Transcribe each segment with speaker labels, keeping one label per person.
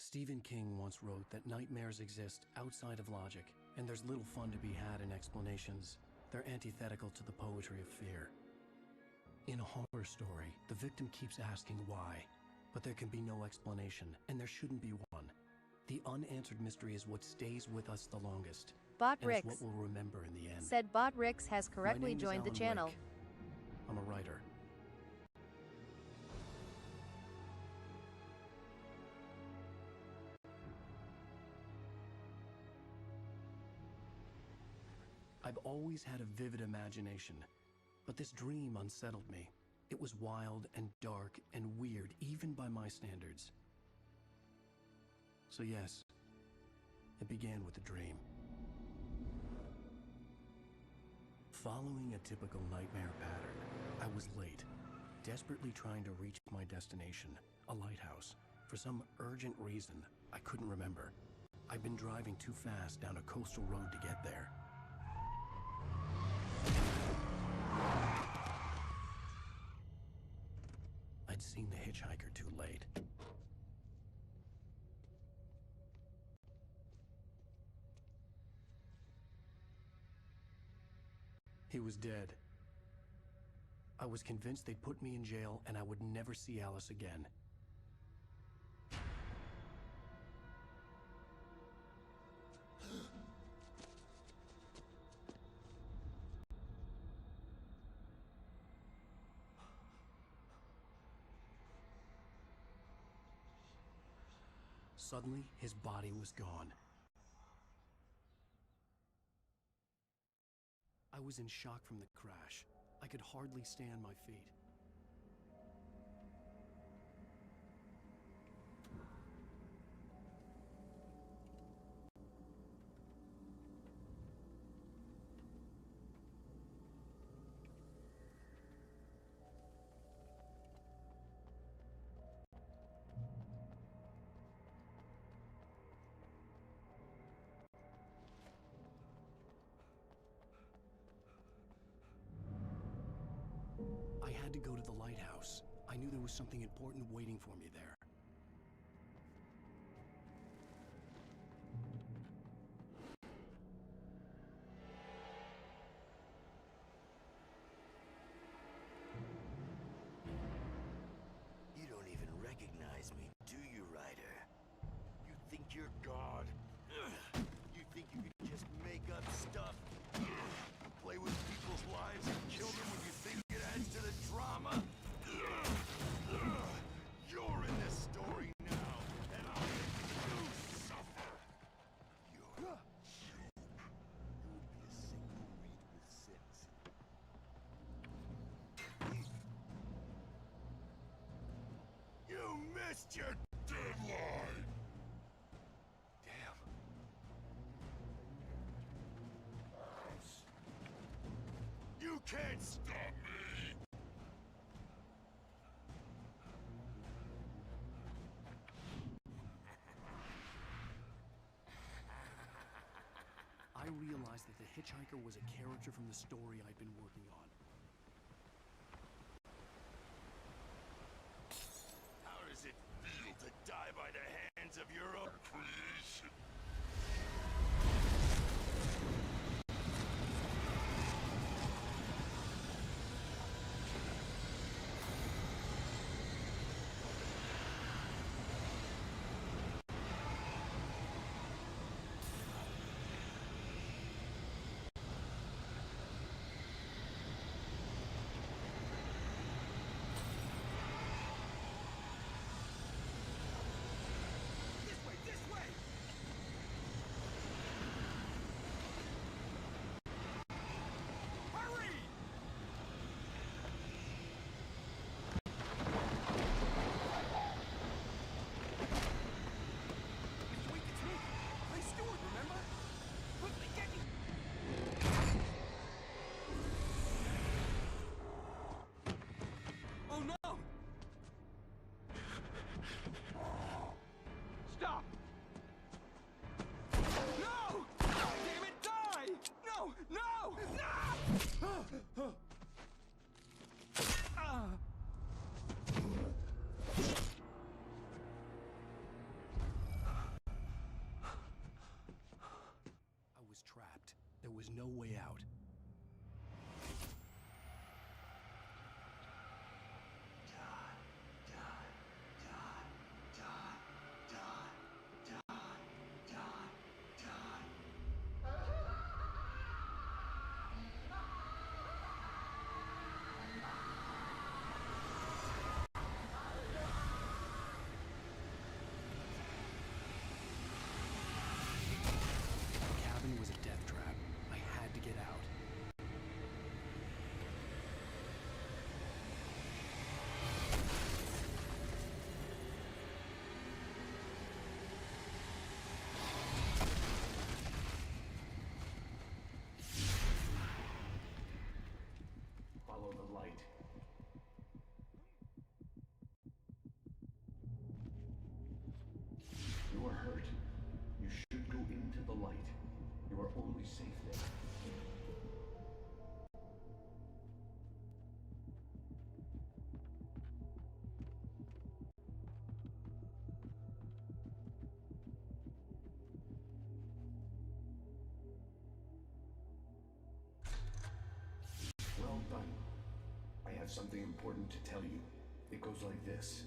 Speaker 1: Stephen King once wrote that nightmares exist outside of logic, and there's little fun to be had in explanations. They're antithetical to the poetry of fear. In a horror story, the victim keeps asking why, but there can be no explanation, and there shouldn't be one. The unanswered mystery is what stays with us the longest,
Speaker 2: Bot
Speaker 1: and is
Speaker 2: Rix
Speaker 1: what we'll remember in the end.
Speaker 2: said Bot Rix has correctly
Speaker 1: My name is
Speaker 2: joined the
Speaker 1: Alan
Speaker 2: channel.
Speaker 1: Wake. I'm a writer. I've always had a vivid imagination, but this dream unsettled me. It was wild and dark and weird, even by my standards. So yes, it began with a dream. Following a typical nightmare pattern, I was late, desperately trying to reach my destination, a lighthouse. For some urgent reason, I couldn't remember. I'd been driving too fast down a coastal road to get there. I'd seen the hitchhiker too late. He was dead. I was convinced they'd put me in jail and I would never see Alice again. Suddenly, his body was gone. I was in shock from the crash. I could hardly stay on my feet. I had to go to the lighthouse. I knew there was something important waiting for me there.
Speaker 3: You don't even recognize me, do you, Ryder? You think you're God? You think you can just make up stuff? Play with people's lives and kill them when you think it adds to the drama? You're in this story now, and I'll make you suffer. You're a joke. It would be a single read with sense. You missed your deadline! Damn. You can't stop me!
Speaker 1: I realized that the hitchhiker was a character from the story I'd been working on.
Speaker 3: How does it feel to die by the hands of your own creation?
Speaker 2: always safe there. Well done. I have something important to tell you. It goes like this.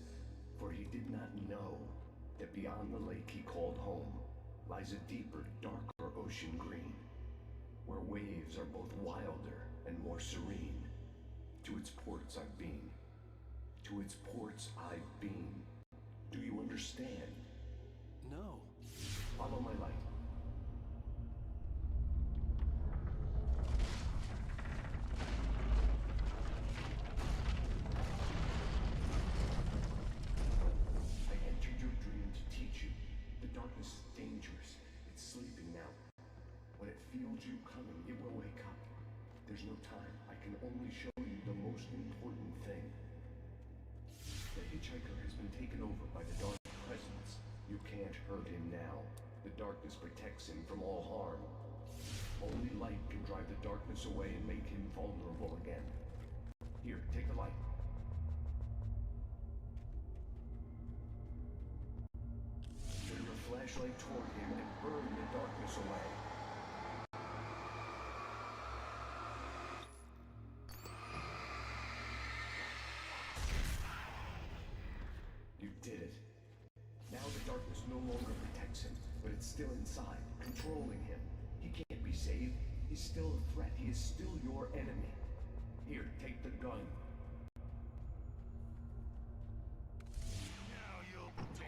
Speaker 2: For he did not know that beyond the lake he called home lies a deeper, darker ocean green, where waves are both wilder and more serene. To its ports I've been. To its ports I've been. Do you understand?
Speaker 1: No.
Speaker 2: Follow my light. I entered your dream to teach you. The darkness is dangerous. It's sleeping now. When it feels you coming, it will wake up. There's no time. I can only show you the most important thing. The hitchhiker has been taken over by the dark presence. You can't hurt him now. The darkness protects him from all harm. Only light can drive the darkness away and make him vulnerable again. Here, take the light. Turn your flashlight toward him and burn the darkness away. You did it. Now the darkness no longer protects him, but it's still inside, controlling him. He can't be saved. He's still a threat. He is still your enemy. Here, take the gun.
Speaker 3: Now you'll die.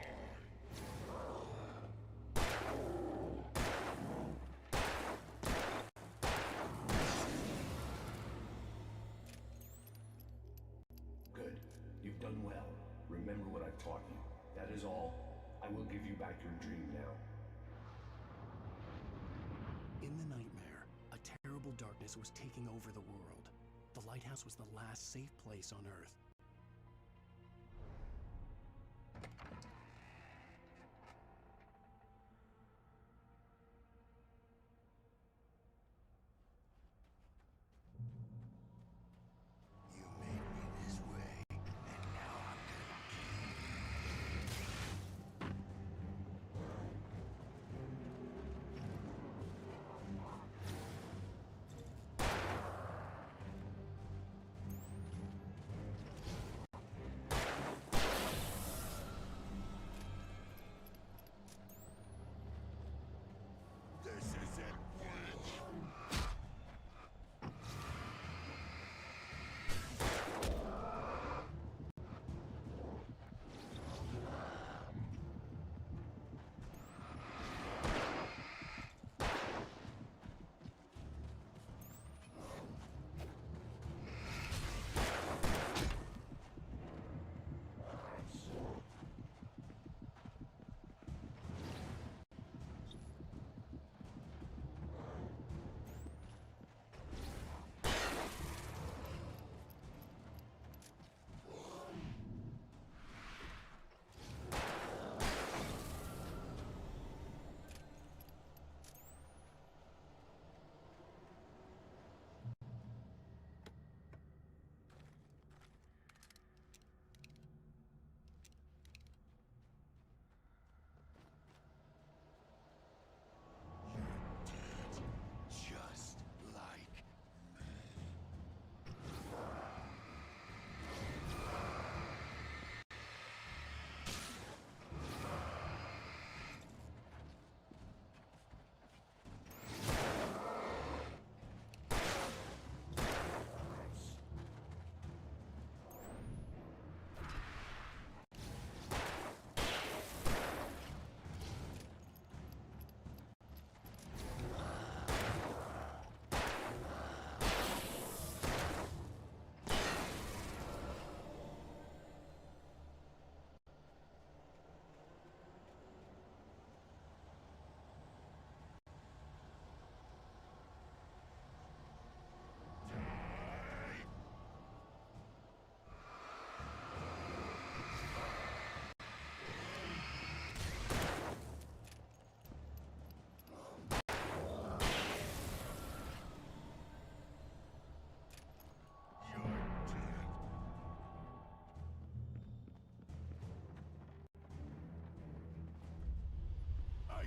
Speaker 2: Good. You've done well. Remember what I've taught you. That is all. I will give you back your dream now.
Speaker 1: In the nightmare, a terrible darkness was taking over the world. The lighthouse was the last safe place on Earth.
Speaker 3: You made me this way, and now I'm gonna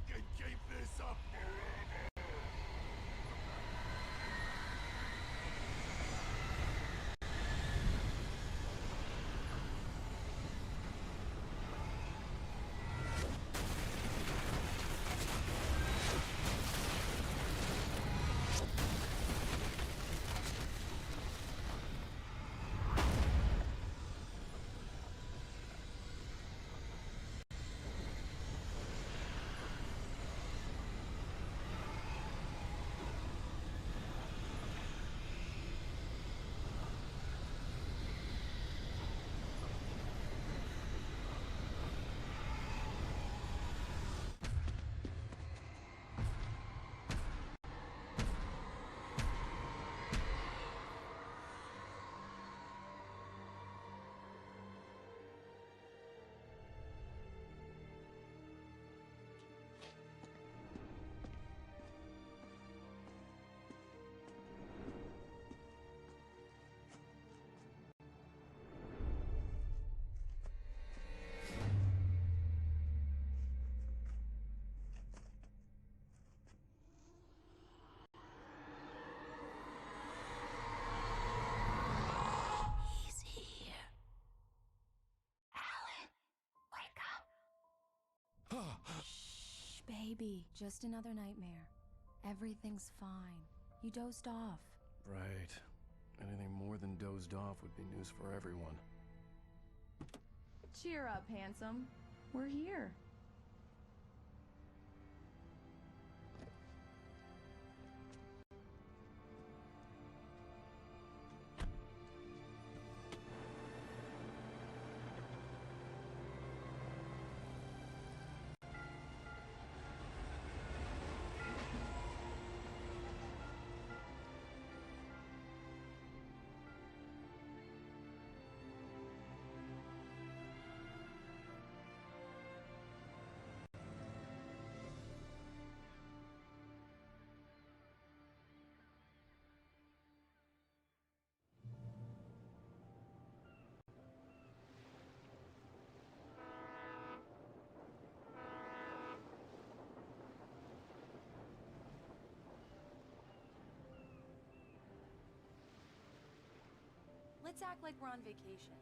Speaker 3: can keep this up forever!
Speaker 4: He's here. Alan, wake up. Shh, baby. Just another nightmare. Everything's fine. You dozed off.
Speaker 1: Right. Anything more than dozed off would be news for everyone.
Speaker 5: Cheer up, handsome. We're here.
Speaker 4: Let's act like we're on vacation.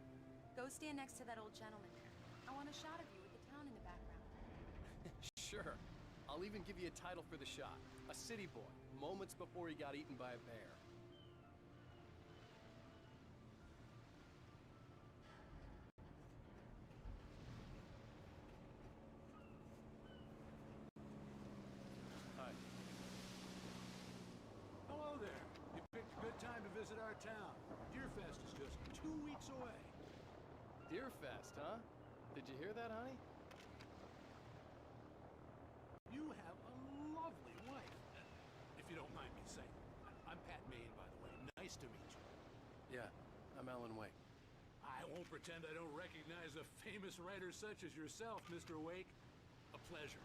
Speaker 4: Go stand next to that old gentleman there. I want a shot of you with the town in the background.
Speaker 6: Sure. I'll even give you a title for the shot. A city boy, moments before he got eaten by a bear. Hi.
Speaker 7: Hello there. You picked a good time to visit our town. Deerfest is just 2 weeks away.
Speaker 6: Deerfest, huh? Did you hear that, honey?
Speaker 7: You have a lovely wife, if you don't mind me saying. I'm Pat Maine, by the way. Nice to meet you.
Speaker 6: Yeah, I'm Alan Wake.
Speaker 7: I won't pretend I don't recognize a famous writer such as yourself, Mr. Wake. A pleasure.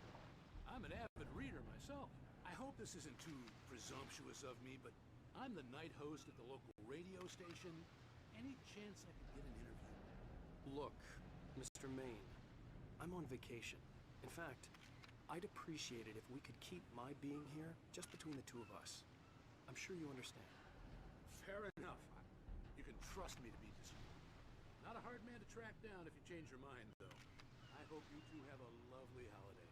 Speaker 7: I'm an avid reader myself. I hope this isn't too presumptuous of me, but I'm the night host at the local radio station. Any chance I could get an interview?
Speaker 6: Look, Mr. Maine, I'm on vacation. In fact, I'd appreciate it if we could keep my being here just between the two of us. I'm sure you understand.
Speaker 7: Fair enough. You can trust me to be discreet. Not a hard man to track down if you change your mind, though. I hope you two have a lovely holiday.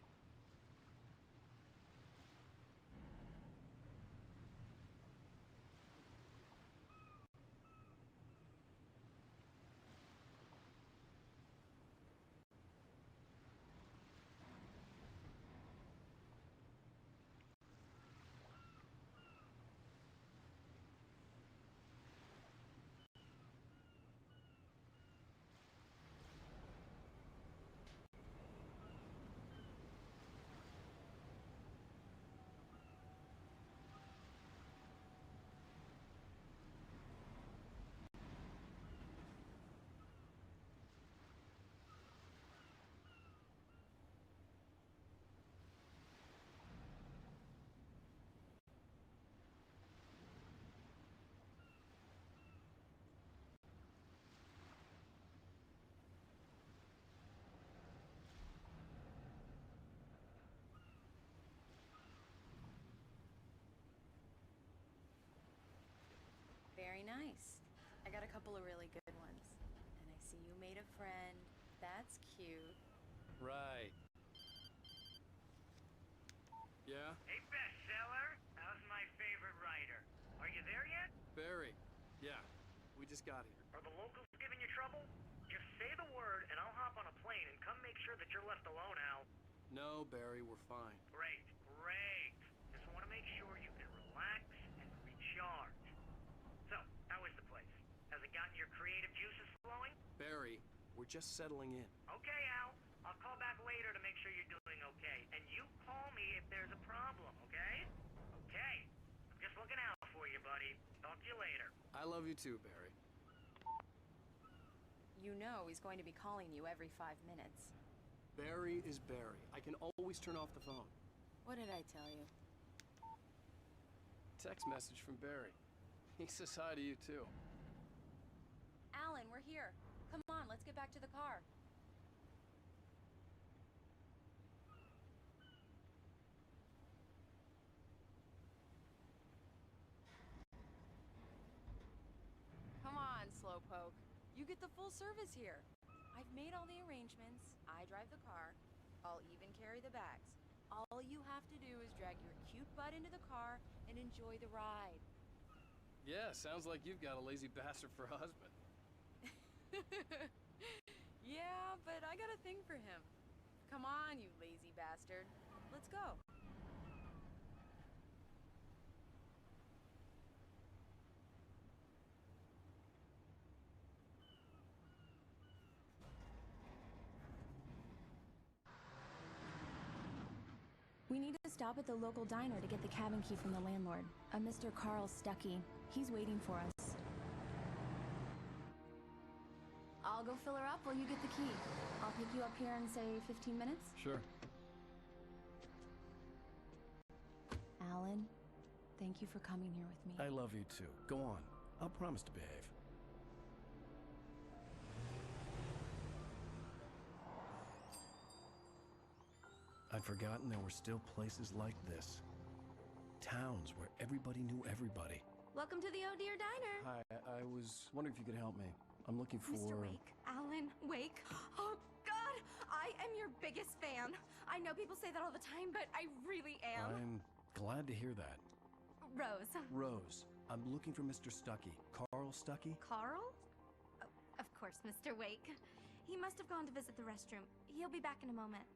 Speaker 4: nice. I got a couple of really good ones. And I see you made a friend. That's cute.
Speaker 6: Right. Yeah?
Speaker 8: Hey, bestseller. How's my favorite writer? Are you there yet?
Speaker 6: Barry. Yeah. We just got here.
Speaker 8: Are the locals giving you trouble? Just say the word, and I'll hop on a plane and come make sure that you're left alone, Al.
Speaker 6: No, Barry, we're fine.
Speaker 8: Great, great. Just want to make sure you can relax and recharge. So, how is the place? Has it gotten your creative juices flowing?
Speaker 6: Barry, we're just settling in.
Speaker 8: Okay, Al. I'll call back later to make sure you're doing okay. And you call me if there's a problem, okay? Okay. I'm just looking out for you, buddy. Talk to you later.
Speaker 6: I love you too, Barry.
Speaker 4: You know he's going to be calling you every 5 minutes.
Speaker 6: Barry is Barry. I can always turn off the phone.
Speaker 4: What did I tell you?
Speaker 6: Text message from Barry. He says hi to you too.
Speaker 4: Alan, we're here. Come on, let's get back to the car. Come on, Slowpoke. You get the full service here. I've made all the arrangements. I drive the car. I'll even carry the bags. All you have to do is drag your cute butt into the car and enjoy the ride.
Speaker 6: Yeah, sounds like you've got a lazy bastard for a husband.
Speaker 4: Yeah, but I got a thing for him. Come on, you lazy bastard. Let's go.
Speaker 5: We need to stop at the local diner to get the cabin key from the landlord, a Mr. Carl Stuckey. He's waiting for us. I'll go fill her up while you get the key. I'll pick you up here in, say, 15 minutes?
Speaker 6: Sure.
Speaker 5: Alan, thank you for coming here with me.
Speaker 1: I love you too. Go on. I'll promise to behave. I'd forgotten there were still places like this. Towns where everybody knew everybody.
Speaker 9: Welcome to the Oh Dear Diner.
Speaker 1: Hi, I was wondering if you could help me. I'm looking for...
Speaker 9: Mr. Wake. Alan Wake. Oh, God! I am your biggest fan. I know people say that all the time, but I really am.
Speaker 1: I'm glad to hear that.
Speaker 9: Rose.
Speaker 1: Rose, I'm looking for Mr. Stuckey. Carl Stuckey?
Speaker 9: Carl? Oh, of course, Mr. Wake. He must have gone to visit the restroom. He'll be back in a moment.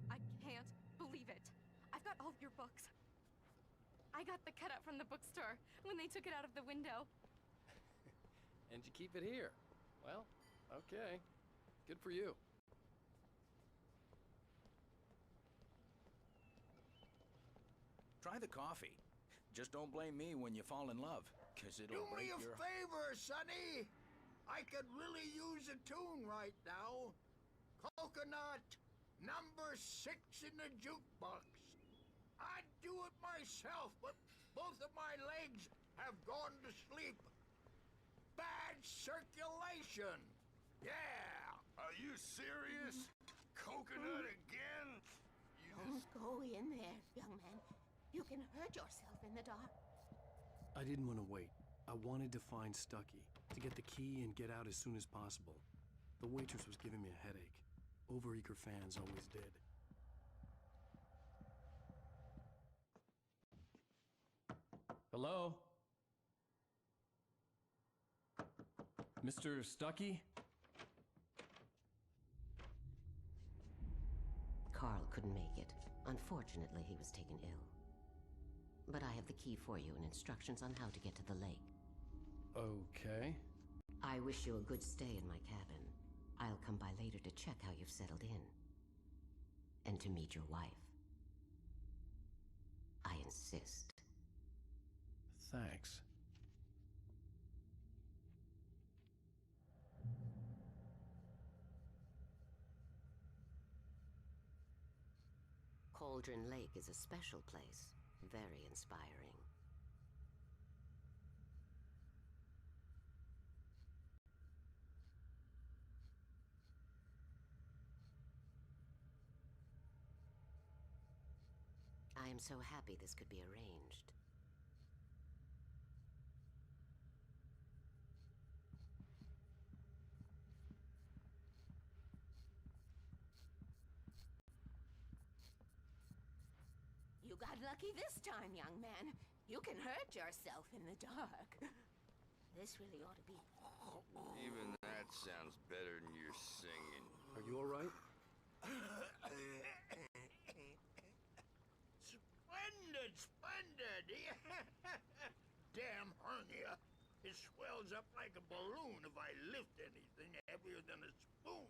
Speaker 9: I can't believe it. I've got all of your books. I got the cutout from the bookstore when they took it out of the window.
Speaker 6: And you keep it here. Well, okay. Good for you.
Speaker 10: Try the coffee. Just don't blame me when you fall in love, 'cause it'll break your...
Speaker 11: Do me a favor, Sonny. I could really use a tune right now. Coconut, number 6 in the jukebox. I'd do it myself, but both of my legs have gone to sleep. Bad circulation. Yeah.
Speaker 3: Are you serious? Coconut again?
Speaker 12: Don't go in there, young man. You can hurt yourself in the dark.
Speaker 1: I didn't want to wait. I wanted to find Stuckey, to get the key and get out as soon as possible. The waitress was giving me a headache. Overeager fans always did. Hello? Mr. Stuckey?
Speaker 12: Carl couldn't make it. Unfortunately, he was taken ill. But I have the key for you and instructions on how to get to the lake.
Speaker 1: Okay.
Speaker 12: I wish you a good stay in my cabin. I'll come by later to check how you've settled in. And to meet your wife. I insist.
Speaker 1: Thanks.
Speaker 12: Cauldron Lake is a special place. Very inspiring. I am so happy this could be arranged.
Speaker 13: You got lucky this time, young man. You can hurt yourself in the dark. This really ought to be...
Speaker 3: Even that sounds better than your singing.
Speaker 6: Are you all right?
Speaker 11: Splendid, splendid! Damn hernia. It swells up like a balloon if I lift anything heavier than a spoon.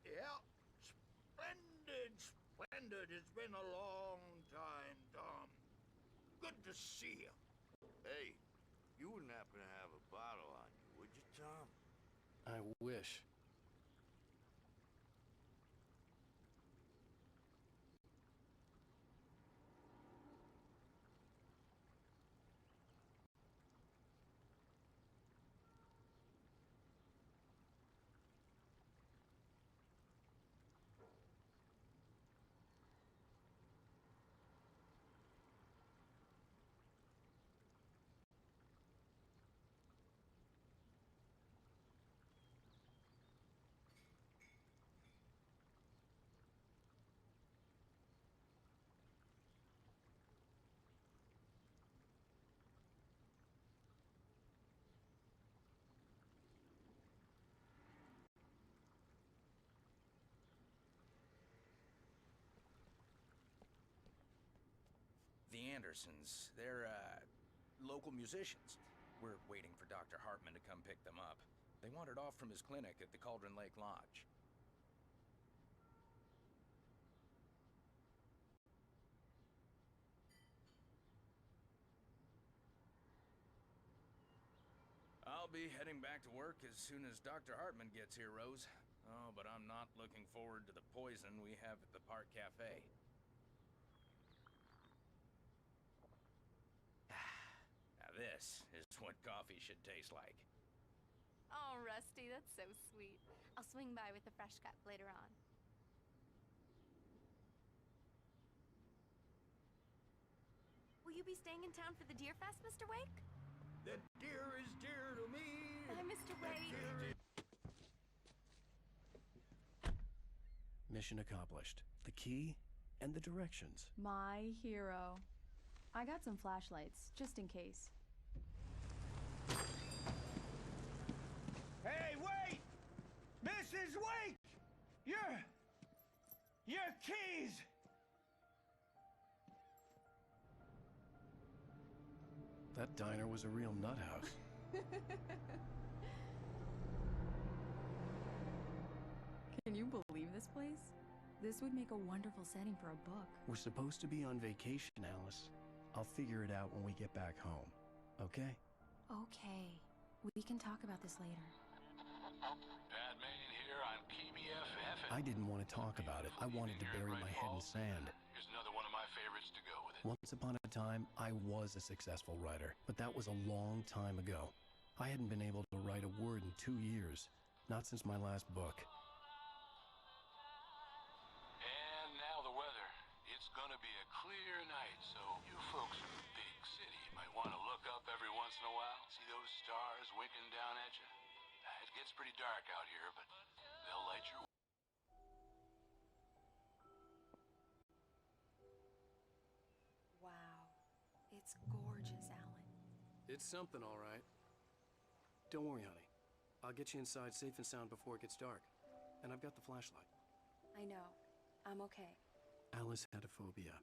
Speaker 11: Yeah, splendid, splendid. It's been a long time, Tom. Good to see you.
Speaker 3: Hey, you wouldn't happen to have a bottle on you, would you, Tom?
Speaker 6: I wish.
Speaker 10: The Andersons, they're, local musicians. We're waiting for Dr. Hartman to come pick them up. They wandered off from his clinic at the Cauldron Lake Lodge. I'll be heading back to work as soon as Dr. Hartman gets here, Rose. Oh, but I'm not looking forward to the poison we have at the Park Cafe. Now this is what coffee should taste like.
Speaker 9: Oh, Rusty, that's so sweet. I'll swing by with the fresh cup later on. Will you be staying in town for the Deer Fest, Mr. Wake?
Speaker 11: The deer is dear to me.
Speaker 9: Bye, Mr. Wake.
Speaker 1: Mission accomplished. The key and the directions.
Speaker 5: My hero. I got some flashlights, just in case.
Speaker 11: Hey, wait! Mrs. Wake! Your keys!
Speaker 1: That diner was a real nut house.
Speaker 5: Can you believe this place? This would make a wonderful setting for a book.
Speaker 1: We're supposed to be on vacation, Alice. I'll figure it out when we get back home. Okay?
Speaker 5: Okay. We can talk about this later.
Speaker 7: Pat Main here on KBFF.
Speaker 1: I didn't want to talk about it. I wanted to bury my head in sand.
Speaker 7: Here's another one of my favorites to go with it.
Speaker 1: Once upon a time, I was a successful writer, but that was a long time ago. I hadn't been able to write a word in 2 years, not since my last book.
Speaker 7: And now the weather. It's gonna be a clear night, so you folks in the big city might want to look up every once in a while. See those stars winking down at you? It gets pretty dark out here, but they'll light your...
Speaker 4: Wow. It's gorgeous, Alan.
Speaker 6: It's something, all right. Don't worry, honey. I'll get you inside safe and sound before it gets dark. And I've got the flashlight.
Speaker 4: I know. I'm okay.
Speaker 1: Alice had a phobia,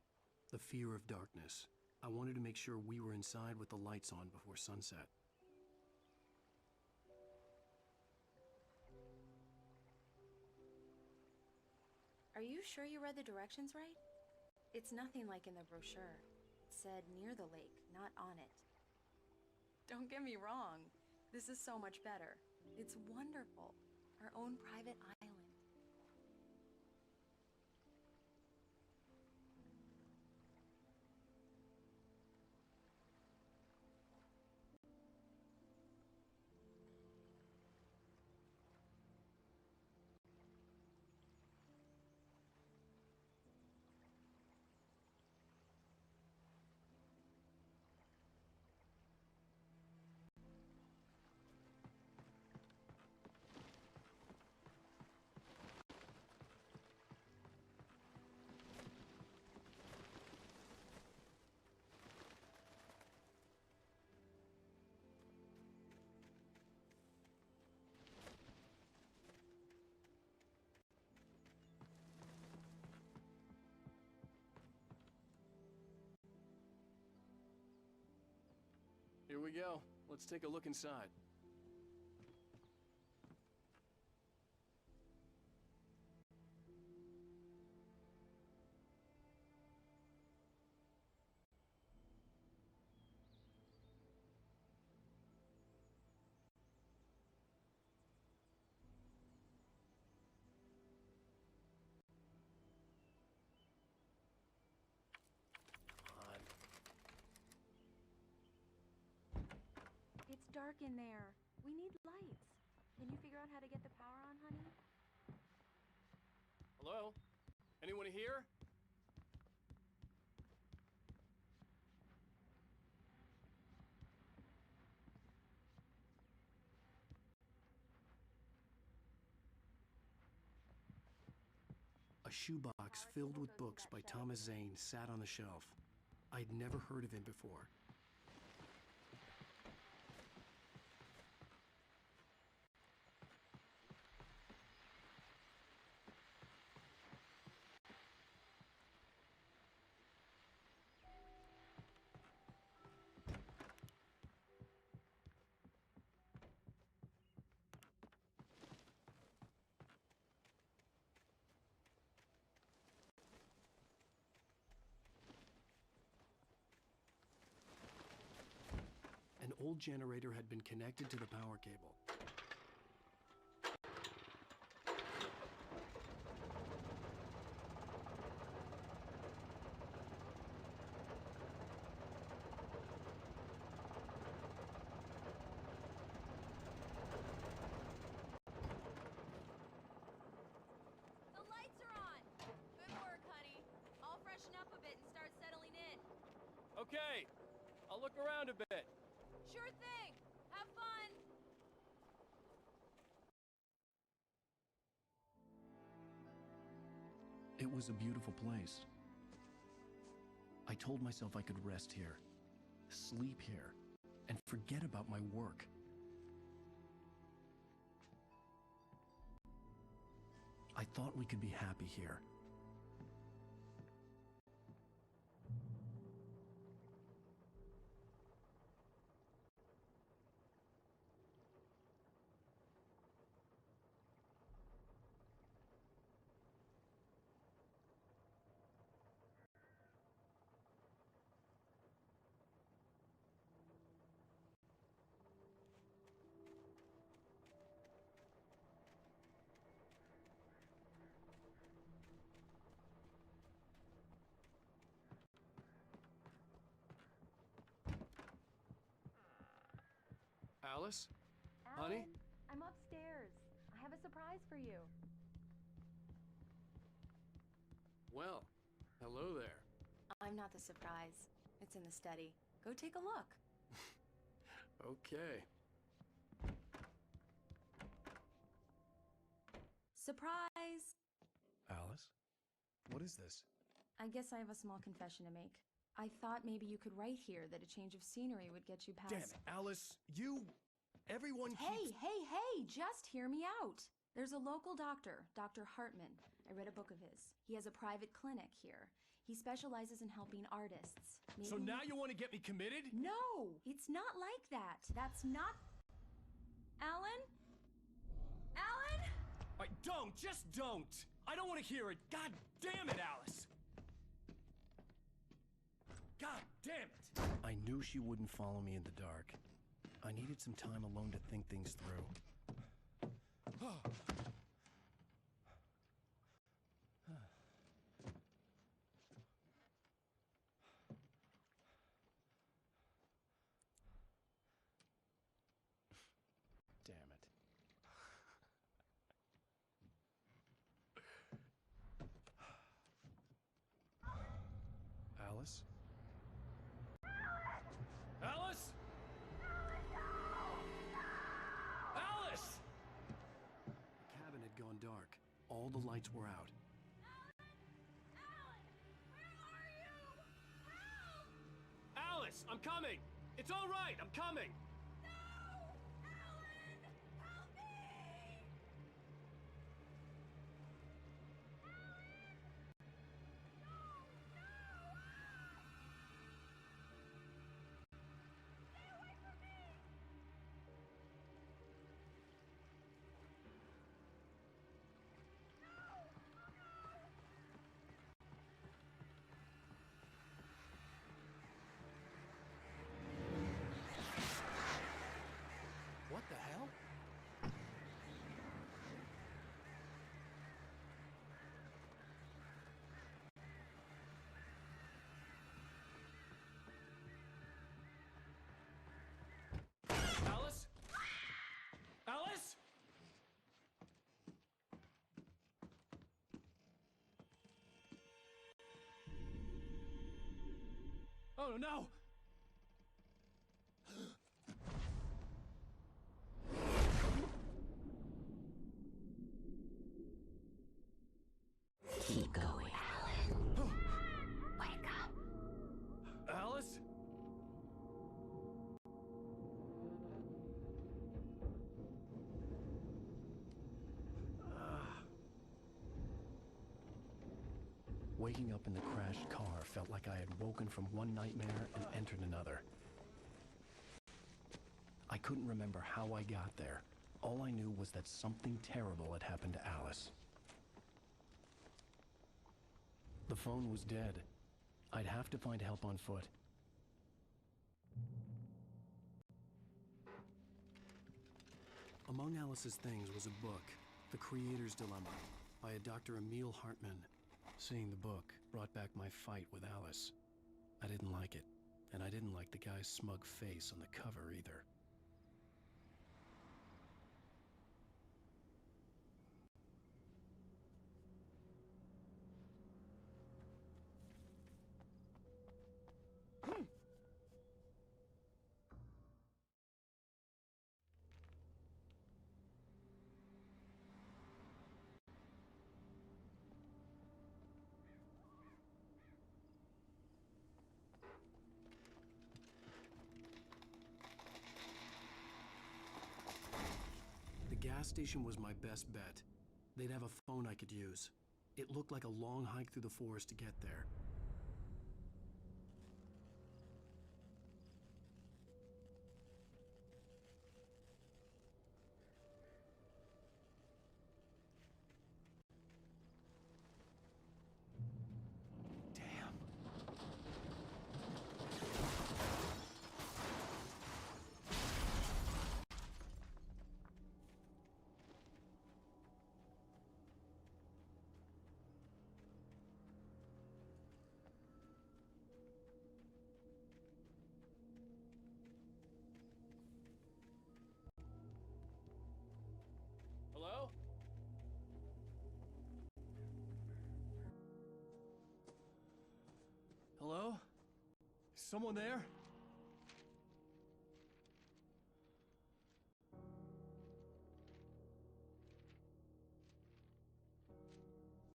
Speaker 1: the fear of darkness. I wanted to make sure we were inside with the lights on before sunset.
Speaker 4: Are you sure you read the directions right? It's nothing like in the brochure. It said near the lake, not on it. Don't get me wrong. This is so much better. It's wonderful. Our own private island.
Speaker 6: Here we go. Let's take a look inside.
Speaker 5: It's dark in there. We need lights. Can you figure out how to get the power on, honey?
Speaker 6: Hello? Anyone here? A shoebox filled with books by Thomas Zane sat on the shelf. I'd never heard of him before. An old generator had been connected to the power cable.
Speaker 4: The lights are on! Good work, honey. I'll freshen up a bit and start settling in.
Speaker 6: Okay, I'll look around a bit.
Speaker 4: Sure thing! Have fun!
Speaker 1: It was a beautiful place. I told myself I could rest here, sleep here, and forget about my work. I thought we could be happy here.
Speaker 6: Alice?
Speaker 5: Alan,
Speaker 6: Honey?
Speaker 5: I'm upstairs. I have a surprise for you.
Speaker 6: Well, hello there.
Speaker 4: I'm not the surprise. It's in the study. Go take a look.
Speaker 6: Okay.
Speaker 5: Surprise!
Speaker 1: Alice? What is this?
Speaker 5: I guess I have a small confession to make. I thought maybe you could write here that a change of scenery would get you past...
Speaker 1: Damn it, Alice! Everyone
Speaker 5: Hey,
Speaker 1: keeps...
Speaker 5: hey! Just hear me out! There's a local doctor, Dr. Hartman. I read a book of his. He has a private clinic here. He specializes in helping artists.
Speaker 1: So now you want to get me committed?
Speaker 5: No! It's not like that. That's not... Alan? Alan?
Speaker 1: Don't! Just don't! I don't want to hear it! God damn it, Alice! God damn it! I knew she wouldn't follow me in the dark. I needed some time alone to think things through. Damn it. Alice? Alice? Alice!
Speaker 6: The cabin had gone dark. All the lights were out. Alice, I'm coming! It's all right, I'm coming!
Speaker 9: Stay away from
Speaker 6: Oh no!
Speaker 12: Keep going, Alan. Wake up.
Speaker 6: Alice?
Speaker 1: Waking up in the crashed car felt like I had woken from one nightmare and entered another. I couldn't remember how I got there. All I knew was that something terrible had happened to Alice. The phone was dead. I'd have to find help on foot.
Speaker 6: Among Alice's things was a book, The Creator's Dilemma, by a Dr. Emil Hartman. Seeing the book brought back my fight with Alice. I didn't like it, and I didn't like the guy's smug face on the cover either. The gas station was my best bet. They'd have a phone I could use. It looked like a long hike through the forest to get there. Hello? Hello? Is someone there?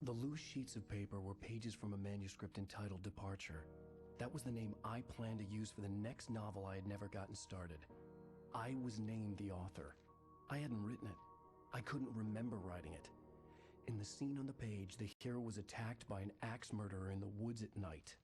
Speaker 1: The loose sheets of paper were pages from a manuscript entitled Departure. That was the name I planned to use for the next novel I had never gotten started. I was named the author. I hadn't written it. I couldn't remember writing it. In the scene on the page, the hero was attacked by an axe murderer in the woods at night.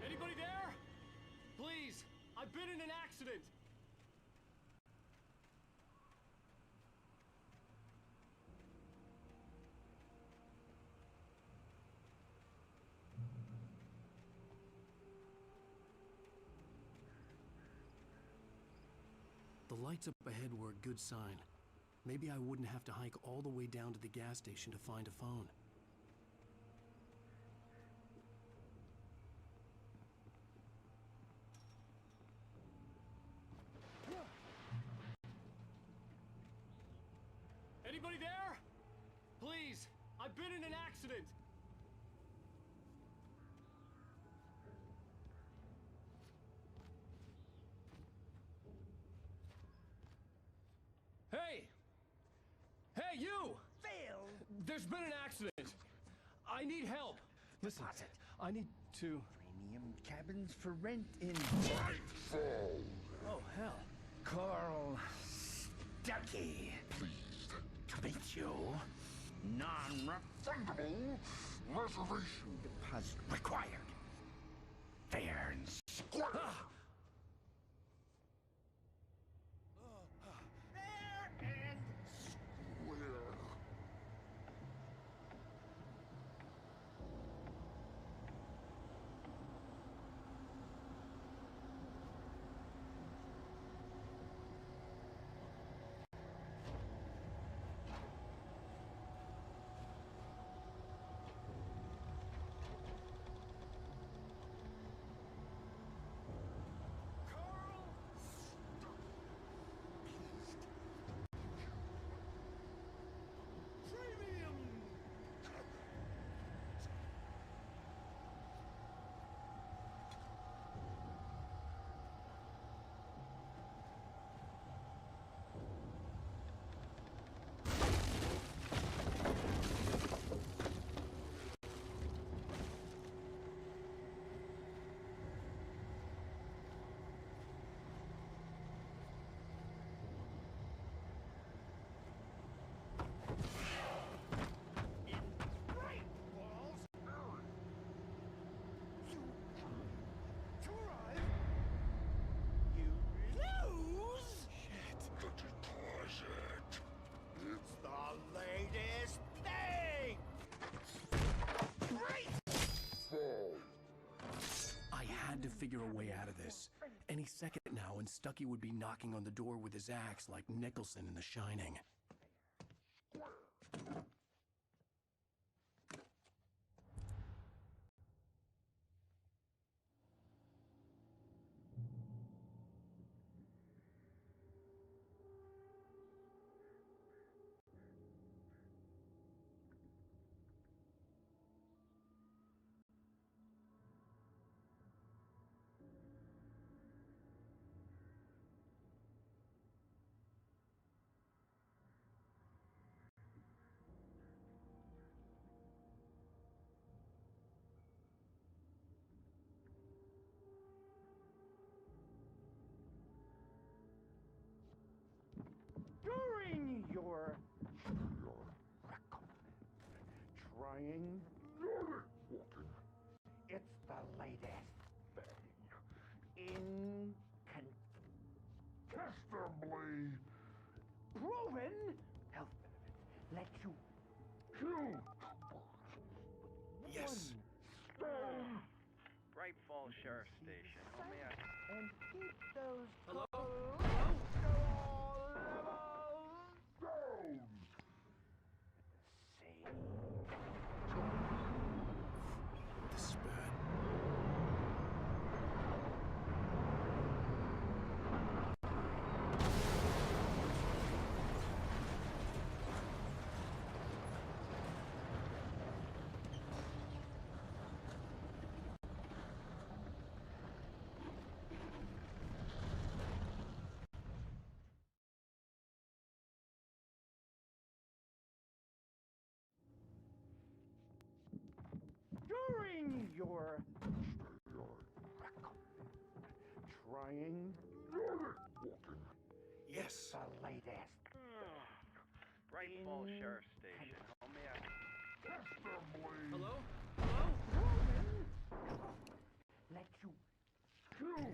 Speaker 6: Anybody there? Please, I've been in an accident. The lights up ahead were a good sign. Maybe I wouldn't have to hike all the way down to the gas station to find a phone. Anybody there? Please, I've been in an accident. Hey! Hey, you!
Speaker 11: Phil!
Speaker 6: There's been an accident. I need help. Listen, I need to...
Speaker 11: Premium cabins for rent in
Speaker 2: Nightfall!
Speaker 6: Oh, hell.
Speaker 11: Carl Stuckey.
Speaker 2: Pleased
Speaker 11: To meet you. Non-refundable
Speaker 2: reservation
Speaker 11: deposit required. Fair and square. Fair and
Speaker 2: square.
Speaker 1: had to figure a way out of this. Any second now, and Stucky would be knocking on the door with his axe like Nicholson in The Shining.
Speaker 11: During your trying, it's the latest thing. Incontestably proven health benefits let you kill
Speaker 6: Yes.
Speaker 14: Bright Falls Sheriff Station. How may I...
Speaker 11: and keep those
Speaker 7: Hello?
Speaker 11: cholesterol levels down. Same
Speaker 6: This is bad.
Speaker 11: during your trying,
Speaker 6: Yes.
Speaker 11: it's the latest.
Speaker 14: Bright Falls Sheriff Station. How may I...
Speaker 7: Hello?
Speaker 11: Let you kill.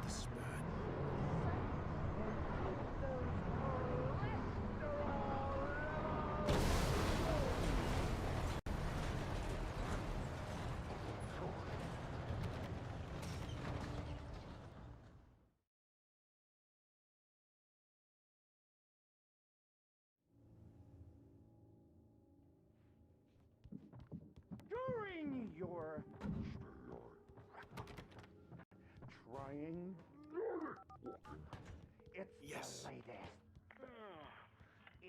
Speaker 6: This is bad.
Speaker 11: During your trying, it's
Speaker 6: Yes.
Speaker 11: the latest.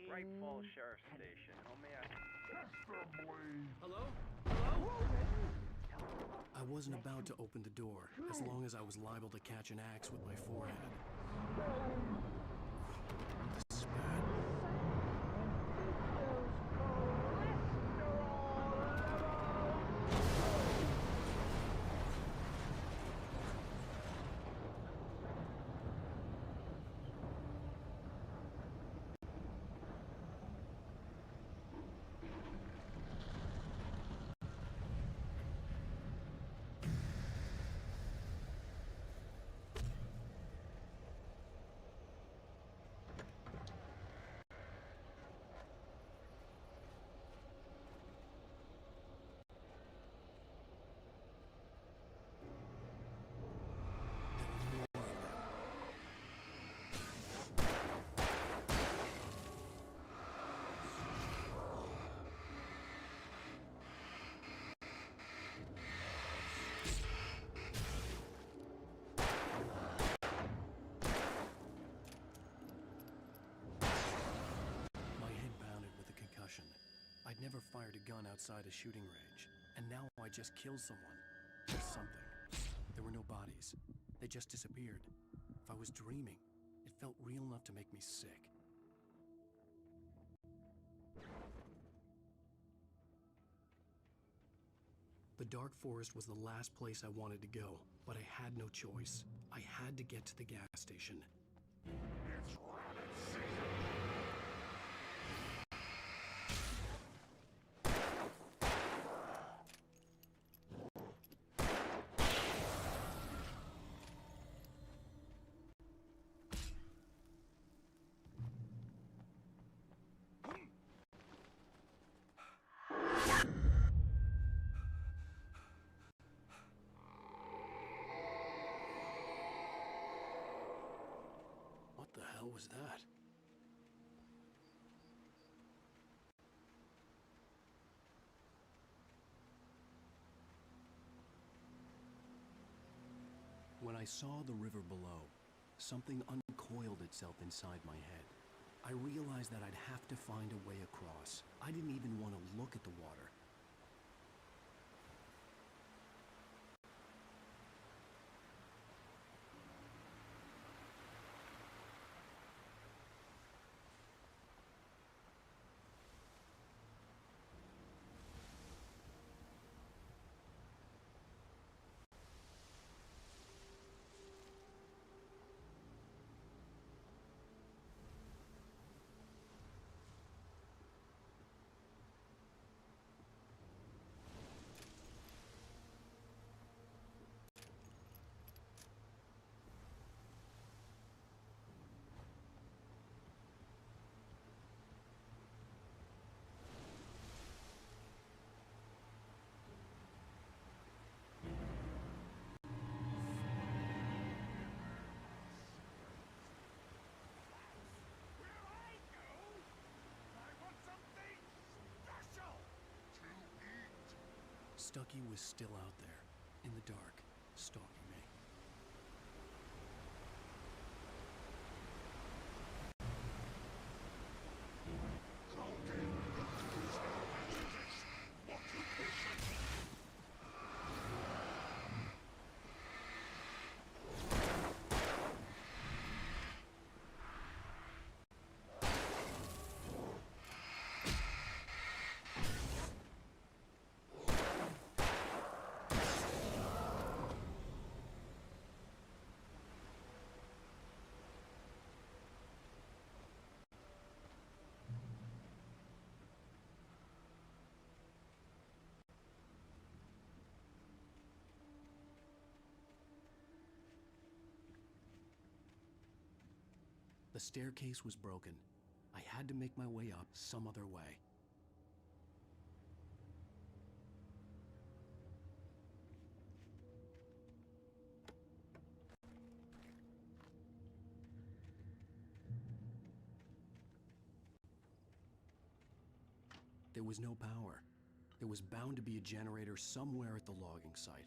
Speaker 14: Bright Falls Sheriff Station. How may I...
Speaker 7: Hello?
Speaker 1: I wasn't about to open the door, as long as I was liable to catch an axe with my forehead. This is bad. I'd never fired a gun outside a shooting range, and now I just killed someone. Or something. There were no bodies. They just disappeared. If I was dreaming, it felt real enough to make me sick. The dark forest was the last place I wanted to go, but I had no choice. I had to get to the gas station.
Speaker 11: It's rabbit season.
Speaker 6: hell was that? When I saw the river below, something uncoiled itself inside my head. I realized that I'd have to find a way across. I didn't even want to look at the water. Stucky was still out there, in the dark, stalking me. The staircase was broken. I had to make my way up some other way. There was no power. There was bound to be a generator somewhere at the logging site.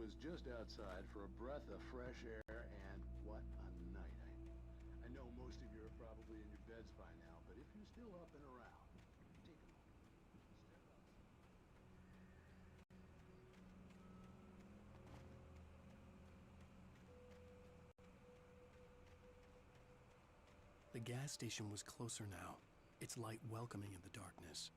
Speaker 15: was just outside for a breath of fresh air, and what a night. I know most of you are probably in your beds by now, but if you're still up and around, take a moment. Step outside.
Speaker 6: The gas station was closer now, its light welcoming in the darkness.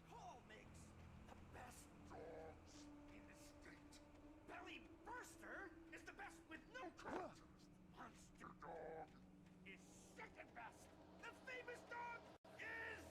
Speaker 11: Paul makes the best dogs in the state. Belly Burster is the best with no contest. Monster Dog is second best. The famous dog is...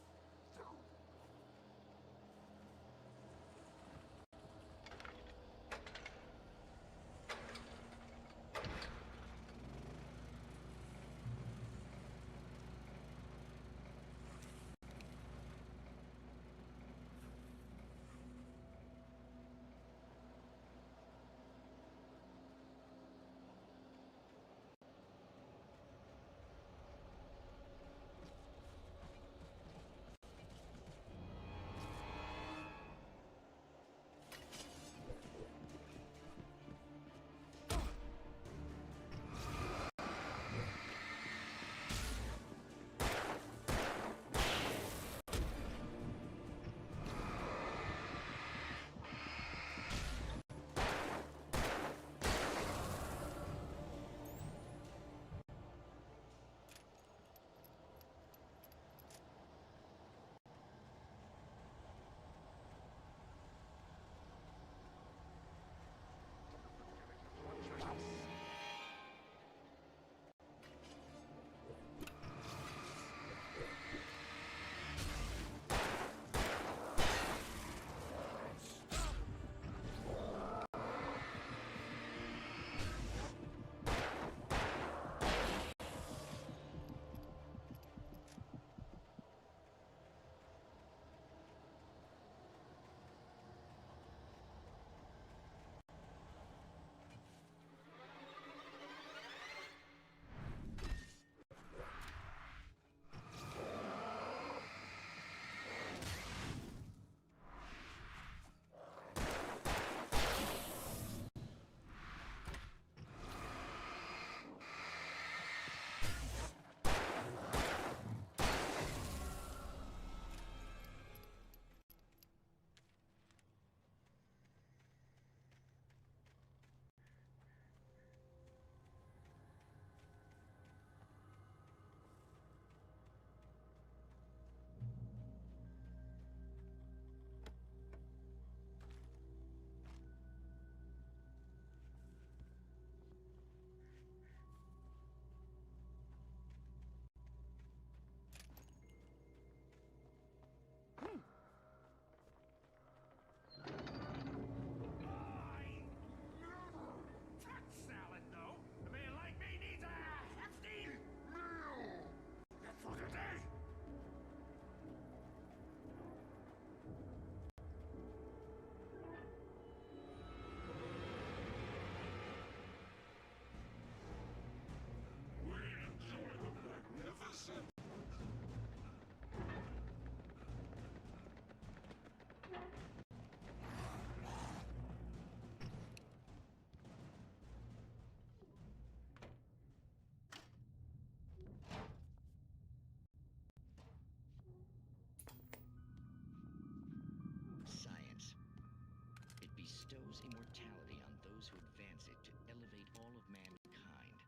Speaker 16: bestows immortality on those who advance it to elevate all of mankind.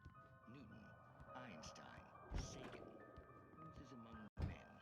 Speaker 16: Newton, Einstein, Sagan. Whose is among men?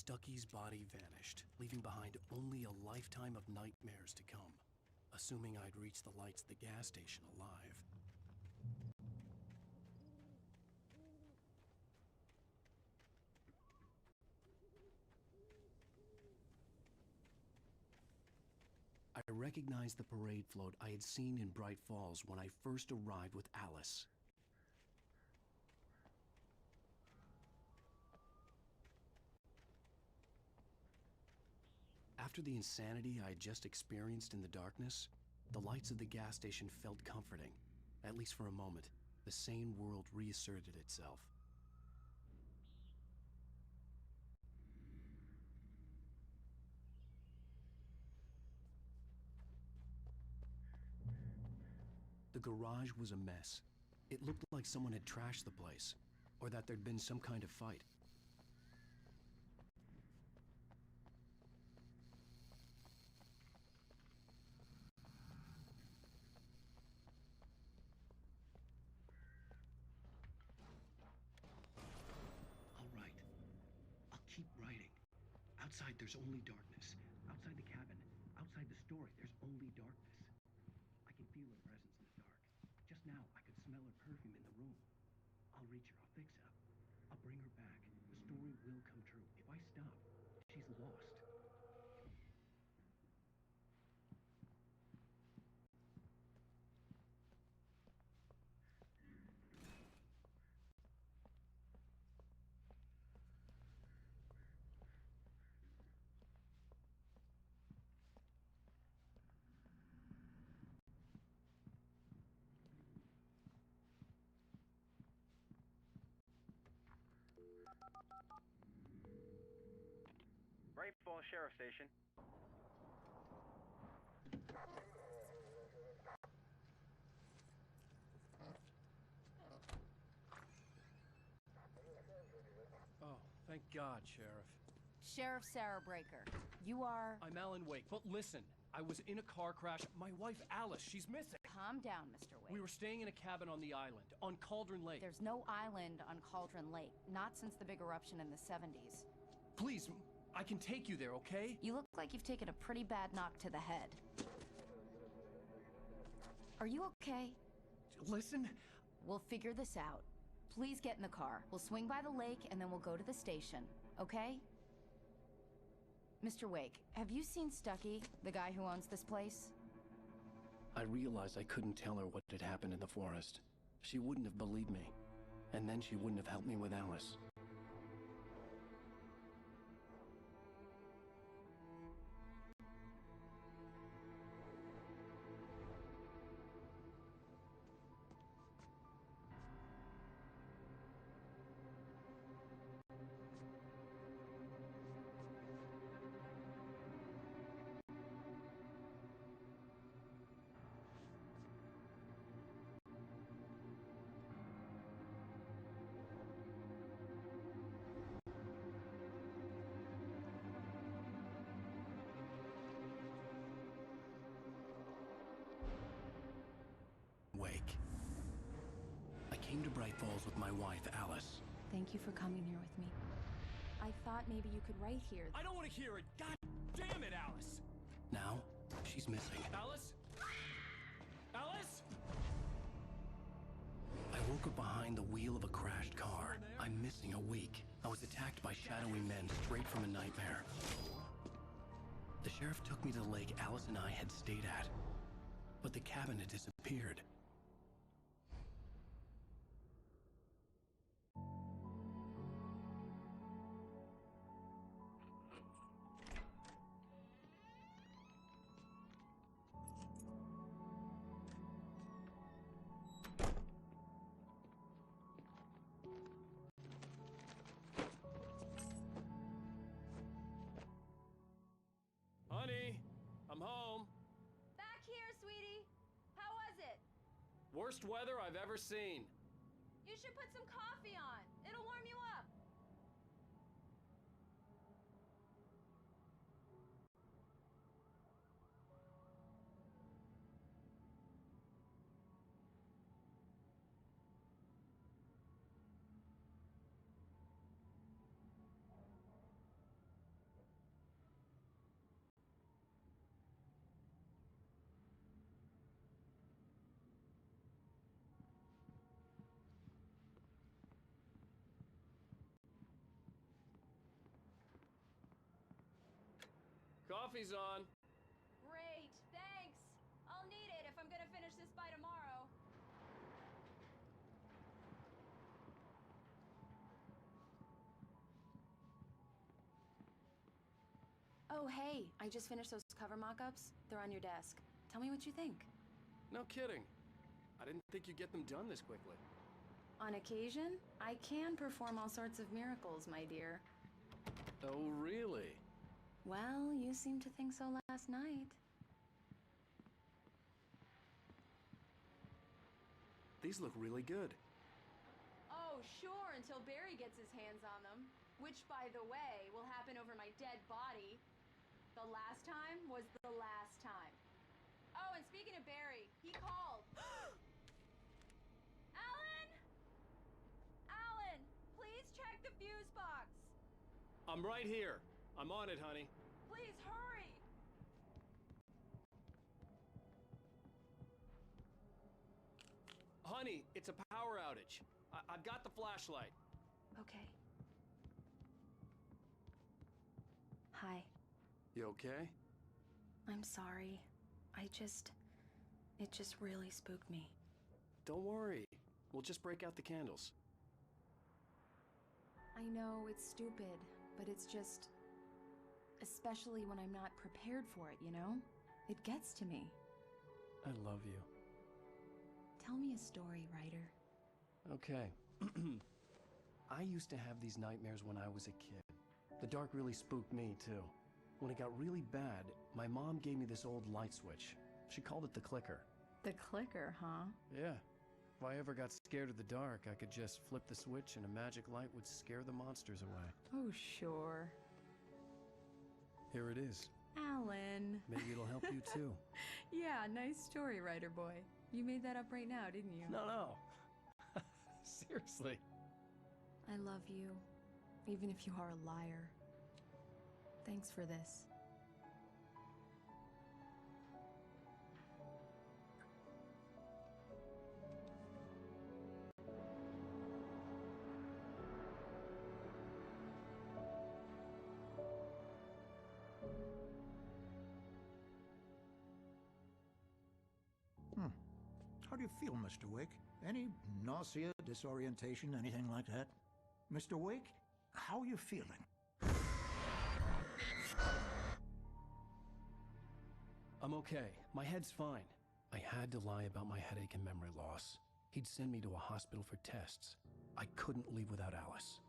Speaker 1: Stucky's body vanished, leaving behind only a lifetime of nightmares to come, assuming I'd reach the lights at the gas station alive. I recognized the parade float I had seen in Bright Falls when I first arrived with Alice. After the insanity I had just experienced in the darkness, the lights of the gas station felt comforting. At least for a moment, the sane world reasserted itself. The garage was a mess. It looked like someone had trashed the place, or that there'd been some kind of fight.
Speaker 6: All right. I'll keep writing. Outside, there's only darkness. Outside the cabin, outside the story, there's only darkness. I can feel her presence in the dark. Just now, I could smell her perfume in the room. I'll reach her. I'll fix it. I'll bring her back. The story will come true. If I stop, she's lost.
Speaker 14: Bright Falls Sheriff Station.
Speaker 1: Oh, thank God, Sheriff.
Speaker 4: Sheriff Sarah Breaker, you are...
Speaker 1: I'm Alan Wake, but listen, I was in a car crash. My wife, Alice, she's missing.
Speaker 4: Calm down, Mr. Wake.
Speaker 1: We were staying in a cabin on the island, on Cauldron Lake.
Speaker 4: There's no island on Cauldron Lake, not since the big eruption in the 70s.
Speaker 1: Please, I can take you there, okay?
Speaker 4: You look like you've taken a pretty bad knock to the head. Are you okay?
Speaker 1: Listen.
Speaker 4: We'll figure this out. Please get in the car. We'll swing by the lake and then we'll go to the station, okay? Mr. Wake, have you seen Stucky, the guy who owns this place?
Speaker 1: I realized I couldn't tell her what had happened in the forest. She wouldn't have believed me. And then she wouldn't have helped me with Alice. Wake. I came to Bright Falls with my wife, Alice.
Speaker 5: Thank you for coming here with me. I thought maybe you could write here.
Speaker 1: I don't want to hear it! God damn it, Alice! Now, she's missing. Alice? Alice? I woke up behind the wheel of a crashed car. I'm missing a week. I was attacked by shadowy men straight from a nightmare. The sheriff took me to the lake Alice and I had stayed at. But the cabin had disappeared. Honey, I'm home.
Speaker 4: Back here, sweetie. How was it?
Speaker 1: Worst weather I've ever seen.
Speaker 4: You should put some coffee on. It'll warm you up.
Speaker 6: Coffee's on.
Speaker 5: Great, thanks. I'll need it if I'm gonna finish this by tomorrow. Oh, hey, I just finished those cover mock-ups. They're on your desk. Tell me what you think.
Speaker 6: No kidding. I didn't think you'd get them done this quickly.
Speaker 5: On occasion, I can perform all sorts of miracles, my dear.
Speaker 6: Oh, really?
Speaker 5: Well, you seemed to think so last night.
Speaker 6: These look really good.
Speaker 5: Oh, sure, until Barry gets his hands on them. Which, by the way, will happen over my dead body. The last time was the last time. Oh, and speaking of Barry, he called. Alan! Alan, please check the fuse box.
Speaker 6: I'm right here. I'm on it, honey.
Speaker 5: Please hurry.
Speaker 6: Honey, it's a power outage. I've got the flashlight.
Speaker 5: Okay. Hi.
Speaker 6: You okay?
Speaker 5: I'm sorry. It just really spooked me.
Speaker 6: Don't worry. We'll just break out the candles.
Speaker 5: I know it's stupid, but it's just... especially when I'm not prepared for it, you know? It gets to me.
Speaker 6: I love you.
Speaker 5: Tell me a story, writer.
Speaker 6: Okay. I used to have these nightmares when I was a kid. The dark really spooked me, too. When it got really bad, my mom gave me this old light switch. She called it the clicker.
Speaker 5: The clicker, huh?
Speaker 6: Yeah. If I ever got scared of the dark, I could just flip the switch and a magic light would scare the monsters away.
Speaker 5: Oh, sure.
Speaker 6: Here it is.
Speaker 5: Alan.
Speaker 6: Maybe it'll help you, too.
Speaker 5: Yeah, nice story, writer boy. You made that up right now, didn't you?
Speaker 6: No. Seriously.
Speaker 5: I love you, even if you are a liar. Thanks for this.
Speaker 17: How do you feel, Mr. Wake? Any nausea, disorientation, anything like that? Mr. Wake, how are you feeling?
Speaker 6: I'm okay. My head's fine. I had to lie about my headache and memory loss. He'd send me to a hospital for tests. I couldn't leave without Alice.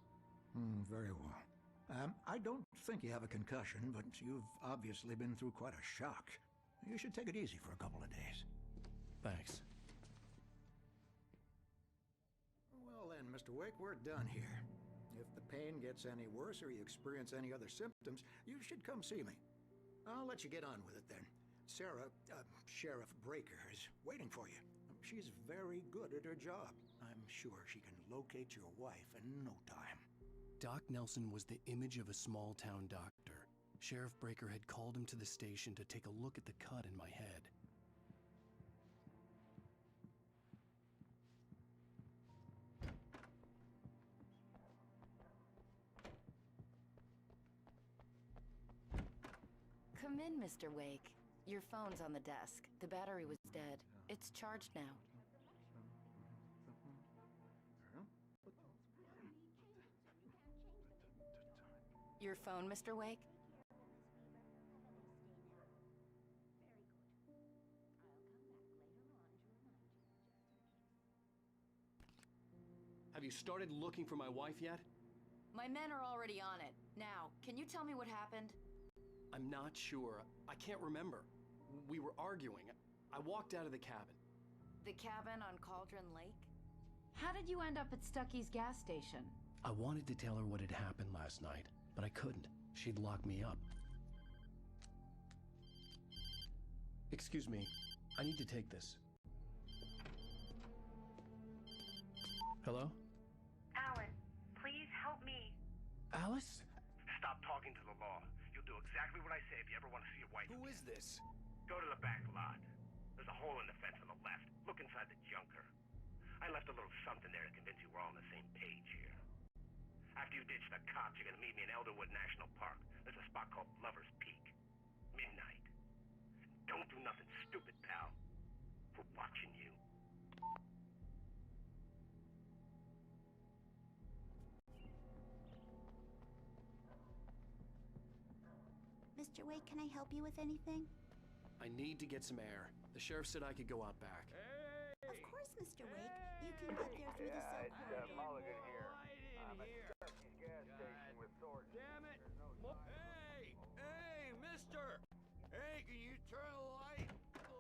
Speaker 17: Very well. I don't think you have a concussion, but you've obviously been through quite a shock. You should take it easy for a couple of days.
Speaker 6: Thanks.
Speaker 17: Well then, Mr. Wake, we're done here. If the pain gets any worse or you experience any other symptoms, you should come see me. I'll let you get on with it then. Sarah, Sheriff Breaker, is waiting for you. She's very good at her job. I'm sure she can locate your wife in no time.
Speaker 6: Doc Nelson was the image of a small-town doctor. Sheriff Breaker had called him to the station to take a look at the cut in my head.
Speaker 4: Come in, Mr. Wake. Your phone's on the desk. The battery was dead. It's charged now. Your phone, Mr. Wake?
Speaker 6: Have you started looking for my wife yet?
Speaker 4: My men are already on it. Now, can you tell me what happened?
Speaker 6: I'm not sure. I can't remember. We were arguing. I walked out of the cabin.
Speaker 4: The cabin on Cauldron Lake?
Speaker 18: How did you end up at Stucky's gas station?
Speaker 6: I wanted to tell her what had happened last night, but I couldn't. She'd lock me up. Excuse me. I need to take this. Hello?
Speaker 8: Alan, please help me.
Speaker 6: Alice?
Speaker 2: Stop talking to the law. You'll do exactly what I say if you ever want to see your wife.
Speaker 6: Who is this?
Speaker 2: Go to the back lot. There's a hole in the fence on the left. Look inside the junker. I left a little something there to convince you we're all on the same page here. After you ditch the cops, you're gonna meet me in Elderwood National Park. There's a spot called Lover's Peak. midnight. Don't do nothing stupid, pal. We're watching you.
Speaker 19: Mr. Wake, can I help you with anything?
Speaker 6: I need to get some air. The sheriff said I could go out back.
Speaker 19: Of course, Mr. Wake. You can get there through the silk corridor.
Speaker 14: Mulligan here. I'm at Stucky's gas station with Thornton.
Speaker 11: Damn it! Hey, mister! Hey, can you turn the light?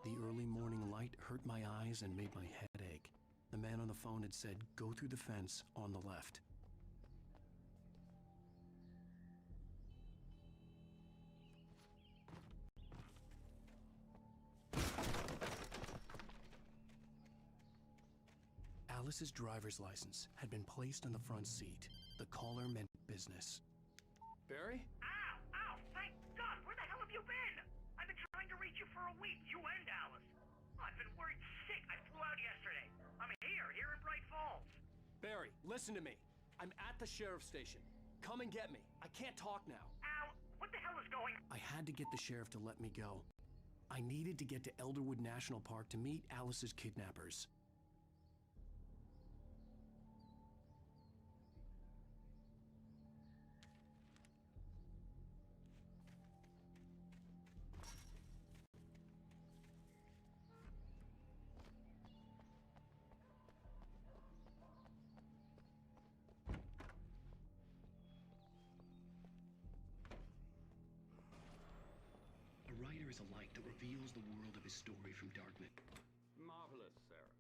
Speaker 6: The early morning light hurt my eyes and made my head ache. The man on the phone had said, go through the fence on the left. Alice's driver's license had been placed on the front seat. The caller meant business. Barry?
Speaker 8: Ow! Ow! Thank God! Where the hell have you been? I've been trying to reach you for a week, you and Alice. I've been worried sick. I flew out yesterday. I'm here in Bright Falls.
Speaker 6: Barry, listen to me. I'm at the sheriff's station. Come and get me. I can't talk now.
Speaker 8: Al, what the hell is going on?
Speaker 6: I had to get the sheriff to let me go. I needed to get to Elderwood National Park to meet Alice's kidnappers. A writer is a light that reveals the world of his story from darkness.
Speaker 20: Marvelous, Sarah.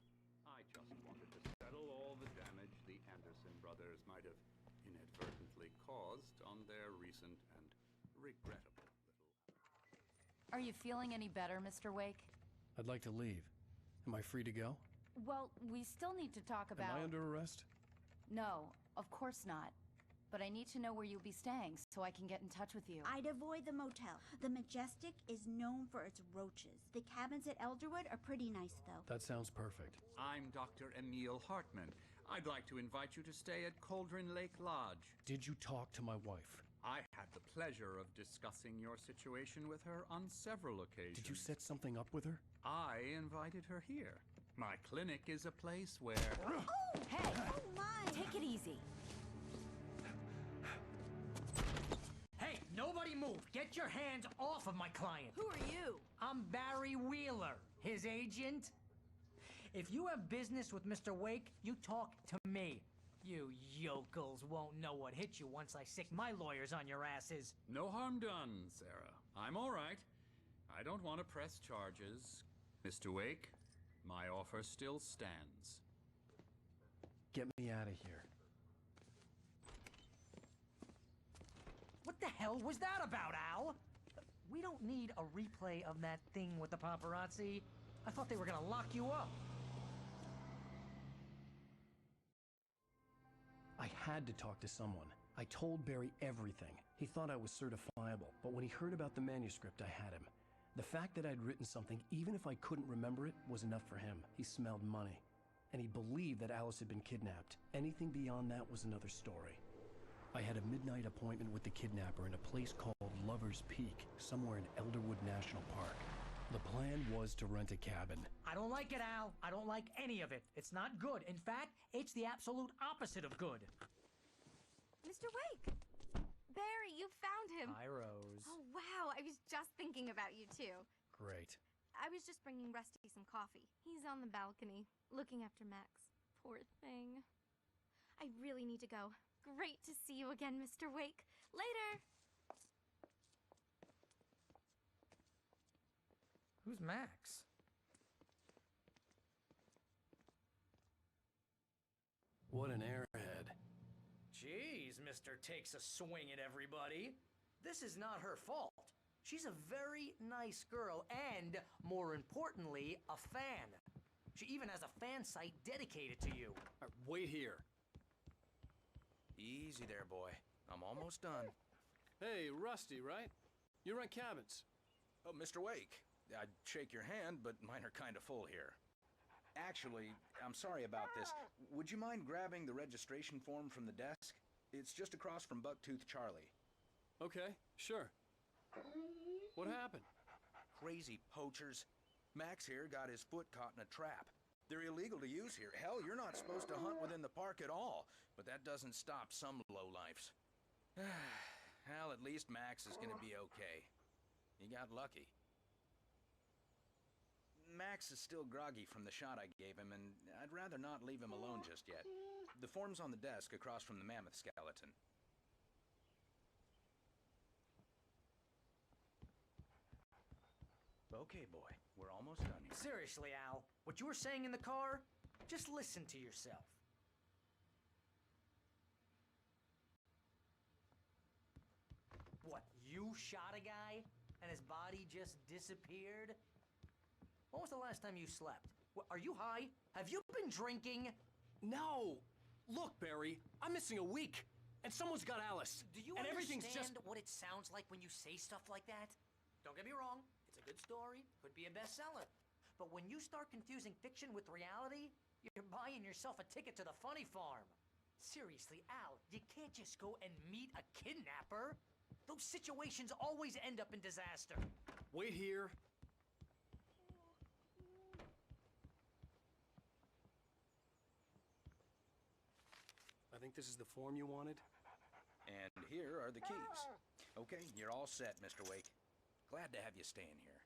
Speaker 20: I just wanted to settle all the damage the Anderson brothers might have inadvertently caused on their recent and regrettable little...
Speaker 18: Are you feeling any better, Mr. Wake?
Speaker 6: I'd like to leave. Am I free to go?
Speaker 18: Well, we still need to talk about...
Speaker 6: Am I under arrest?
Speaker 18: No, of course not. But I need to know where you'll be staying so I can get in touch with you.
Speaker 19: I'd avoid the motel. The Majestic is known for its roaches. The cabins at Elderwood are pretty nice, though.
Speaker 6: That sounds perfect.
Speaker 20: I'm Dr. Emil Hartman. I'd like to invite you to stay at Cauldron Lake Lodge.
Speaker 6: Did you talk to my wife?
Speaker 20: I had the pleasure of discussing your situation with her on several occasions.
Speaker 6: Did you set something up with her?
Speaker 20: I invited her here. My clinic is a place where...
Speaker 19: Oh!
Speaker 18: Hey!
Speaker 19: Oh, my!
Speaker 18: Take it easy.
Speaker 21: Hey, nobody move! Get your hands off of my client!
Speaker 4: Who are you?
Speaker 21: I'm Barry Wheeler, his agent. If you have business with Mr. Wake, you talk to me. You yokels won't know what hit you once I sick my lawyers on your asses.
Speaker 20: No harm done, Sarah. I'm all right. I don't want to press charges. Mr. Wake, my offer still stands.
Speaker 6: Get me out of here.
Speaker 21: What the hell was that about, Al? We don't need a replay of that thing with the paparazzi. I thought they were gonna lock you up.
Speaker 6: I had to talk to someone. I told Barry everything. He thought I was certifiable, but when he heard about the manuscript, I had him. The fact that I'd written something, even if I couldn't remember it, was enough for him. He smelled money. And he believed that Alice had been kidnapped. Anything beyond that was another story. I had a midnight appointment with the kidnapper in a place called Lover's Peak, somewhere in Elderwood National Park. The plan was to rent a cabin.
Speaker 21: I don't like it, Al. I don't like any of it. It's not good. In fact, it's the absolute opposite of good.
Speaker 9: Mr. Wake! Barry, you found him!
Speaker 21: Hi, Rose.
Speaker 9: Oh, wow. I was just thinking about you, too.
Speaker 6: Great.
Speaker 9: I was just bringing Rusty some coffee. He's on the balcony, looking after Max. Poor thing. I really need to go. Great to see you again, Mr. Wake. Later!
Speaker 21: Who's Max?
Speaker 6: What an airhead.
Speaker 21: Jeez, Mr. Takes a swing at everybody. This is not her fault. She's a very nice girl and, more importantly, a fan. She even has a fan site dedicated to you.
Speaker 6: Wait here.
Speaker 10: Easy there, boy. I'm almost done.
Speaker 6: Hey, Rusty, right? You rent cabins.
Speaker 10: Oh, Mr. Wake. I'd shake your hand, but mine are kind of full here. Actually, I'm sorry about this. Would you mind grabbing the registration form from the desk? It's just across from Bucktooth Charlie.
Speaker 6: Okay, sure. What happened?
Speaker 10: Crazy poachers. Max here got his foot caught in a trap. They're illegal to use here. Hell, you're not supposed to hunt within the park at all. But that doesn't stop some lowlifes. Hell, at least Max is gonna be okay. He got lucky. Max is still groggy from the shot I gave him, and I'd rather not leave him alone just yet. The form's on the desk across from the mammoth skeleton. Okay, boy. We're almost done here.
Speaker 21: Seriously, Al, what you were saying in the car, just listen to yourself. What, you shot a guy and his body just disappeared? When was the last time you slept? Are you high? Have you been drinking?
Speaker 6: No! Look, Barry, I'm missing a week, and someone's got Alice.
Speaker 21: Do you
Speaker 6: and
Speaker 21: understand
Speaker 6: everything's just...
Speaker 21: what it sounds like when you say stuff like that? Don't get me wrong, it's a good story, could be a bestseller. But when you start confusing fiction with reality, you're buying yourself a ticket to the funny farm. Seriously, Al, you can't just go and meet a kidnapper. Those situations always end up in disaster.
Speaker 6: Wait here. I think this is the form you wanted.
Speaker 10: And here are the keys. Okay, you're all set, Mr. Wake. Glad to have you staying here.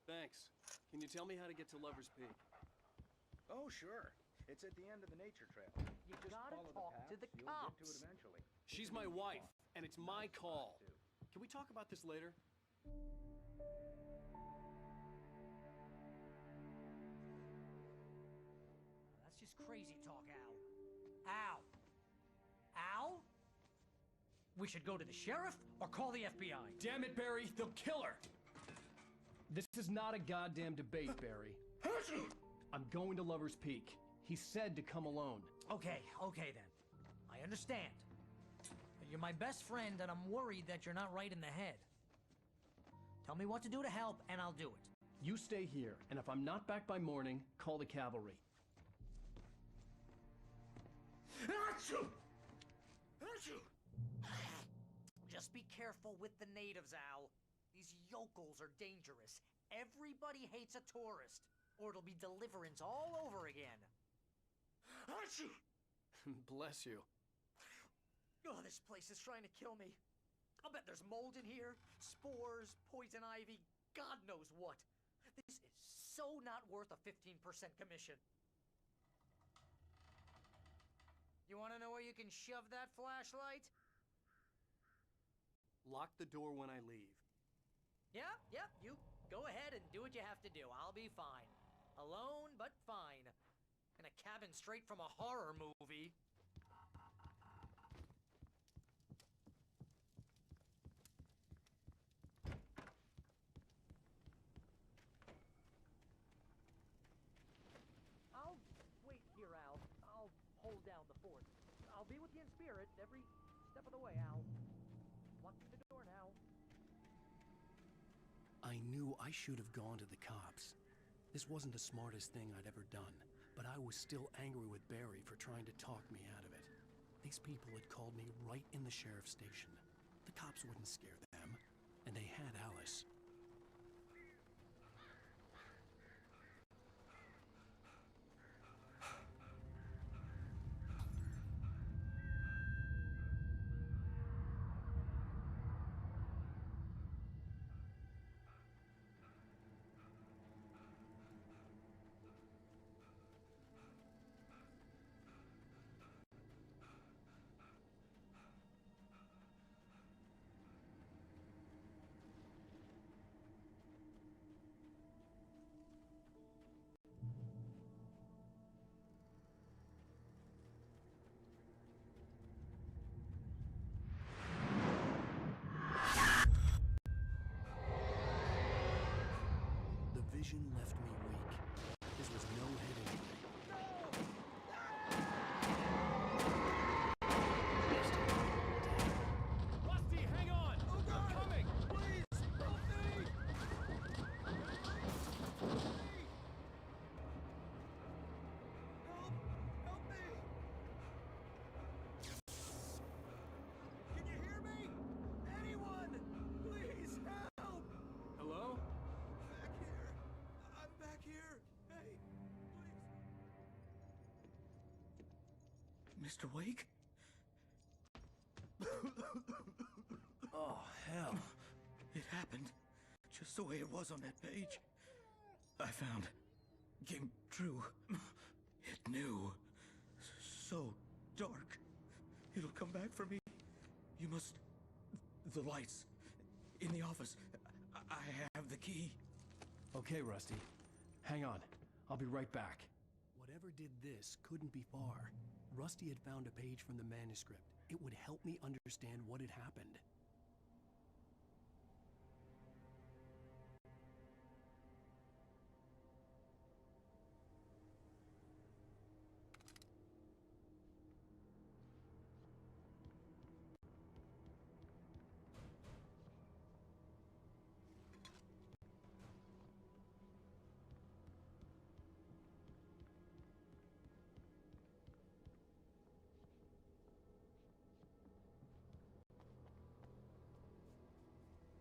Speaker 6: Thanks. Can you tell me how to get to Lover's Peak?
Speaker 10: Oh, sure. It's at the end of the nature trail.
Speaker 21: You
Speaker 10: Just
Speaker 21: gotta
Speaker 10: follow
Speaker 21: talk
Speaker 10: the path,
Speaker 21: to the
Speaker 10: you'll get to
Speaker 21: cops.
Speaker 10: it eventually.
Speaker 6: She's my wife, and it's my call. Can we talk about this later?
Speaker 21: That's just crazy talk, Al. Al! Al? We should go to the sheriff or call the FBI.
Speaker 6: Damn it, Barry, they'll kill her! This is not a goddamn debate, Barry. I'm going to Lover's Peak. He said to come alone.
Speaker 21: Okay then. I understand. But you're my best friend, and I'm worried that you're not right in the head. Tell me what to do to help, and I'll do it.
Speaker 6: You stay here, and if I'm not back by morning, call the cavalry.
Speaker 21: Just be careful with the natives, Al. These yokels are dangerous. Everybody hates a tourist, or it'll be Deliverance all over again.
Speaker 6: Bless you.
Speaker 21: Oh, this place is trying to kill me. I'll bet there's mold in here, spores, poison ivy, God knows what. This is so not worth a 15% commission. You want to know where you can shove that flashlight?
Speaker 6: Lock the door when I leave.
Speaker 21: Yeah, you go ahead and do what you have to do. I'll be fine. Alone, but fine. In a cabin straight from a horror movie. I'll wait here, Al. I'll hold down the fort. I'll be with you in spirit every step of the way, Al. Walk through the door now.
Speaker 6: I knew I should have gone to the cops. This wasn't the smartest thing I'd ever done, but I was still angry with Barry for trying to talk me out of it. These people had called me right in the sheriff's station. The cops wouldn't scare them, and they had Alice. Vision left me weak. This was no head injury. Rusty, hang on! Oh God. I'm coming! Please! Help me! Help me! Can you hear me? Anyone! Please help!
Speaker 13: Mr. Wake? Oh, hell. It happened just the way it was on that page. I found. Came true. It knew. So dark. It'll come back for me. You must... The lights. In the office. I have the key.
Speaker 1: Okay, Rusty. Hang on. I'll be right back. Whatever did this couldn't be far. Rusty had found a page from the manuscript. It would help me understand what had happened.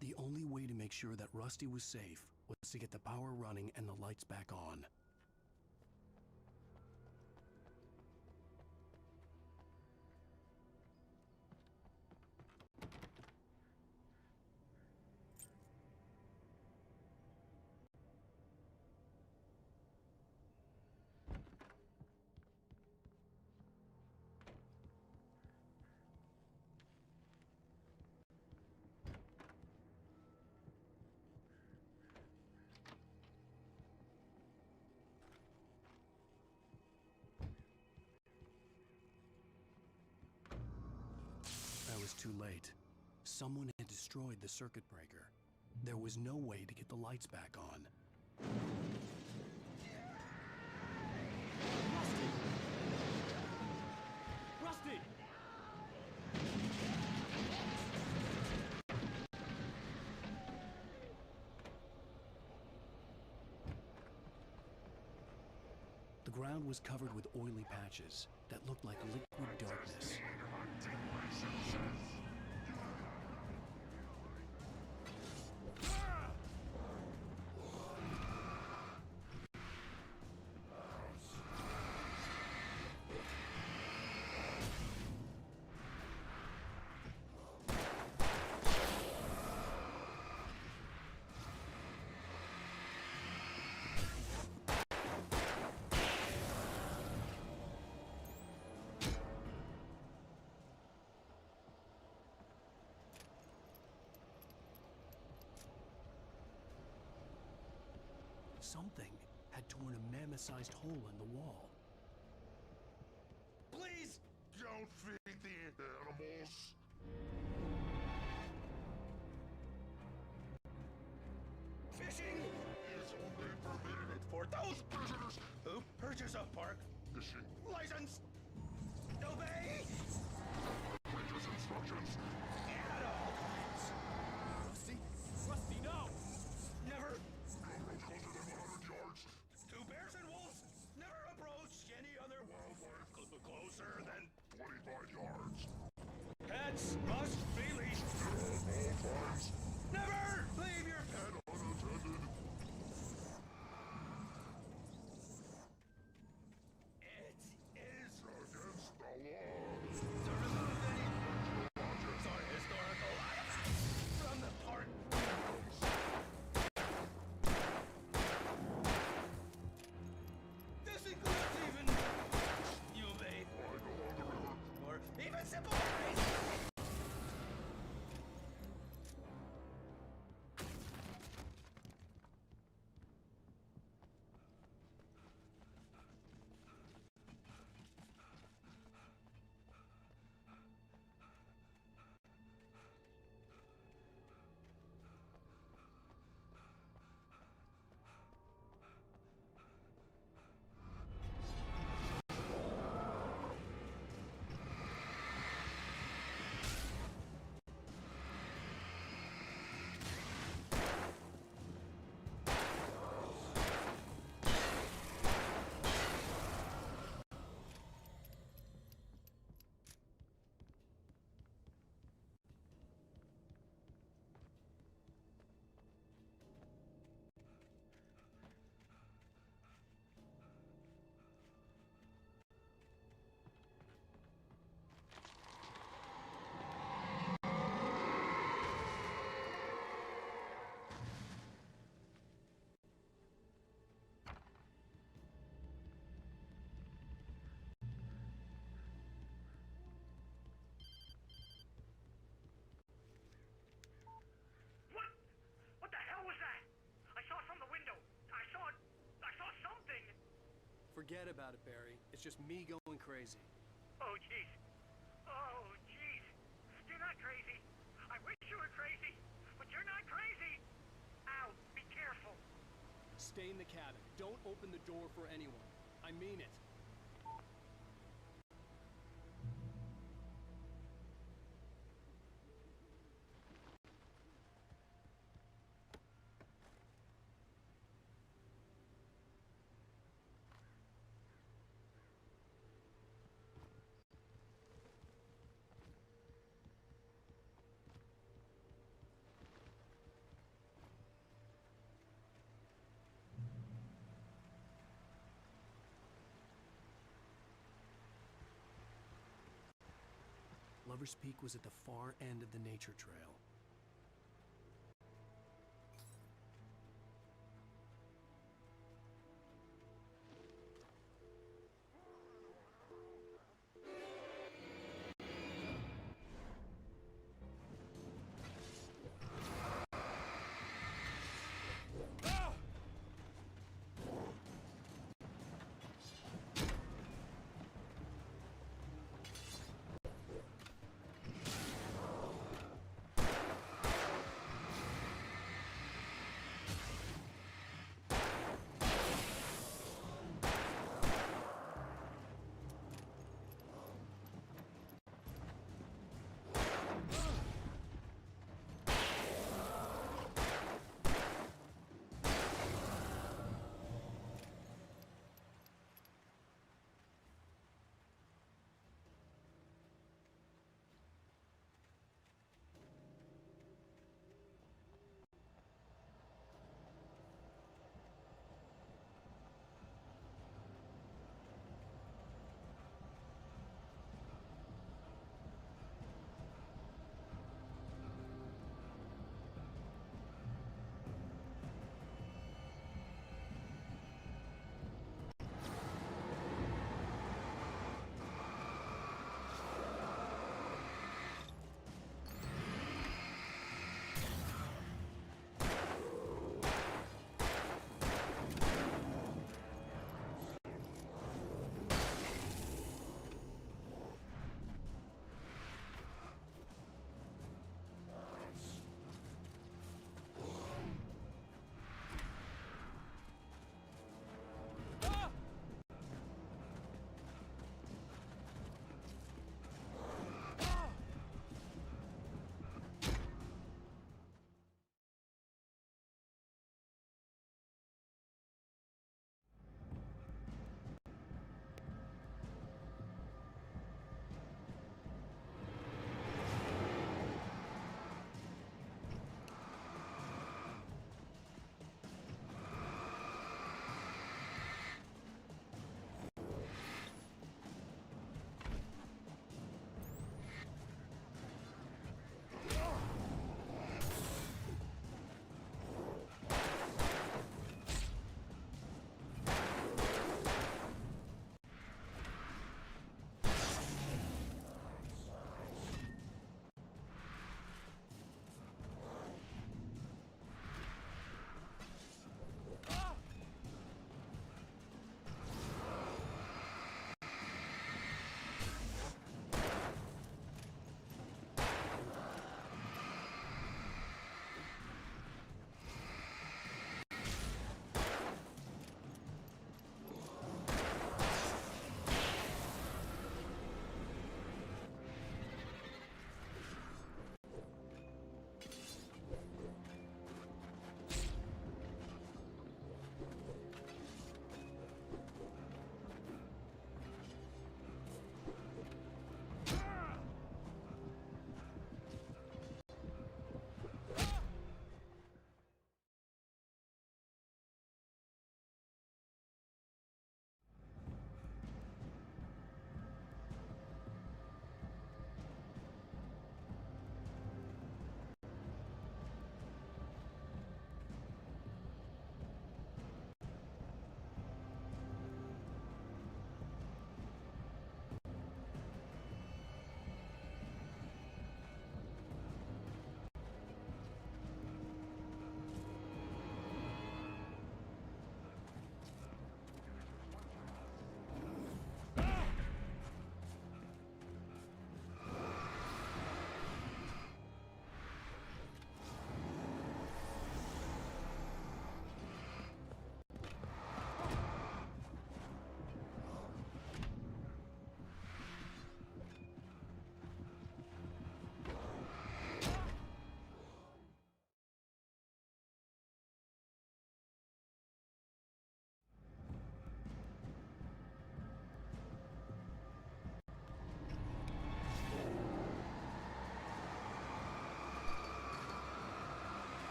Speaker 1: The only way to make sure that Rusty was safe was to get the power running and the lights back on. I was too late. Someone had destroyed the circuit breaker. There was no way to get the lights back on.
Speaker 13: Rusty!
Speaker 1: The ground was covered with oily patches that looked like liquid darkness. Something had torn a mammoth-sized hole in the wall.
Speaker 2: Please don't feed the animals.
Speaker 10: Fishing is only permitted for those prisoners who purchase a park
Speaker 2: Fishing
Speaker 10: license. Obey
Speaker 2: Rangers' instructions.
Speaker 10: at all times.
Speaker 13: Rusty? Rusty, no!
Speaker 10: Never.
Speaker 2: No approach closer than 100 yards.
Speaker 10: To bears and wolves, never approach any other wildlife closer than
Speaker 2: 25 yards.
Speaker 10: pets must be leashed.
Speaker 2: At all times.
Speaker 10: Never leave your pet
Speaker 2: Unattended.
Speaker 10: It is
Speaker 2: Against the law.
Speaker 10: to remove any objects or historical artifacts from the park. This includes even you may or even simple berries.
Speaker 6: Forget about it, Barry. It's just me going crazy.
Speaker 8: Oh, jeez. Oh, jeez. You're not crazy. I wish you were crazy, but you're not crazy. Ow, be careful.
Speaker 6: Stay in the cabin. Don't open the door for anyone. I mean it. Lover's Peak was at the far end of the nature trail.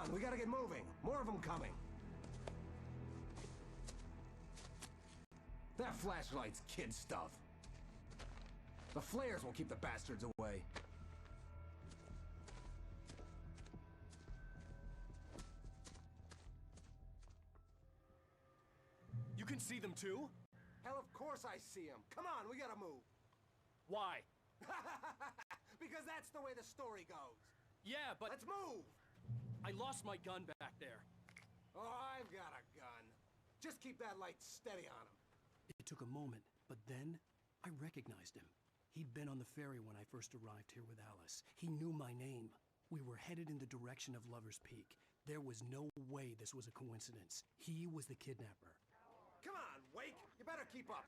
Speaker 2: on, we gotta get moving. More of them coming. That flashlight's kid stuff. The flares will keep the bastards away.
Speaker 1: You can see them too?
Speaker 2: Hell, of course I see them. Come on, we gotta move.
Speaker 1: Why?
Speaker 2: Because that's the way the story goes.
Speaker 1: Yeah, but...
Speaker 2: Let's move!
Speaker 1: I lost my gun back there.
Speaker 2: Oh, I've got a gun. Just keep that light steady on him.
Speaker 1: It took a moment, but then I recognized him. He'd been on the ferry when I first arrived here with Alice. He knew my name. We were headed in the direction of Lover's Peak. There was no way this was a coincidence. He was the kidnapper.
Speaker 2: Come on, Wake! You better keep up.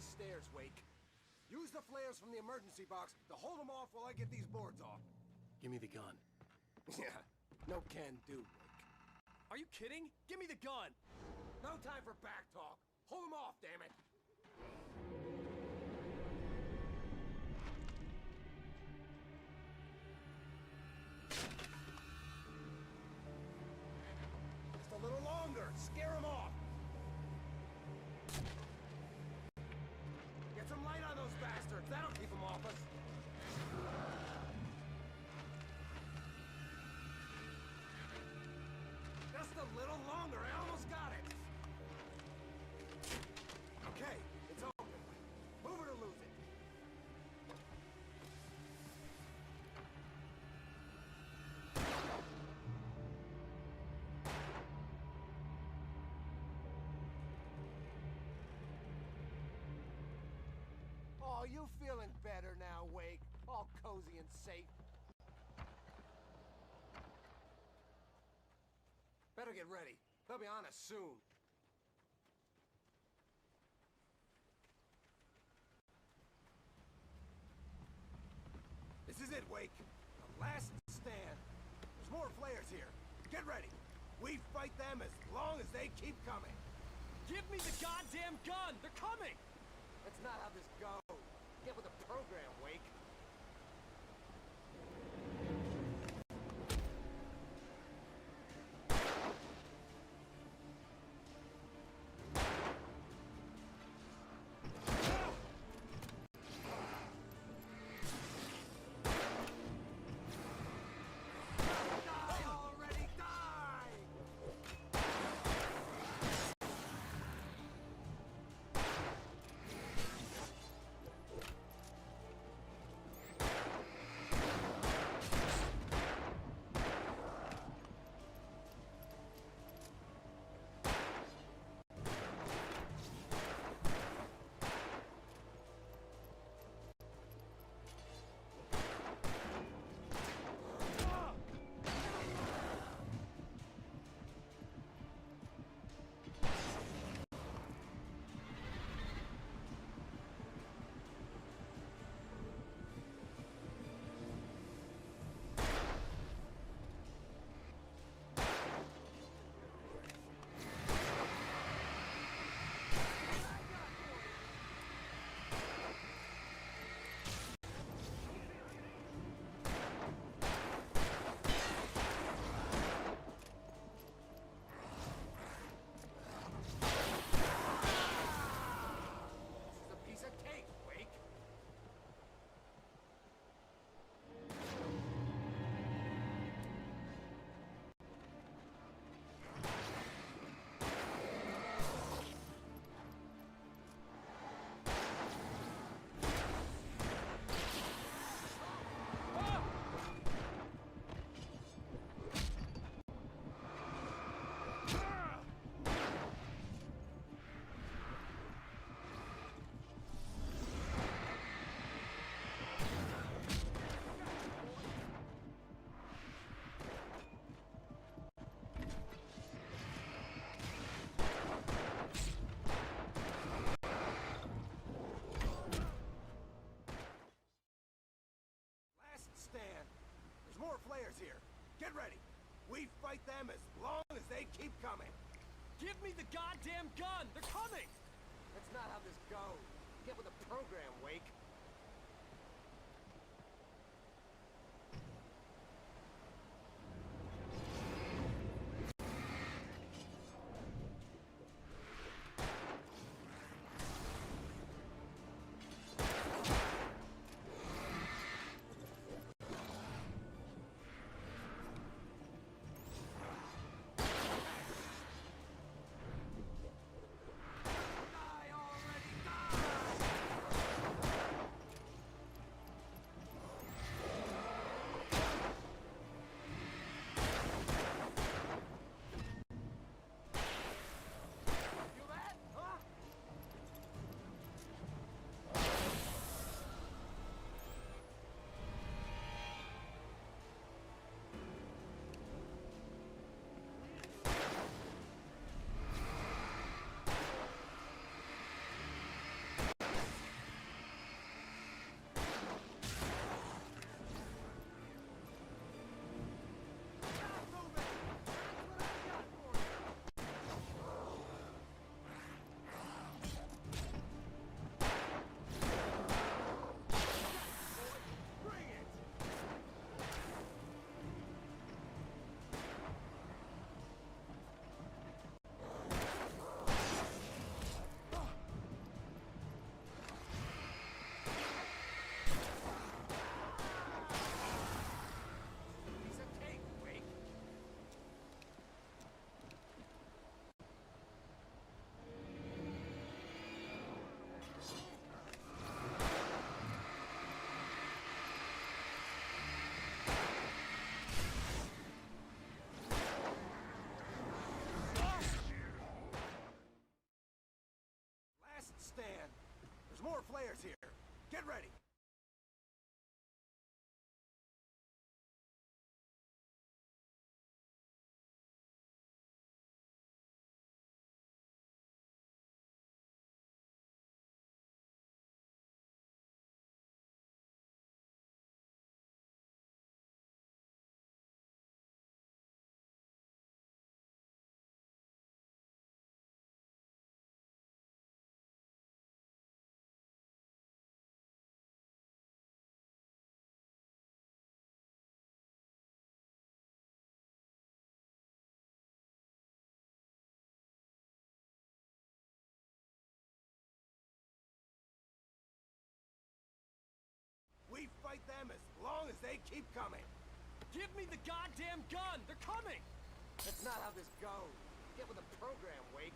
Speaker 2: Stairs, Wake. Use the flares from the emergency box to hold them off while I get these boards off.
Speaker 1: Give me the gun.
Speaker 2: Yeah, no can do, Wake.
Speaker 1: Are you kidding? Give me the gun!
Speaker 2: No time for back talk. Hold them off, damn it! Just a little longer. Scare them off. Get some light on those bastards. That'll keep them off us. Just a little longer. I almost got it. Okay, it's open. Move it or lose it. Oh, you feeling better now, Wake? All cozy and safe. Better get ready. They'll be on us soon. This is it, Wake. The last stand. There's more flares here. Get ready. We fight them as long as they keep coming.
Speaker 1: Give me the goddamn gun! They're coming!
Speaker 2: That's not how this goes. Get with the program, Wake.
Speaker 11: more flares here. Get ready. We fight them as long as they keep coming.
Speaker 3: Give me the goddamn gun! They're coming!
Speaker 11: That's not how this goes. Get with the program, Wake. Stand. There's more flares here. Get ready. We fight them as long as they keep coming.
Speaker 3: Give me the goddamn gun! They're coming!
Speaker 11: That's not how this goes. Get with the program, Wake.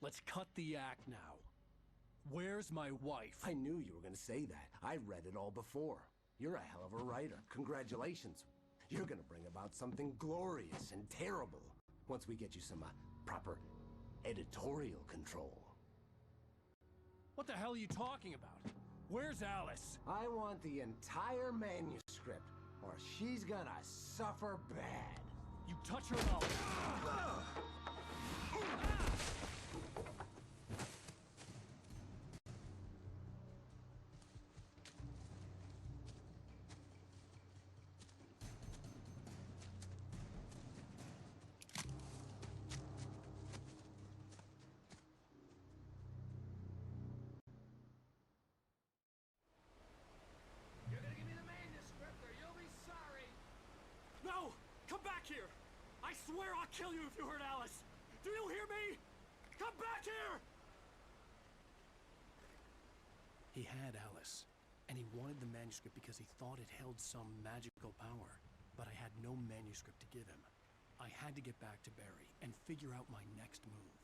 Speaker 1: Let's cut the act now. Where's my wife?
Speaker 2: I knew you were gonna say that. I read it all before. You're a hell of a writer. Congratulations. You're gonna bring about something glorious and terrible once we get you some proper editorial control.
Speaker 1: What the hell are you talking about? Where's Alice?
Speaker 2: I want the entire manuscript, or she's gonna suffer bad.
Speaker 1: You touch her and I'll...
Speaker 7: You're gonna give me the manuscript or you'll be sorry.
Speaker 3: No! Come back here! I swear I'll kill you if you hurt Alice! Do you hear me? Come back here!
Speaker 1: He had Alice, and he wanted the manuscript because he thought it held some magical power. But I had no manuscript to give him. I had to get back to Barry and figure out my next move.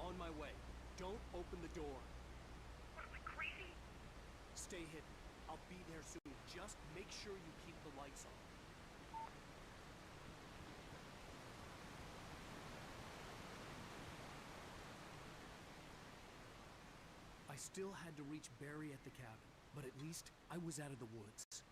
Speaker 3: On my way. Don't open the door.
Speaker 8: What, am I crazy?
Speaker 3: Stay hidden. I'll be there soon. Just make sure you keep the lights on. I still had to reach Barry at the cabin, but at least I was out of the woods.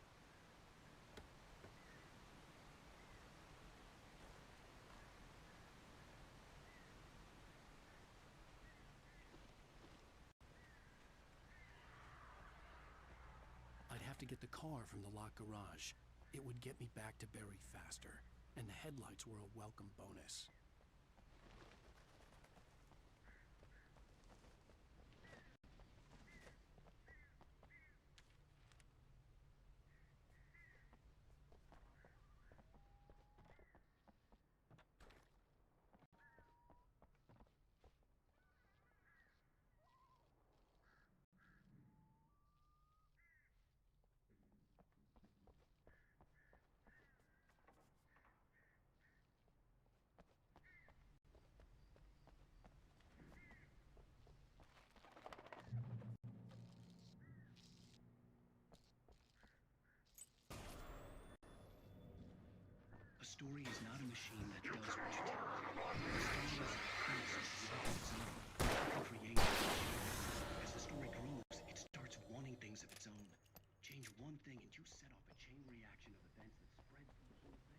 Speaker 3: I'd have to get the car from the locked garage. It would get me back to Barry faster, and the headlights were a welcome bonus.
Speaker 1: A story is not a machine that does what you tell it. A story is a person with its own. You can create it. As the story grows, it starts wanting things of its own. Change one thing and you set off a chain reaction of events that spreads through the whole thing.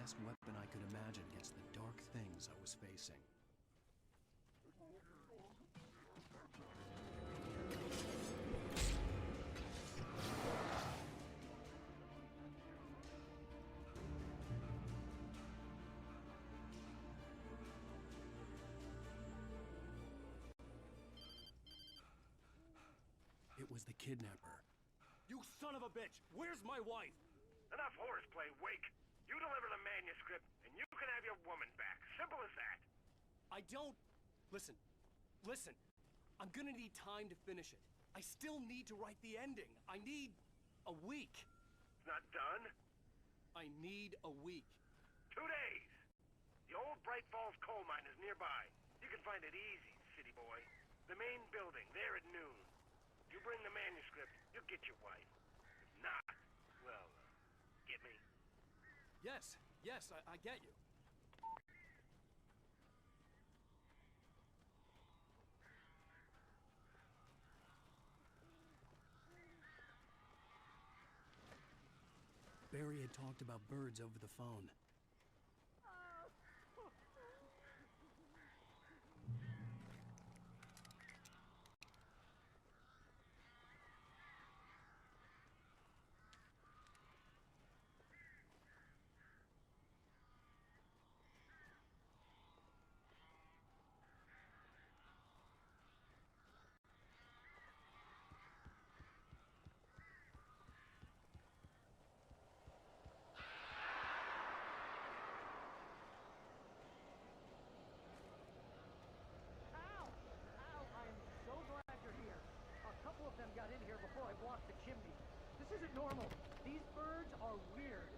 Speaker 1: best weapon I could imagine against the dark things I was facing. It was the kidnapper.
Speaker 3: You son of a bitch! Where's my wife?
Speaker 8: Enough horseplay, Wake. You deliver the manuscript, and you can have your woman back. Simple as that.
Speaker 3: I don't... Listen. I'm gonna need time to finish it. I still need to write the ending. I need a week.
Speaker 8: It's not done?
Speaker 3: I need a week.
Speaker 8: 2 days. The old Bright Falls coal mine is nearby. You can find it easy, city boy. The main building, there at noon. You bring the manuscript, you'll get your wife. If not, well, get me?
Speaker 3: Yes, I get you.
Speaker 1: Barry had talked about birds over the phone.
Speaker 21: Ow! I am so glad you're here. A couple of them got in here before I blocked the chimney. This isn't normal. These birds are weird.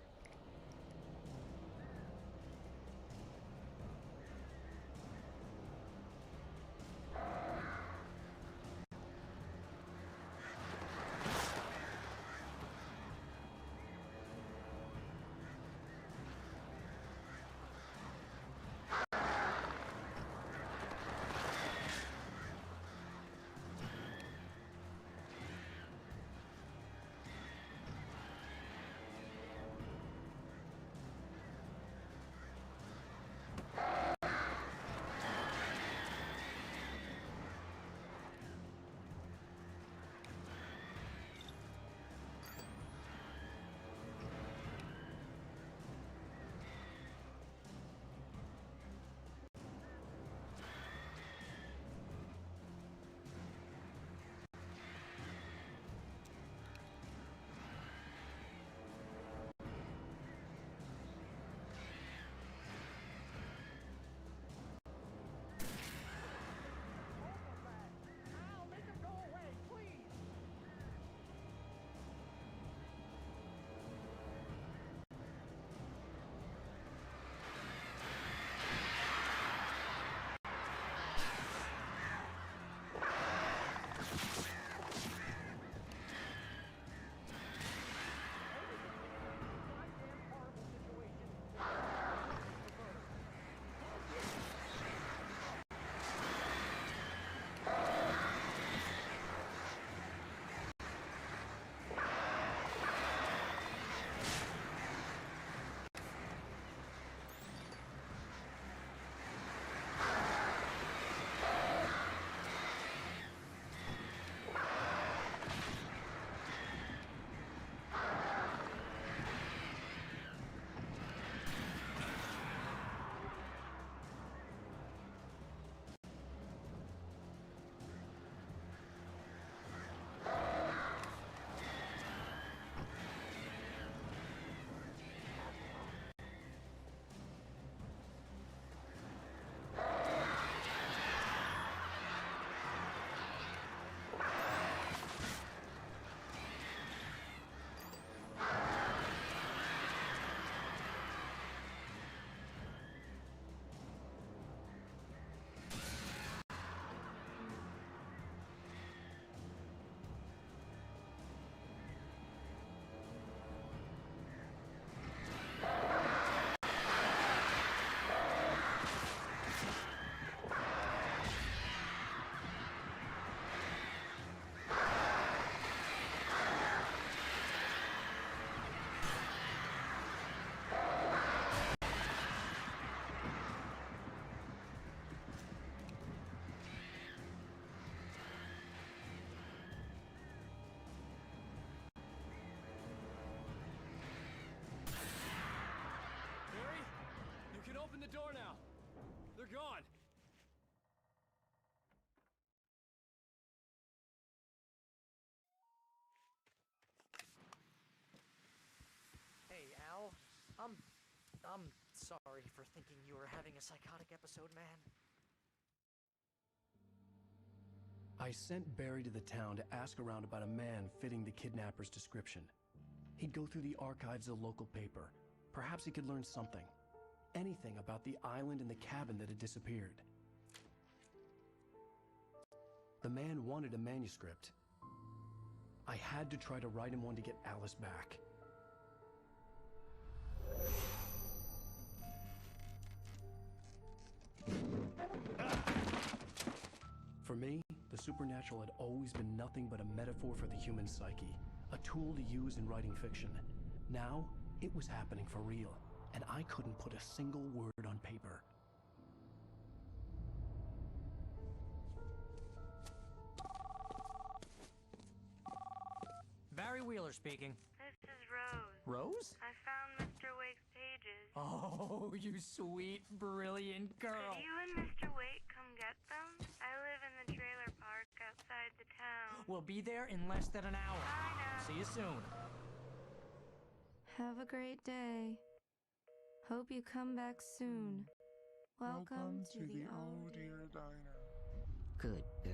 Speaker 3: They're gone! Hey, Al. I'm sorry for thinking you were having a psychotic episode, man.
Speaker 1: I sent Barry to the town to ask around about a man fitting the kidnapper's description. He'd go through the archives of the local paper. Perhaps he could learn something. Anything about the island and the cabin that had disappeared. The man wanted a manuscript. I had to try to write him one to get Alice back. For me, the supernatural had always been nothing but a metaphor for the human psyche, a tool to use in writing fiction. Now, it was happening for real, and I couldn't put a single word on paper.
Speaker 21: Barry Wheeler speaking.
Speaker 12: This is Rose.
Speaker 21: Rose?
Speaker 12: I found Mr. Wake's pages.
Speaker 21: Oh, you sweet, brilliant girl.
Speaker 12: Could you and Mr. Wake come get them? I live in the trailer park outside the town.
Speaker 21: We'll be there in less than an hour.
Speaker 12: Bye now.
Speaker 21: See you soon.
Speaker 22: Have a great day. Hope you come back soon. Welcome to the Oh Dear
Speaker 23: Diner.
Speaker 16: Good girl.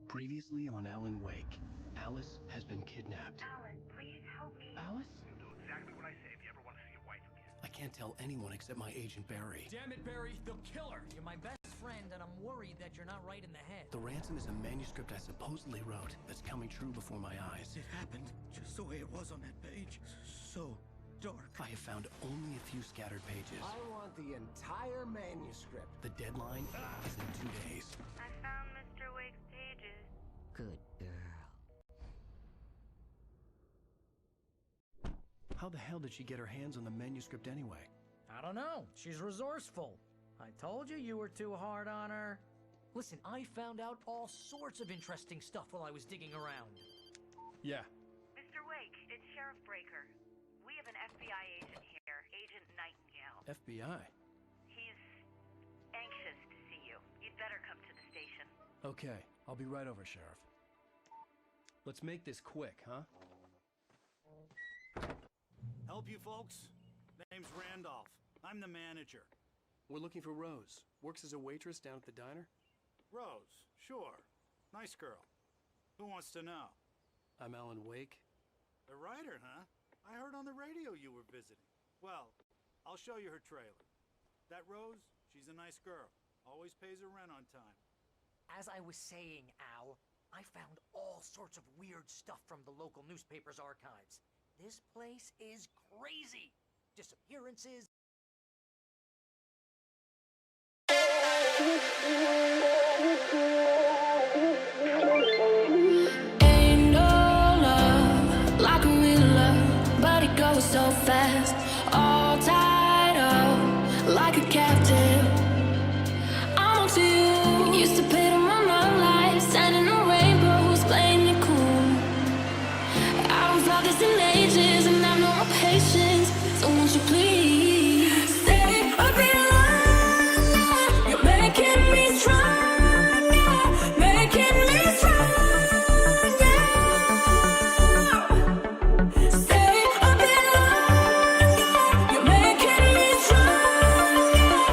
Speaker 1: Previously on Alan Wake, Alice has been kidnapped.
Speaker 12: Alan, please help me.
Speaker 1: Alice?
Speaker 8: Do exactly what I say if you ever want to see your wife again.
Speaker 1: I can't tell anyone except my agent Barry.
Speaker 21: Damn it, Barry, they'll kill her. You're my best friend, and I'm worried that you're not right in the head.
Speaker 1: The ransom is a manuscript I supposedly wrote that's coming true before my eyes.
Speaker 13: It happened just the way it was on that page. So dark.
Speaker 1: I have found only a few scattered pages.
Speaker 11: I want the entire manuscript.
Speaker 1: The deadline is in 2 days.
Speaker 12: I found Mr. Wake's pages.
Speaker 16: Good girl.
Speaker 1: How the hell did she get her hands on the manuscript anyway?
Speaker 21: I don't know. She's resourceful. I told you you were too hard on her. Listen, I found out all sorts of interesting stuff while I was digging around.
Speaker 1: Yeah.
Speaker 12: Mr. Wake, it's Sheriff Breaker. We have an FBI agent here, Agent Nightingale.
Speaker 1: FBI?
Speaker 12: He's anxious to see you. You'd better come to the station.
Speaker 1: Okay, I'll be right over, Sheriff. Let's make this quick, huh?
Speaker 24: Help you folks? Name's Randolph. I'm the manager.
Speaker 1: We're looking for Rose. Works as a waitress down at the diner?
Speaker 24: Rose, sure. Nice girl. Who wants to know?
Speaker 1: I'm Alan Wake.
Speaker 24: The writer, huh? I heard on the radio you were visiting. Well, I'll show you her trailer. That Rose, she's a nice girl. Always pays her rent on time.
Speaker 21: As I was saying, Al, I found all sorts of weird stuff from the local newspaper's archives. This place is crazy. Disappearances.
Speaker 22: Ain't no love like a real love, but it goes so fast. All tied up like a captive. I'm on to you. Used to pay to my own life, standing on rainbows, playing it cool. I was all this in ages, and I've no more patience. So won't you please stay a bit longer? You're making me stronger, making me stronger. Stay a bit longer. You're making me stronger,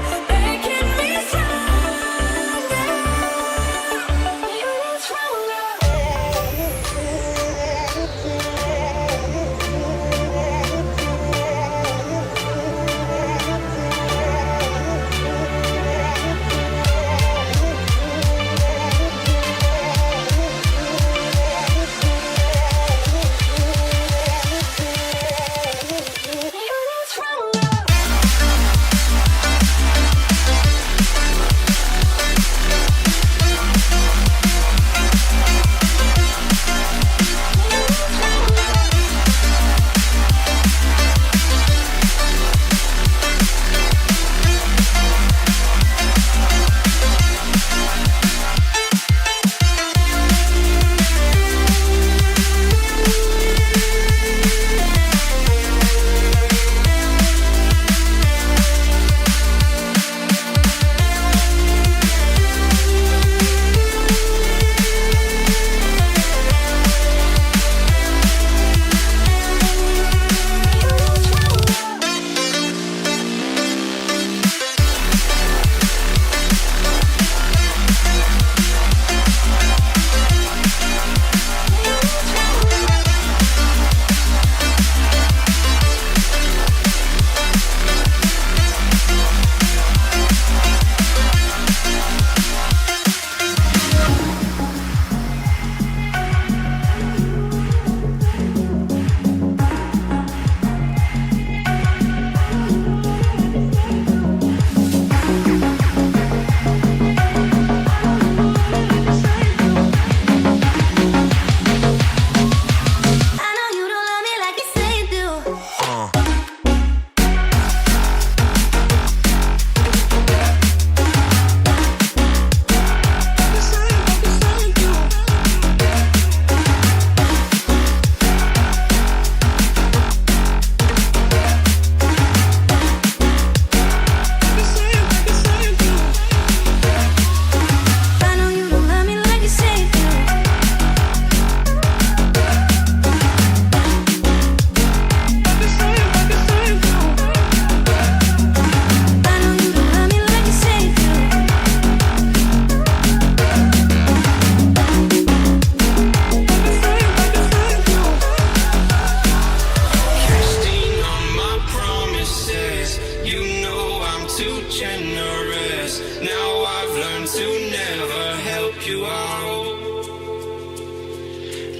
Speaker 22: too generous. Now I've learned to never help you out.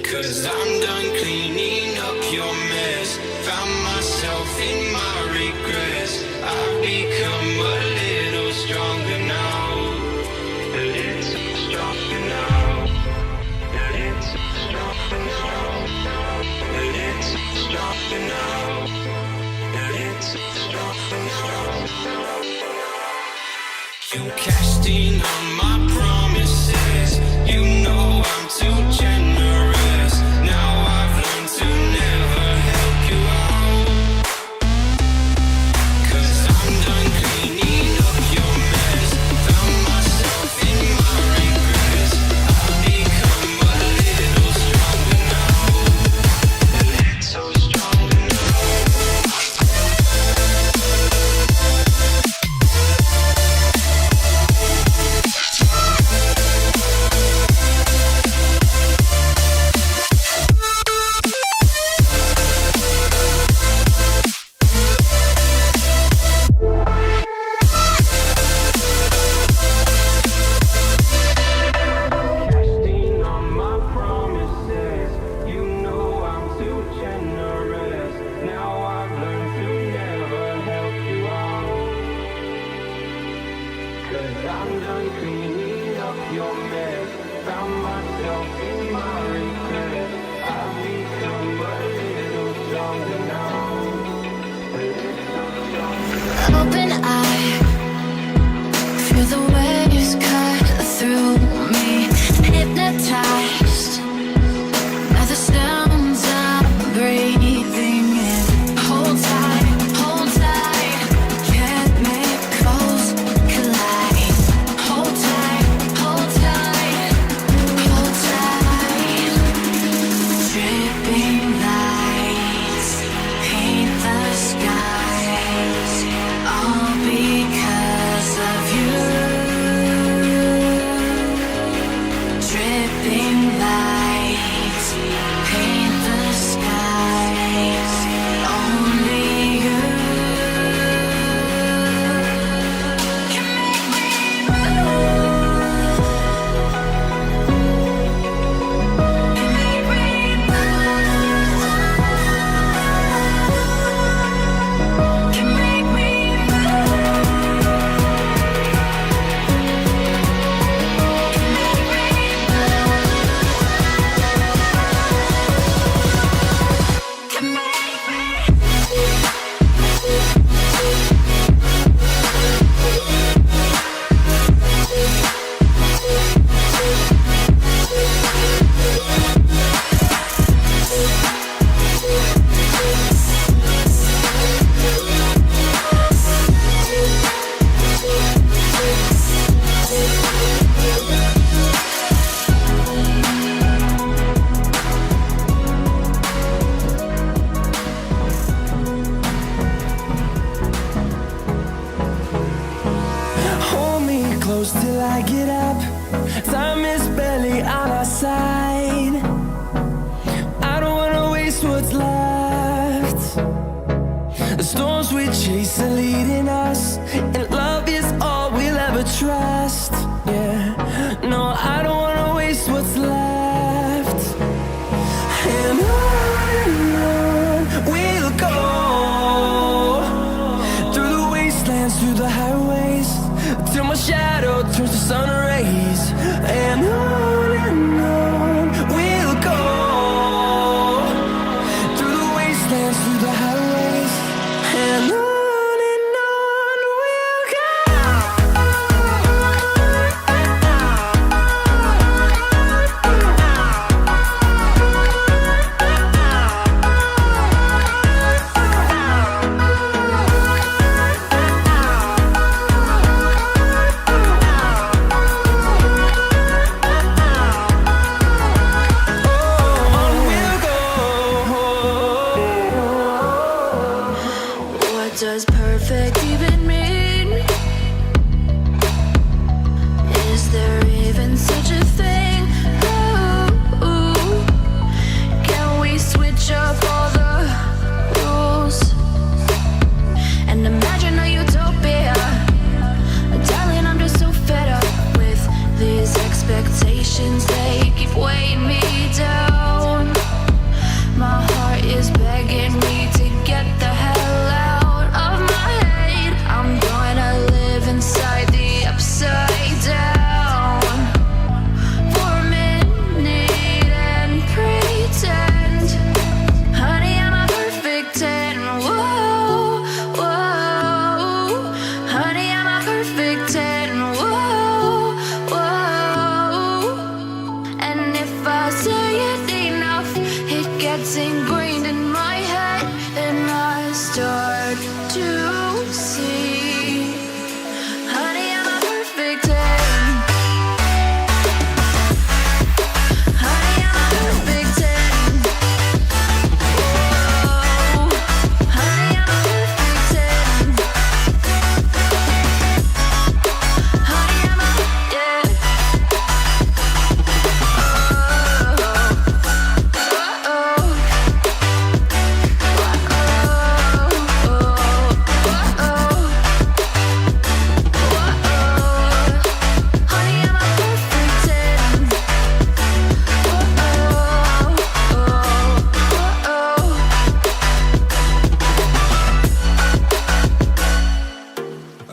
Speaker 22: 'Cause I'm done cleaning up your mess. Found myself in my regrets. I've become a little stronger now. A little stronger now. A little stronger now. A little stronger now. A little stronger now. You cashed in on my promises. You know I'm too generous. Now I've learned to never help you out. 'Cause I'm done cleaning up your mess. Found myself in my regrets. I've become a little stronger now. A little stronger now. Casting on my promises. You know I'm too generous. Now I've learned to never help you out. 'Cause I'm done cleaning up your mess. Found myself in my regrets. I've become a little stronger now. A little stronger now. Open eye, feel the waves cut through me. Hypnotized by the sounds I'm breathing in. Hold tight, chemicals collide. Hold tight, hold tight, hold tight. Dripping lights paint the skies, all because of you. Dripping lights paint the skies, only you can make me
Speaker 5: Hold me close till I get up. Time is barely on our side. I don't wanna waste what's left. The storms we chase are leading us, and love is all we'll ever trust. Yeah, no, I don't wanna waste what's left. And on we'll go, through the wastelands, through the highways, till my shadow turns to sun rays. And on we'll go, through the wastelands, through the highways, and on we'll go.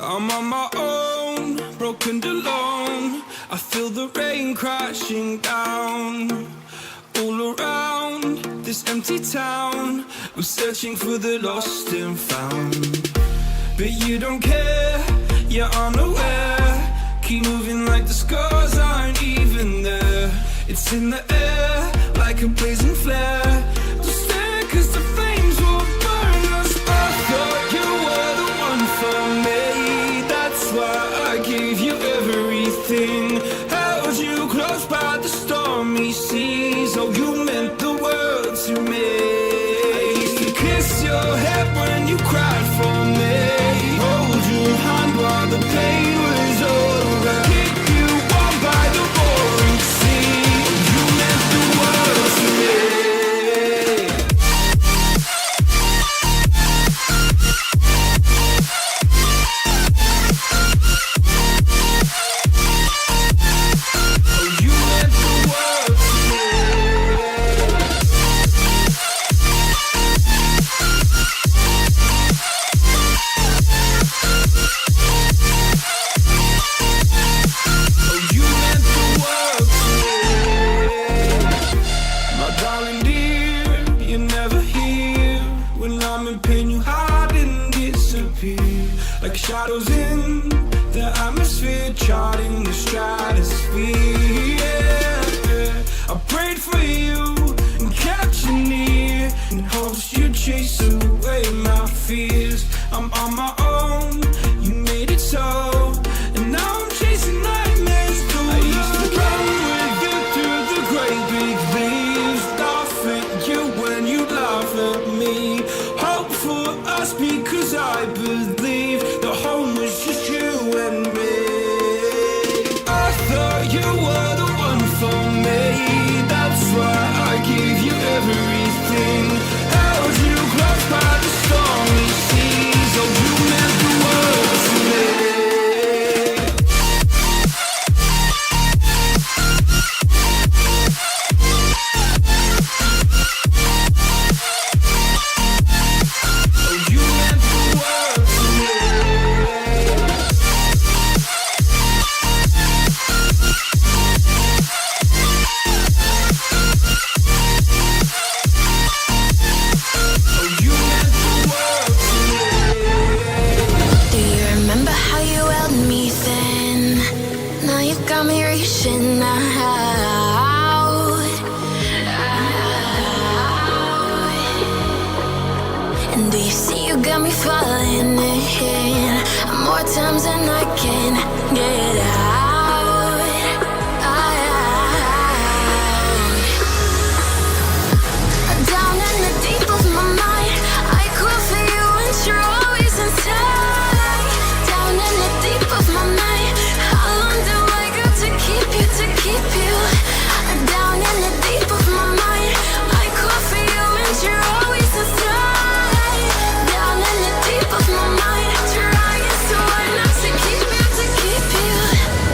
Speaker 5: I'm on my own, broken and alone. I feel the rain crashing down. All around this empty town, I'm searching for the lost and found. But you don't care, you're unaware. Keep moving like the scars aren't even there. It's in the air, like a blazing flare. Don't stare, cause the flames will burn us. I thought you were the one for me. That's why I gave you everything. Held you close by the stormy seas. Oh, you meant the world to me. I used to kiss your head when you cried for me. Hold your hand while the pain was over. Keep you warm by the roaring sea. You meant the world to me. Like shadows in the atmosphere, charting the stratosphere. Yeah. I prayed for you and kept you near, in hopes you'd chase away my fears. I'm on my own, you made it so, and now I'm chasing nightmares too. I used to run with you through the great big leaves, laugh at you when you laugh at me. Hope for us because I believe the home was just you and me. I thought you were the one for me. That's why I gave you everything. Held you close by the stormy seas. Oh, you meant the world to me.
Speaker 22: Trying so hard not to keep you.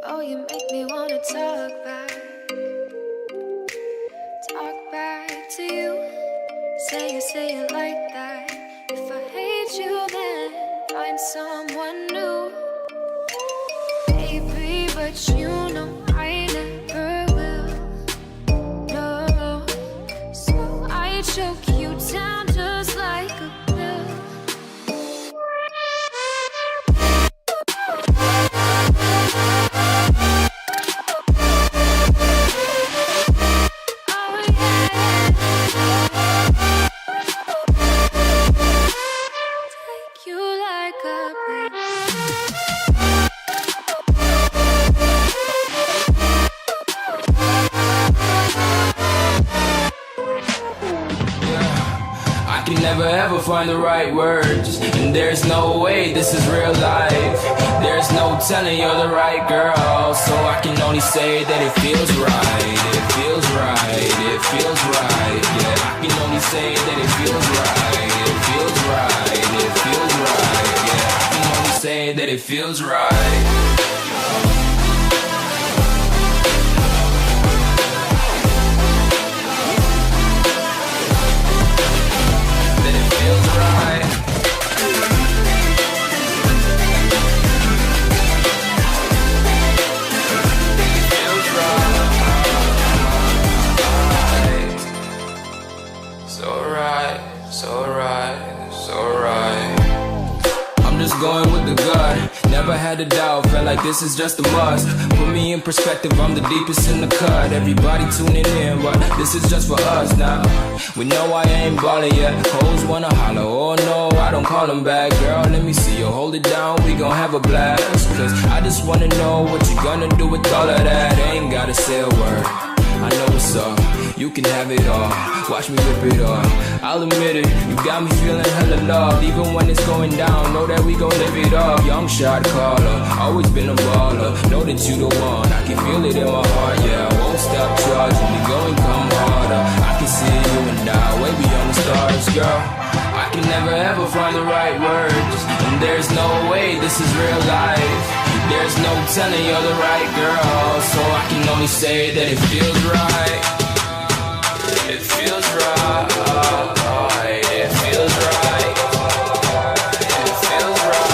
Speaker 22: Oh, you make me wanna talk back to you. Say it like that. If I hate you, then find someone new. Baby, but you know I never will. No, so I choke you down just like a pill.
Speaker 5: Never ever find the right words, and there's no way this is real life. There's no telling you're the right girl, so I can only say that it feels right. It feels right, it feels right. Yeah, I can only say that it feels right. It feels right, it feels right. Yeah, I can only say that it feels right. Going with the gut, never had a doubt, felt like this is just a must. Put me in perspective, I'm the deepest in the cut. Everybody tuning in, but this is just for us now. We know I ain't ballin' yet, hoes wanna holler, oh no, I don't call them back. Girl, let me see you hold it down, we gon' have a blast. Cause I just wanna know what you gonna do with all of that. Ain't gotta say a word, I know what's up, you can have it all. Watch me rip it off, I'll admit it, you got me feeling hella loved. Even when it's going down, know that we gon' live it up. Young shot caller, always been a baller. Know that you the one, I can feel it in my heart. Yeah, I won't stop charging, we going come harder. I can see you and I, way beyond the stars, girl. I can never ever find the right words, and there's no way this is real life. There's no telling you're the right girl, so I can only say that it feels right. It feels right. It feels right. It feels right.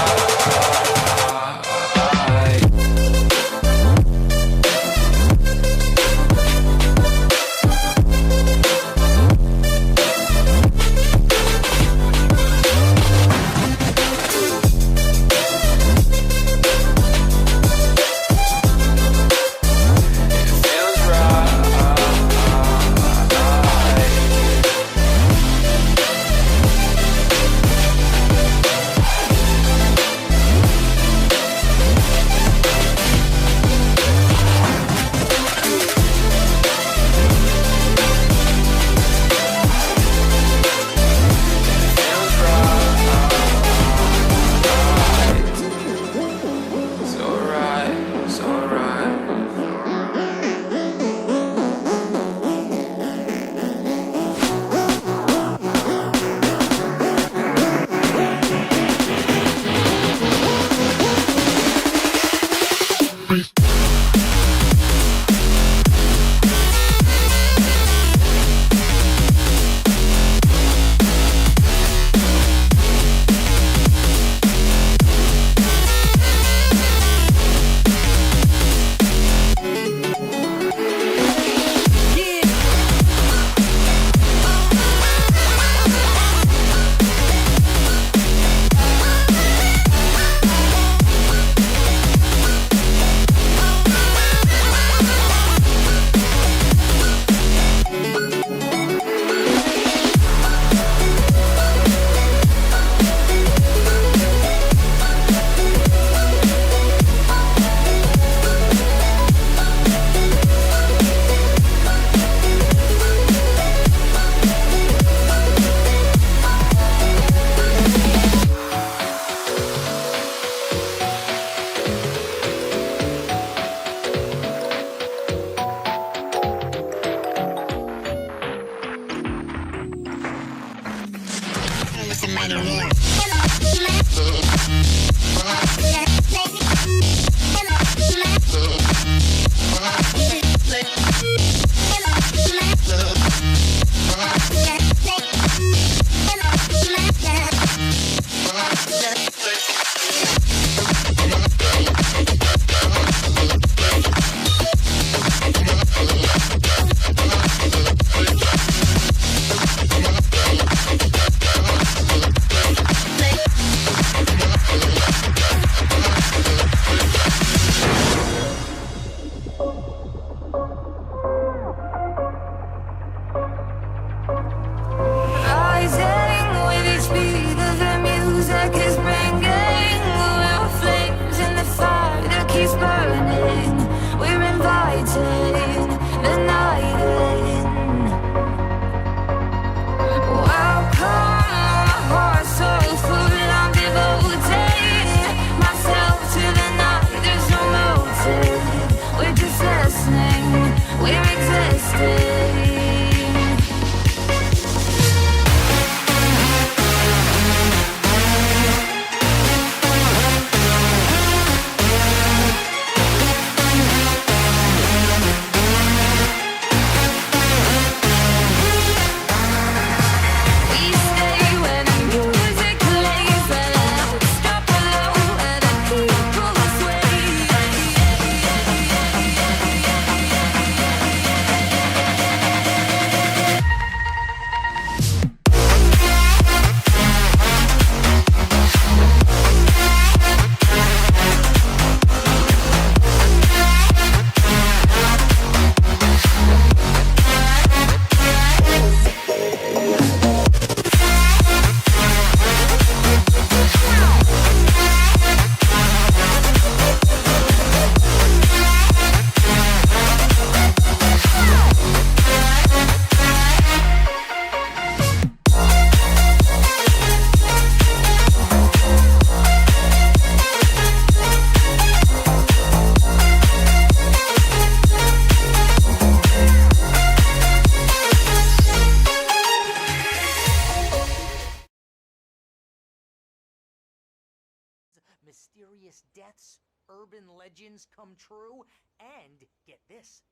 Speaker 21: mysterious deaths, urban legends come true, and, get this,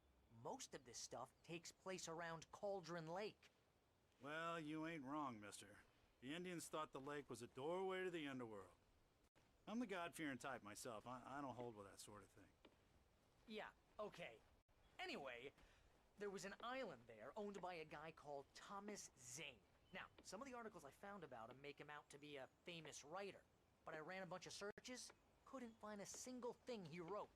Speaker 21: most of this stuff takes place around Cauldron Lake.
Speaker 24: Well, you ain't wrong, mister. The Indians thought the lake was a doorway to the underworld. I'm the God-fearing type myself. I don't hold with that sort of thing.
Speaker 21: Yeah, okay. Anyway, there was an island there owned by a guy called Thomas Zane. Now, some of the articles I found about him make him out to be a famous writer, but I ran a bunch of searches, couldn't find a single thing he wrote.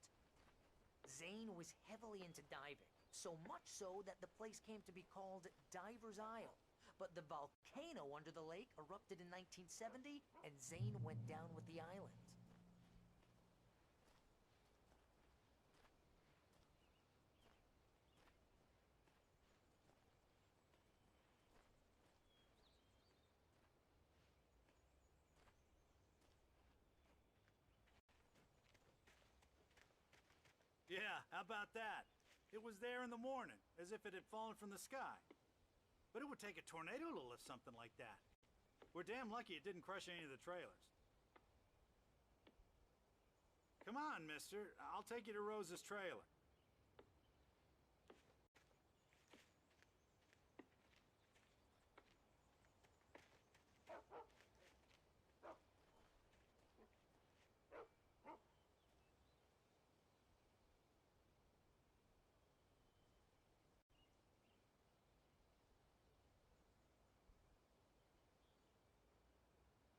Speaker 21: Zane was heavily into diving, so much so that the place came to be called Diver's Isle. But the volcano under the lake erupted in 1970, and Zane went down with the island.
Speaker 24: Yeah, how about that? It was there in the morning, as if it had fallen from the sky. But it would take a tornado to lift something like that. We're damn lucky it didn't crush any of the trailers. Come on, mister. I'll take you to Rose's trailer.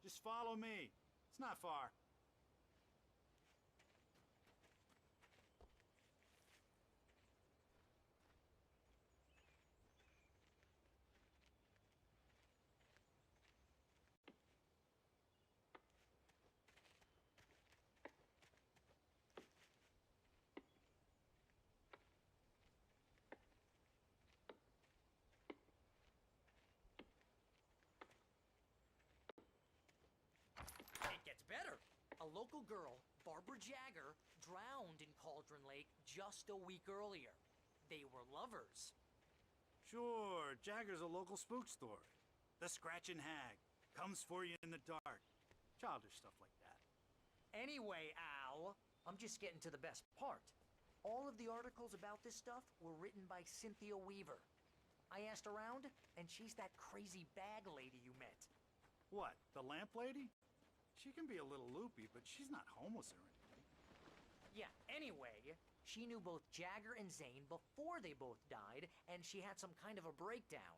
Speaker 24: Just follow me. It's not far.
Speaker 21: It gets better. A local girl, Barbara Jagger, drowned in Cauldron Lake just a week earlier. They were lovers.
Speaker 24: Sure, Jagger's a local spook story. The Scratching Hag comes for you in the dark. Childish stuff like that.
Speaker 21: Anyway, Al, I'm just getting to the best part. All of the articles about this stuff were written by Cynthia Weaver. I asked around, and she's that crazy bag lady you met.
Speaker 24: What, the lamp lady? She can be a little loopy, but she's not homeless or anything.
Speaker 21: Yeah, anyway, she knew both Jagger and Zane before they both died, and she had some kind of a breakdown.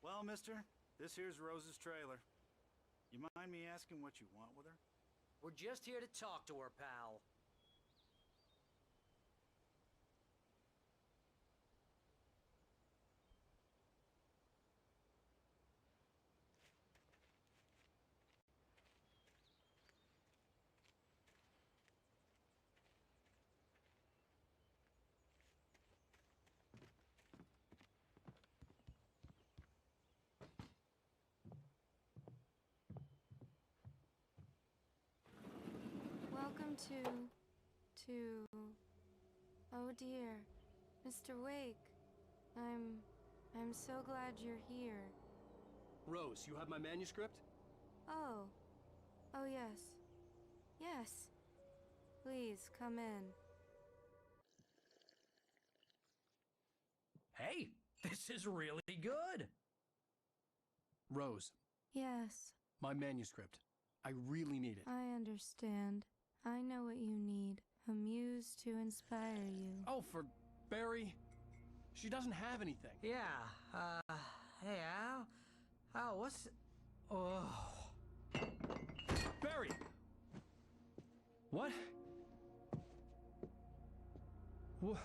Speaker 24: Well, mister, this here's Rose's trailer. You mind me asking what you want with her?
Speaker 21: We're just here to talk to her, pal.
Speaker 14: Welcome to... Oh dear, Mr. Wake. I'm so glad you're here.
Speaker 3: Rose, you have my manuscript?
Speaker 14: Oh. Oh yes. Yes. Please, come in.
Speaker 21: Hey, this is really good.
Speaker 3: Rose,
Speaker 14: Yes,
Speaker 3: my manuscript. I really need it.
Speaker 14: I understand. I know what you need. A muse to inspire you.
Speaker 3: Oh, for Barry? She doesn't have anything.
Speaker 21: Yeah, hey, Al? Al, what's... Oh...
Speaker 3: Barry! What? What?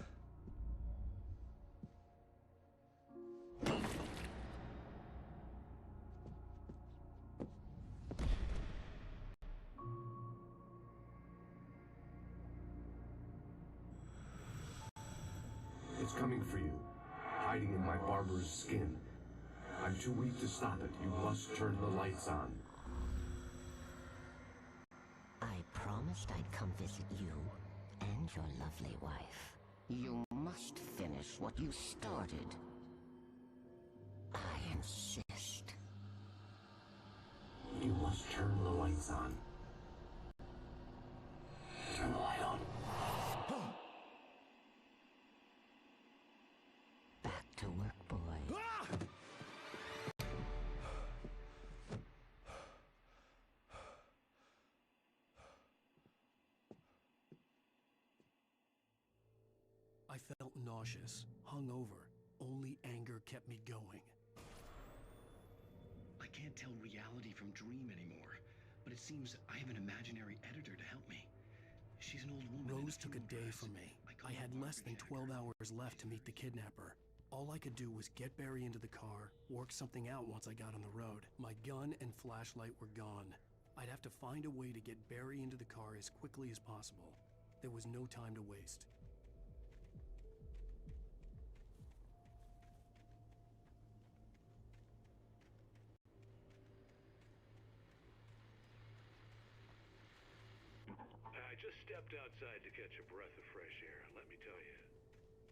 Speaker 2: It's coming for you, hiding in my barber's skin. I I'm too weak to stop it. You must turn the lights on.
Speaker 15: I promised I'd come visit you and your lovely wife. You must finish what you started. I insist.
Speaker 2: You must turn the lights on. Turn the light on.
Speaker 15: Back to work, boy.
Speaker 6: I felt nauseous, hungover. Only anger kept me going.
Speaker 16: I can't tell reality from dream anymore, but it seems I have an imaginary editor to help me. She's an old woman.
Speaker 6: Rose took a day from me. I had less than 12 hours left to meet the kidnapper. All I could do was get Barry into the car, work something out once I got on the road. My gun and flashlight were gone. I'd have to find a way to get Barry into the car as quickly as possible. There was no time to waste.
Speaker 7: I just stepped outside to catch a breath of fresh air. Let me tell you,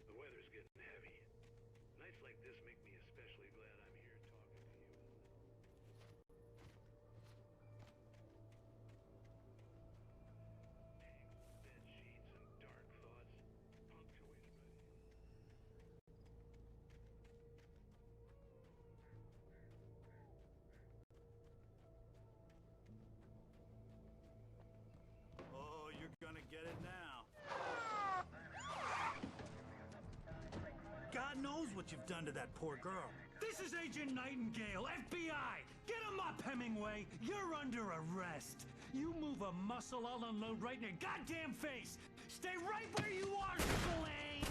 Speaker 7: the weather's getting heavy. Nights like this make me especially glad I'm here talking to you. Tangled bed sheets and dark thoughts. Punctuated by the...
Speaker 24: Oh, you're gonna get it now. God knows what you've done to that poor girl.
Speaker 17: This is Agent Nightingale, FBI! Get him up, Hemingway! You're under arrest! You move a muscle, I'll unload right in your goddamn face! Stay right where you are, Spillane!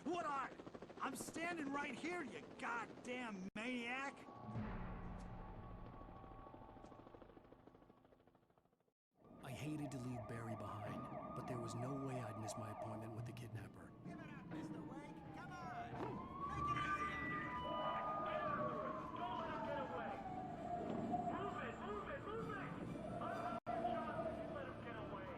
Speaker 24: What are you? I'm standing right here, you goddamn maniac!
Speaker 6: I hated to leave Barry behind, but there was no way I'd miss my appointment with the kidnapper.
Speaker 11: Give it up, Mr. Wake. Come on. Make it easy on him.
Speaker 8: Don't let him get away! Move it! Move it! Move it! Unload the shot if you let him get away!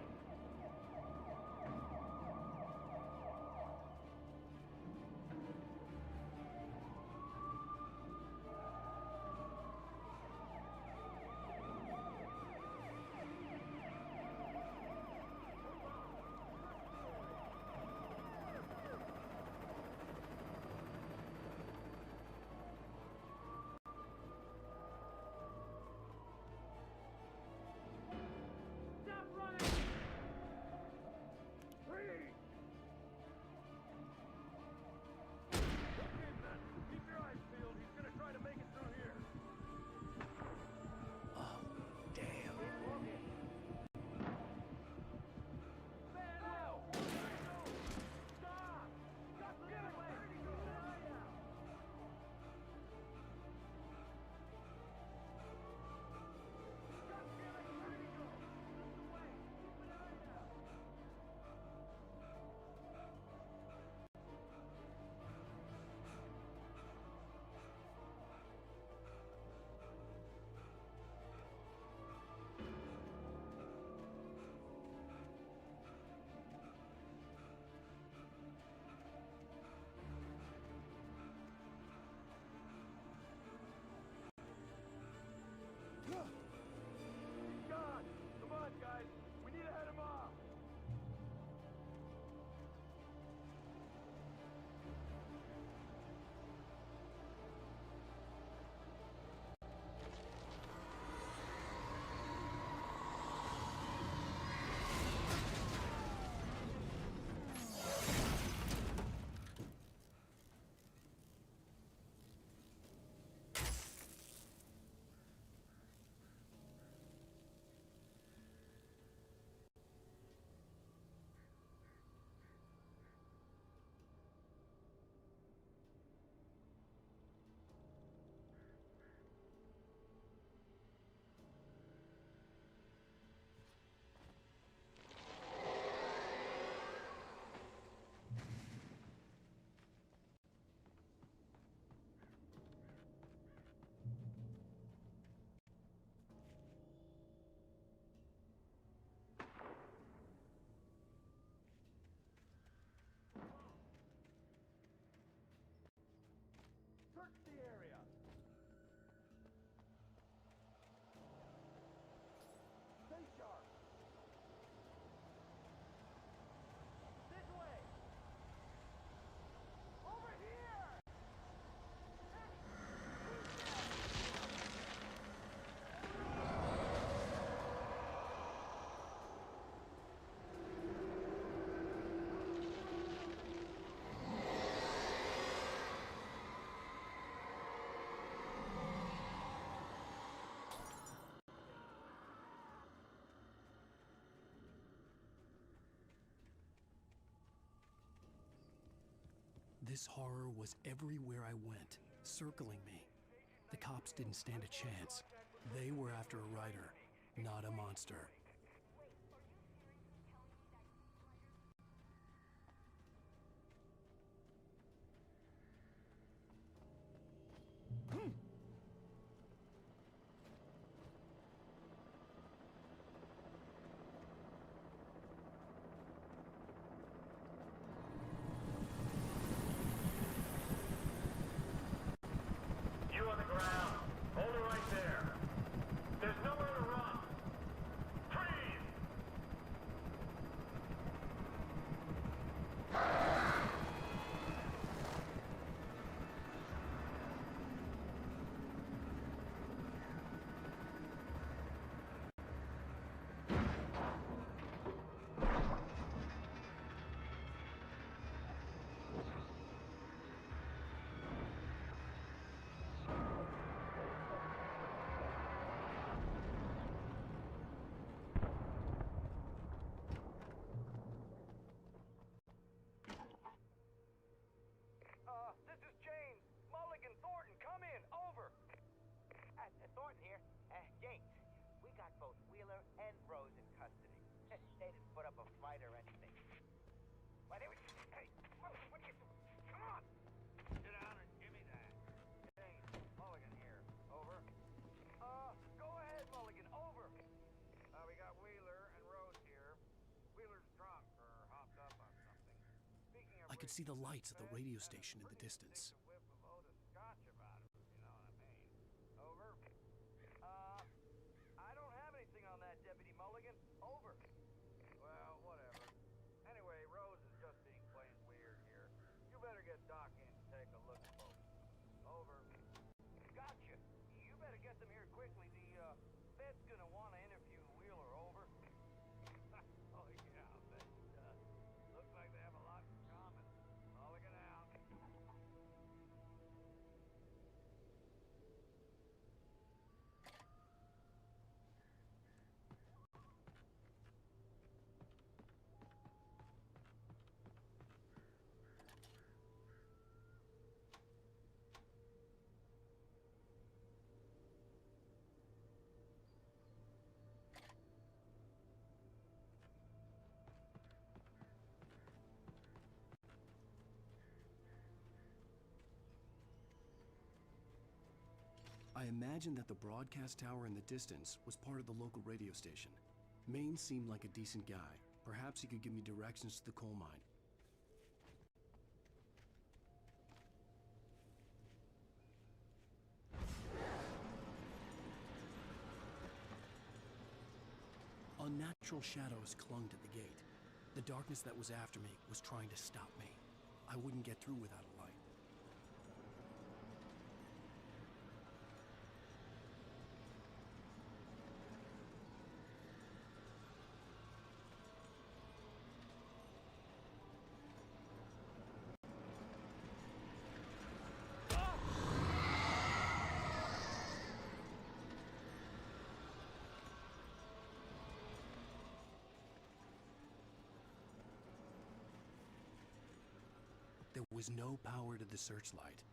Speaker 1: This horror was everywhere I went, circling me. The cops didn't stand a chance. They were after a writer, not a monster.
Speaker 8: You on the ground. Hold it right there. There's nowhere to run. Freeze!
Speaker 4: This is James. Mulligan, Thornton, come in. Over.
Speaker 18: Thornton here. James, we got both Wheeler and Rose in custody. They didn't put up a fight or anything. Why, they were... Hey, what are you... Come on!
Speaker 4: Sit down and give me that. James, Mulligan here. Over. Go ahead, Mulligan. Over. We got Wheeler and Rose here. Wheeler's drunk or hopped up on something. Speaking of
Speaker 1: I could see the lights of the radio station in the distance.
Speaker 4: whiff of Otis Scotch about him, you know what I mean. Over. I don't have anything on that, Deputy Mulligan. Over. Well, whatever. Anyway, Rose is just being plain weird here. You better get Doc in to take a look at both. Over. Gotcha. You better get them here quickly. The Fed's gonna want to interview Wheeler. Over. Oh, yeah, I bet he does. Looks like they have a lot in common. Mulligan out.
Speaker 1: I imagined that the broadcast tower in the distance was part of the local radio station. Maine seemed like a decent guy. Perhaps he could give me directions to the coal mine. Unnatural shadows clung to the gate. The darkness that was after me was trying to stop me. I wouldn't get through without a light. There was no power to the searchlight.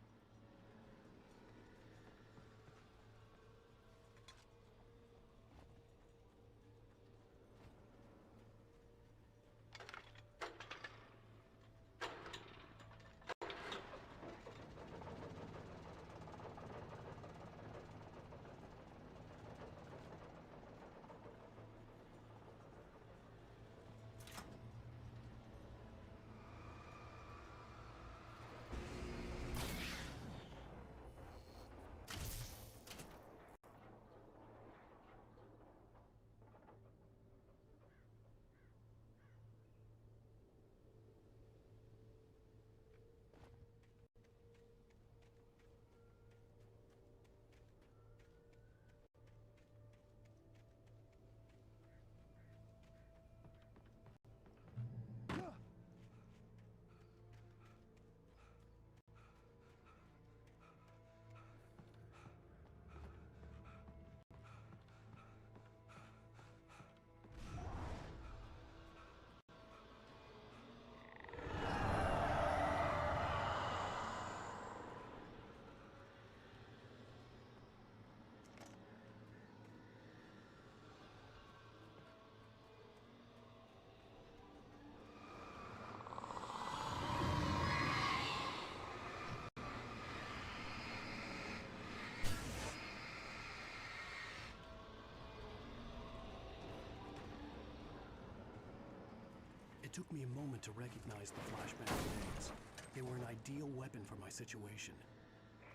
Speaker 1: It took me a moment to recognize the flashbang grenades. They were an ideal weapon for my situation.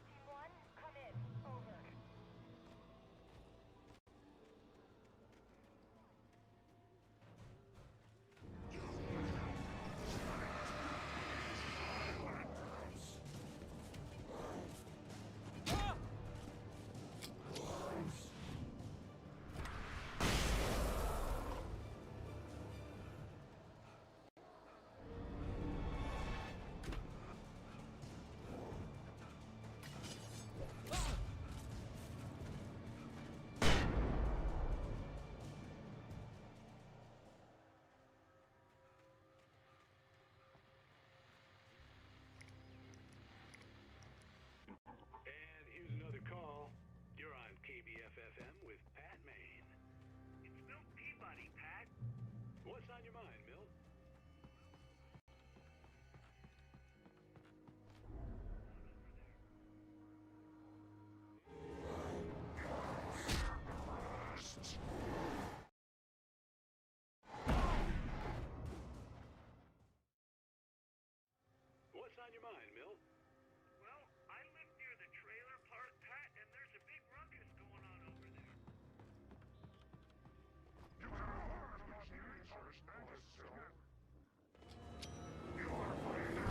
Speaker 22: Team 1, come in. Over.
Speaker 7: And here's another call. You're on KBFFM with Pat Maine.
Speaker 8: It's Milt Peabody, Pat.
Speaker 7: What's on your mind, Milt? What's on your mind, Milt?
Speaker 8: Well, I live near the trailer park, Pat, and there's a big ruckus going on over there.
Speaker 2: You have heard of the creatures and the stone. You are fighting.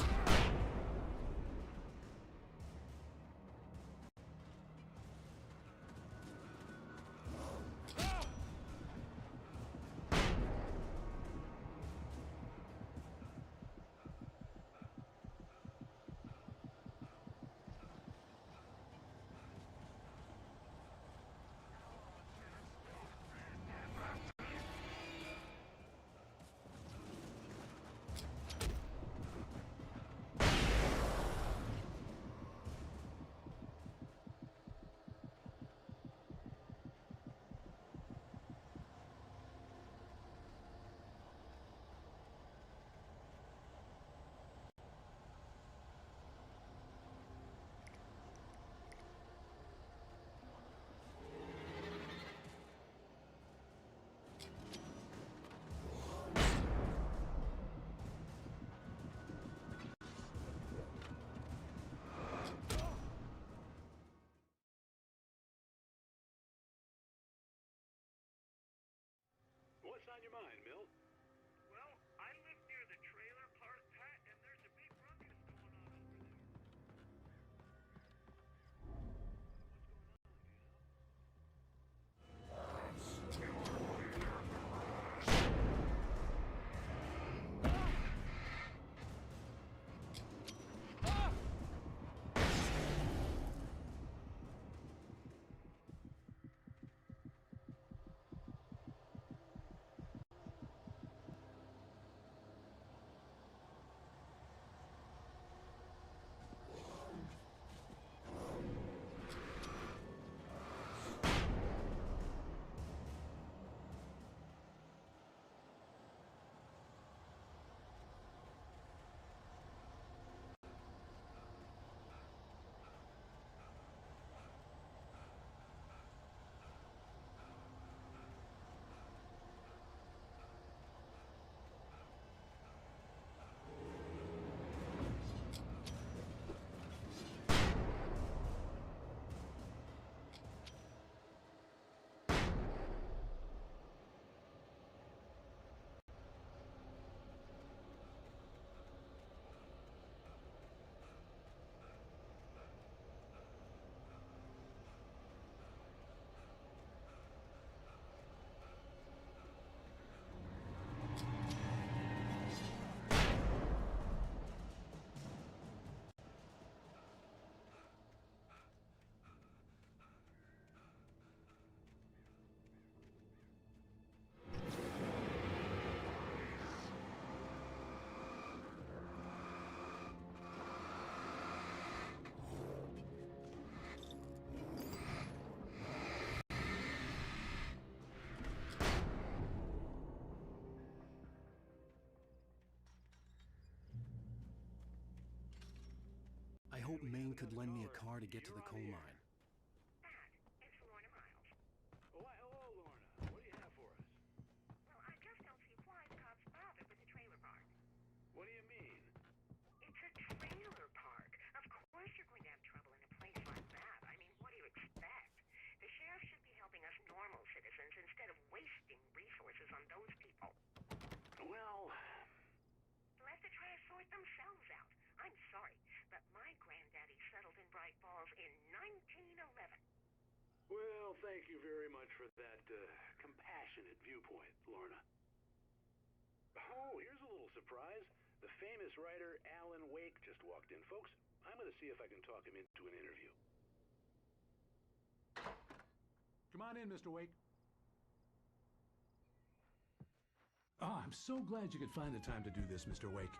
Speaker 7: What's on your mind, Milt?
Speaker 8: Well, I live near the trailer park, Pat, and there's a big ruckus going on over there.
Speaker 1: I hope Maine could lend me a car to get to the coal mine.
Speaker 12: It's Lorna Miles.
Speaker 7: Why, hello, Lorna. What do you have for us?
Speaker 12: Well, I just don't see why the cops bothered with the trailer park.
Speaker 7: Well, thank you very much for that compassionate viewpoint, Lorna. Oh, here's a little surprise. The famous writer Alan Wake just walked in. Folks, I'm going to see if I can talk him into an interview.
Speaker 9: Come on in, Mr. Wake. Oh, I'm so glad you could find the time to do this, Mr. Wake.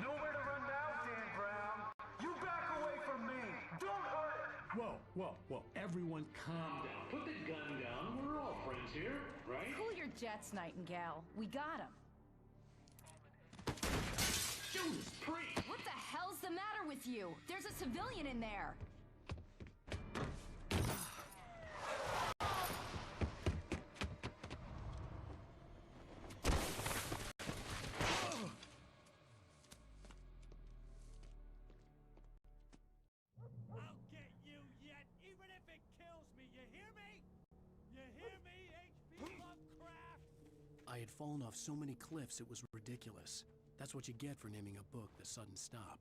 Speaker 17: Nowhere to run now, Dan Brown. You back away from me. Don't hurt it.
Speaker 9: Whoa. Everyone calm down. Put the gun down. We're all friends here, right?
Speaker 19: Cool your jets, Nightingale. We got him.
Speaker 9: Judas Priest!
Speaker 19: What the hell's the matter with you? There's a civilian in there.
Speaker 17: I'll get you yet, even if it kills me. You hear me? You hear me, H.P. Lovecraft?
Speaker 1: I had fallen off so many cliffs it was ridiculous. That's what you get for naming a book The Sudden Stop.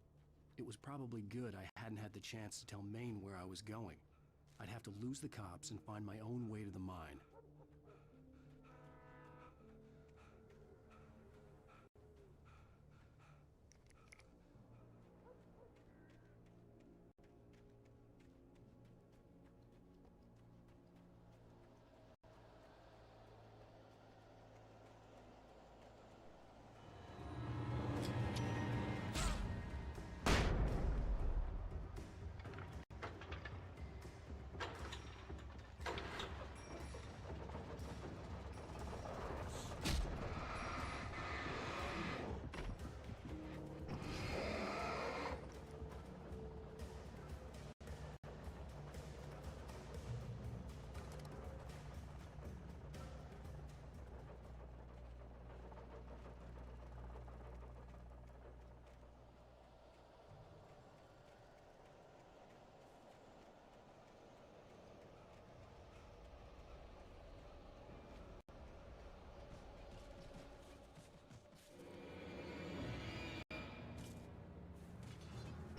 Speaker 1: It was probably good I hadn't had the chance to tell Maine where I was going. I'd have to lose the cops and find my own way to the mine.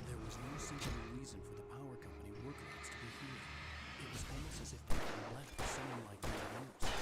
Speaker 1: There was no simple reason for the power company workloads to be here. It was almost as if they had left for someone like me to use.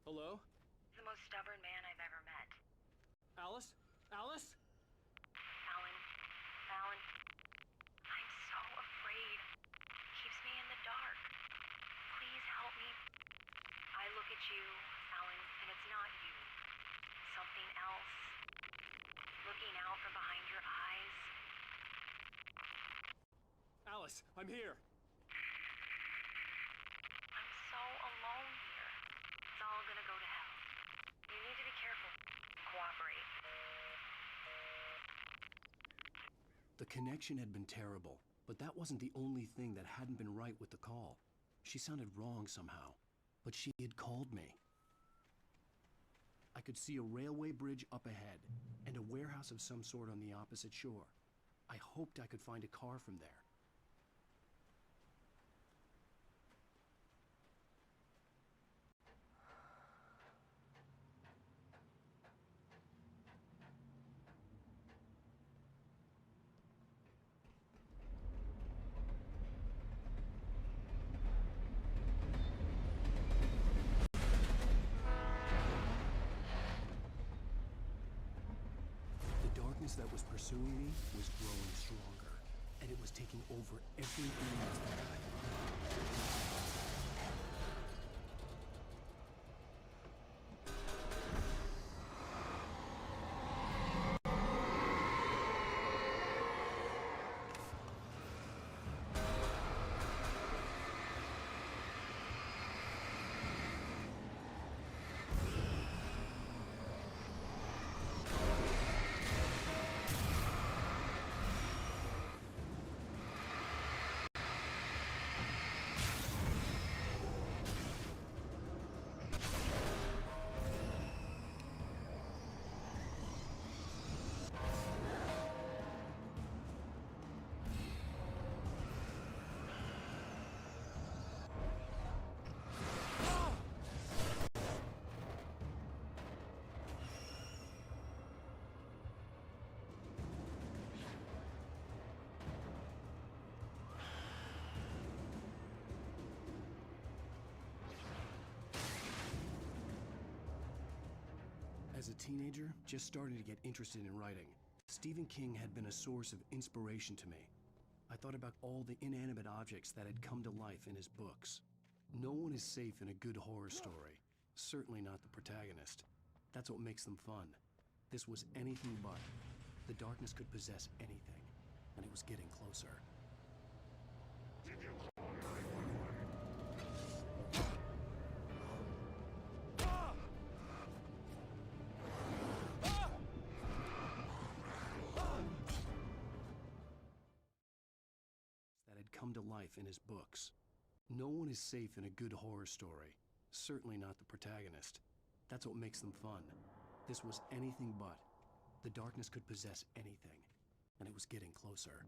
Speaker 3: Hello?
Speaker 12: The most stubborn man I've ever met.
Speaker 3: Alice? Alice?
Speaker 12: Alan. Alan. I'm so afraid. Keeps me in the dark. Please help me. I look at you, Alan, and it's not you. Something else. Looking out from behind your eyes.
Speaker 3: Alice, I'm here.
Speaker 12: I'm so alone here. It's all gonna go to hell. You need to be careful. Cooperate.
Speaker 1: The connection had been terrible, but that wasn't the only thing that hadn't been right with the call. She sounded wrong somehow, but she had called me. I could see a railway bridge up ahead, and a warehouse of some sort on the opposite shore. I hoped I could find a car from there. That was pursuing me was growing stronger, and it was taking over every area of my life. As a teenager, just starting to get interested in writing, Stephen King had been a source of inspiration to me. I thought about all the inanimate objects that had come to life in his books. No one is safe in a good horror story. Certainly not the protagonist. That's what makes them fun. This was anything but. The darkness could possess anything, and it was getting closer. Come to life in his books. No one is safe in a good horror story. Certainly not the protagonist. That's what makes them fun. This was anything but. The darkness could possess anything, and it was getting closer.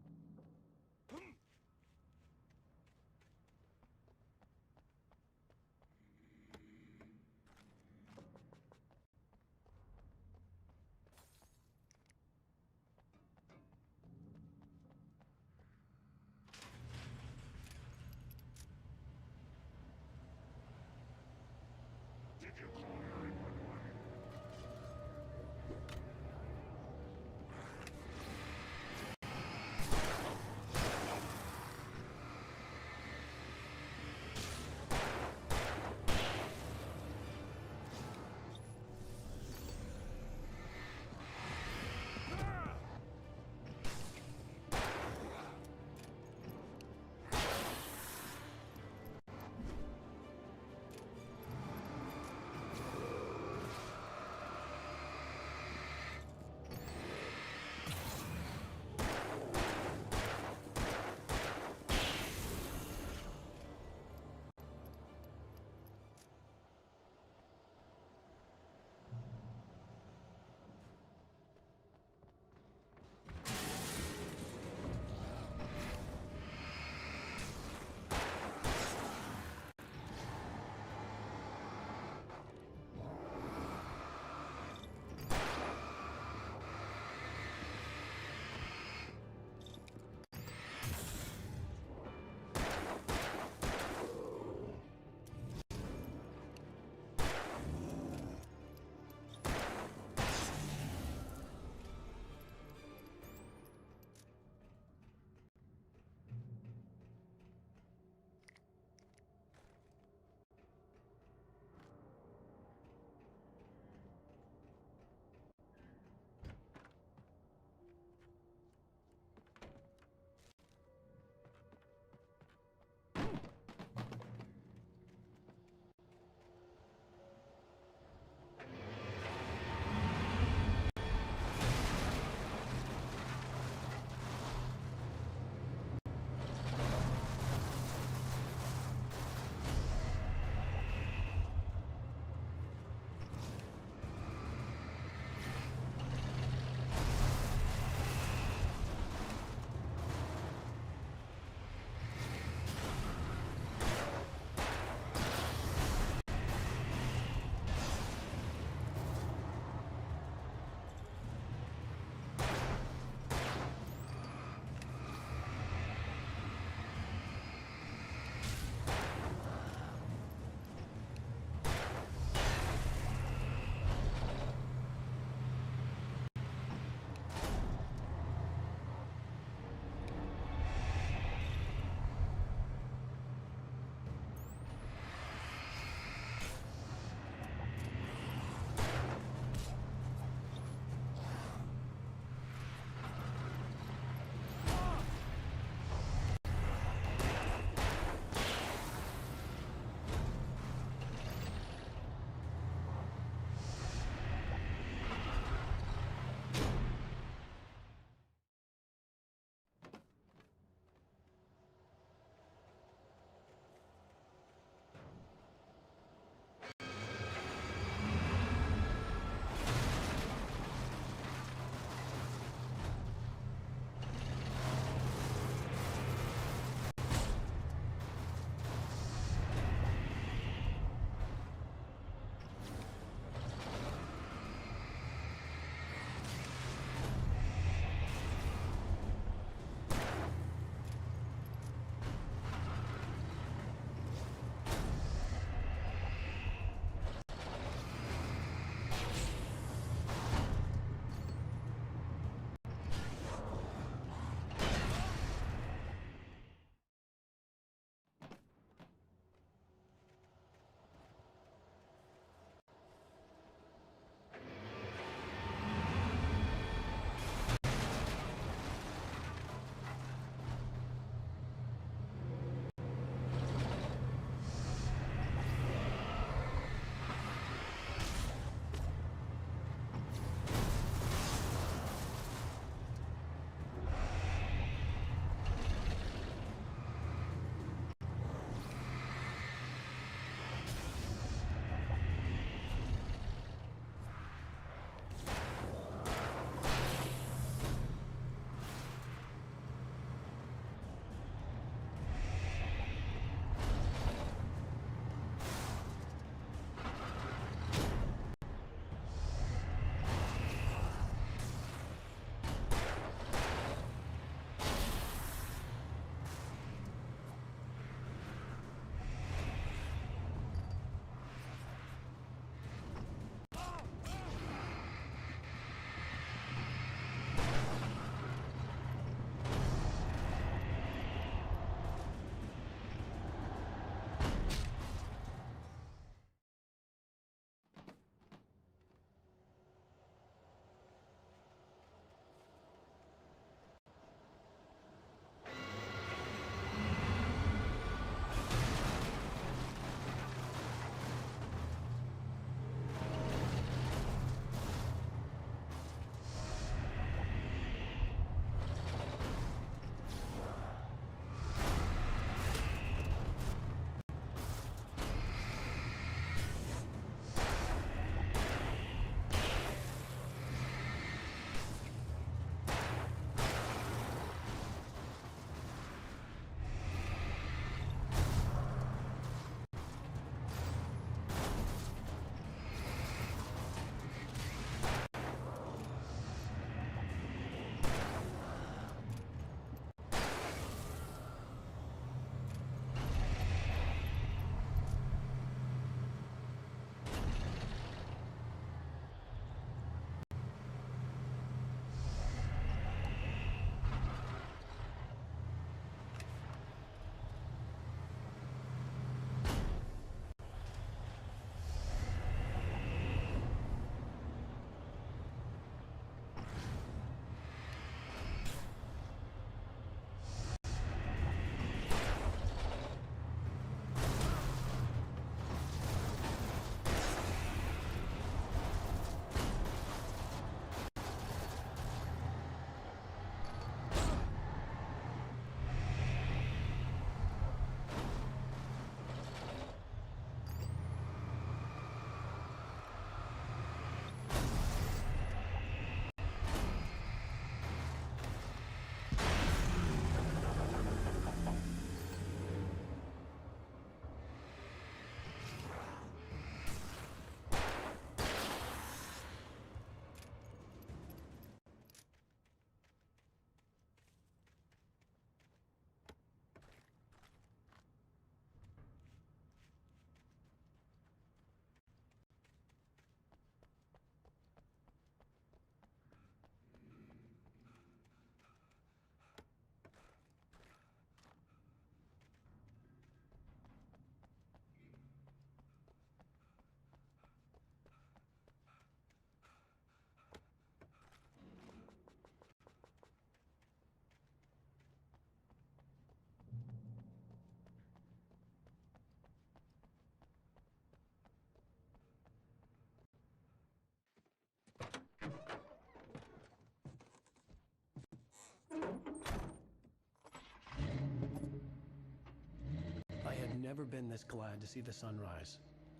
Speaker 1: never been this glad to see the sunrise.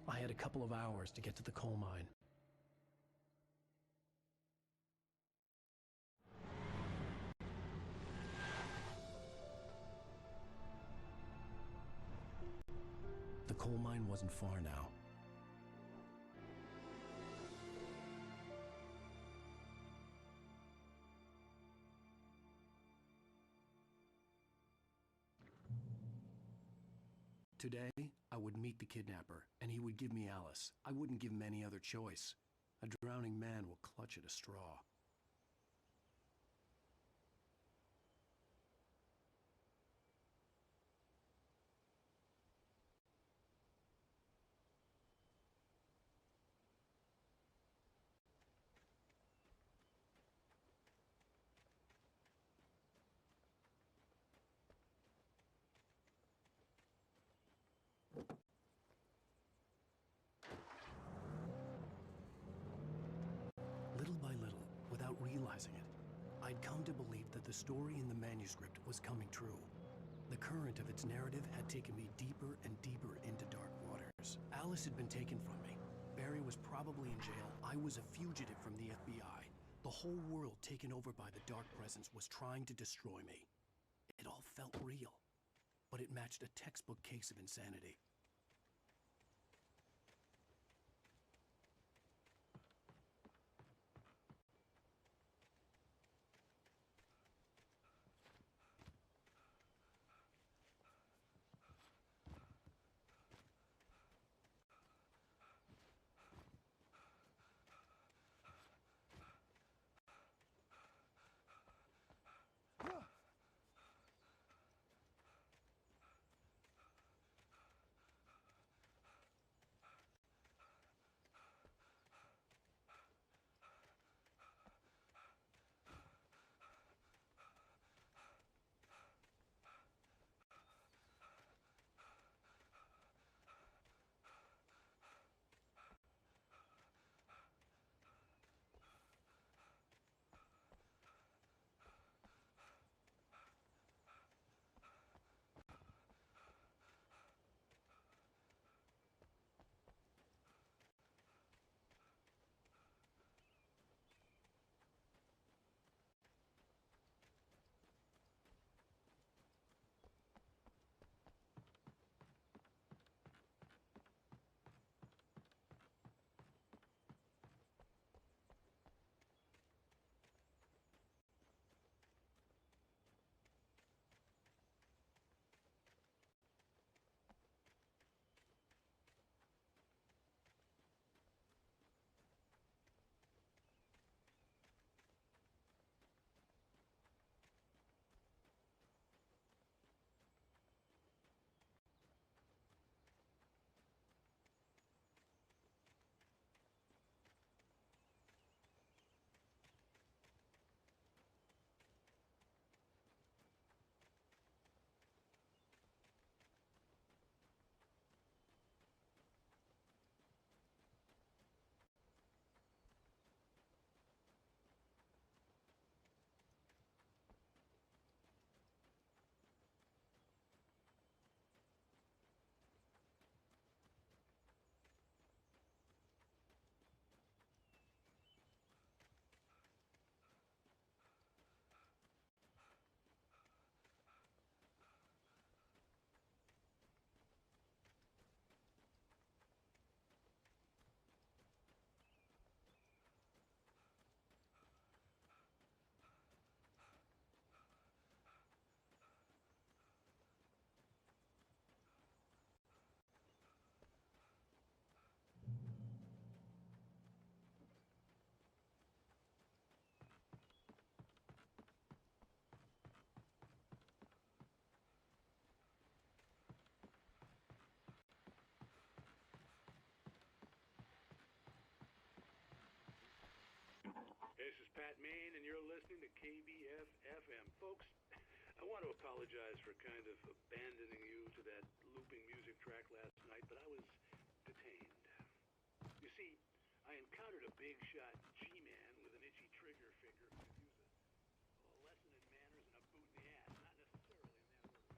Speaker 1: I had a couple of hours to get to the coal mine. The coal mine wasn't far now. Today, I would meet the kidnapper, and he would give me Alice. I wouldn't give him any other choice. A drowning man will clutch at a straw. Little by little, without realizing it, I'd come to believe that the story in the manuscript was coming true. The current of its narrative had taken me deeper and deeper into dark waters. Alice had been taken from me. Barry was probably in jail. I was a fugitive from the FBI. The whole world taken over by the dark presence was trying to destroy me. It all felt real, but it matched a textbook case of insanity.
Speaker 7: This is Pat Maine, and you're listening to KBF-FM. Folks, I want to apologize for kind of abandoning you to that looping music track last night, but I was detained. You see, I encountered a big shot G-man with an itchy trigger finger who could use a lesson in manners and a boot in the ass, not necessarily in that order.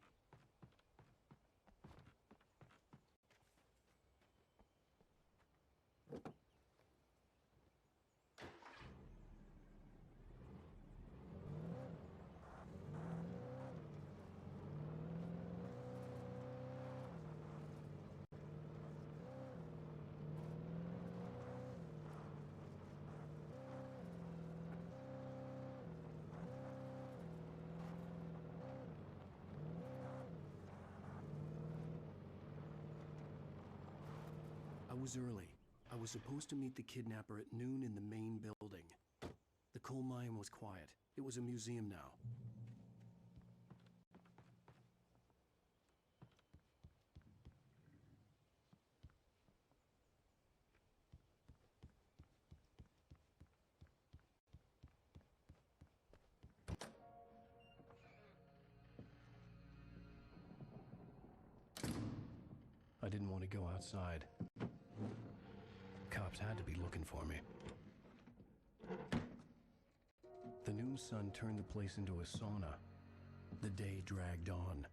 Speaker 1: was early. I was supposed to meet the kidnapper at noon in the main building. The coal mine was quiet. It was a museum now. I didn't want to go outside. Cops had to be looking for me. The noon sun turned the place into a sauna. The day dragged on.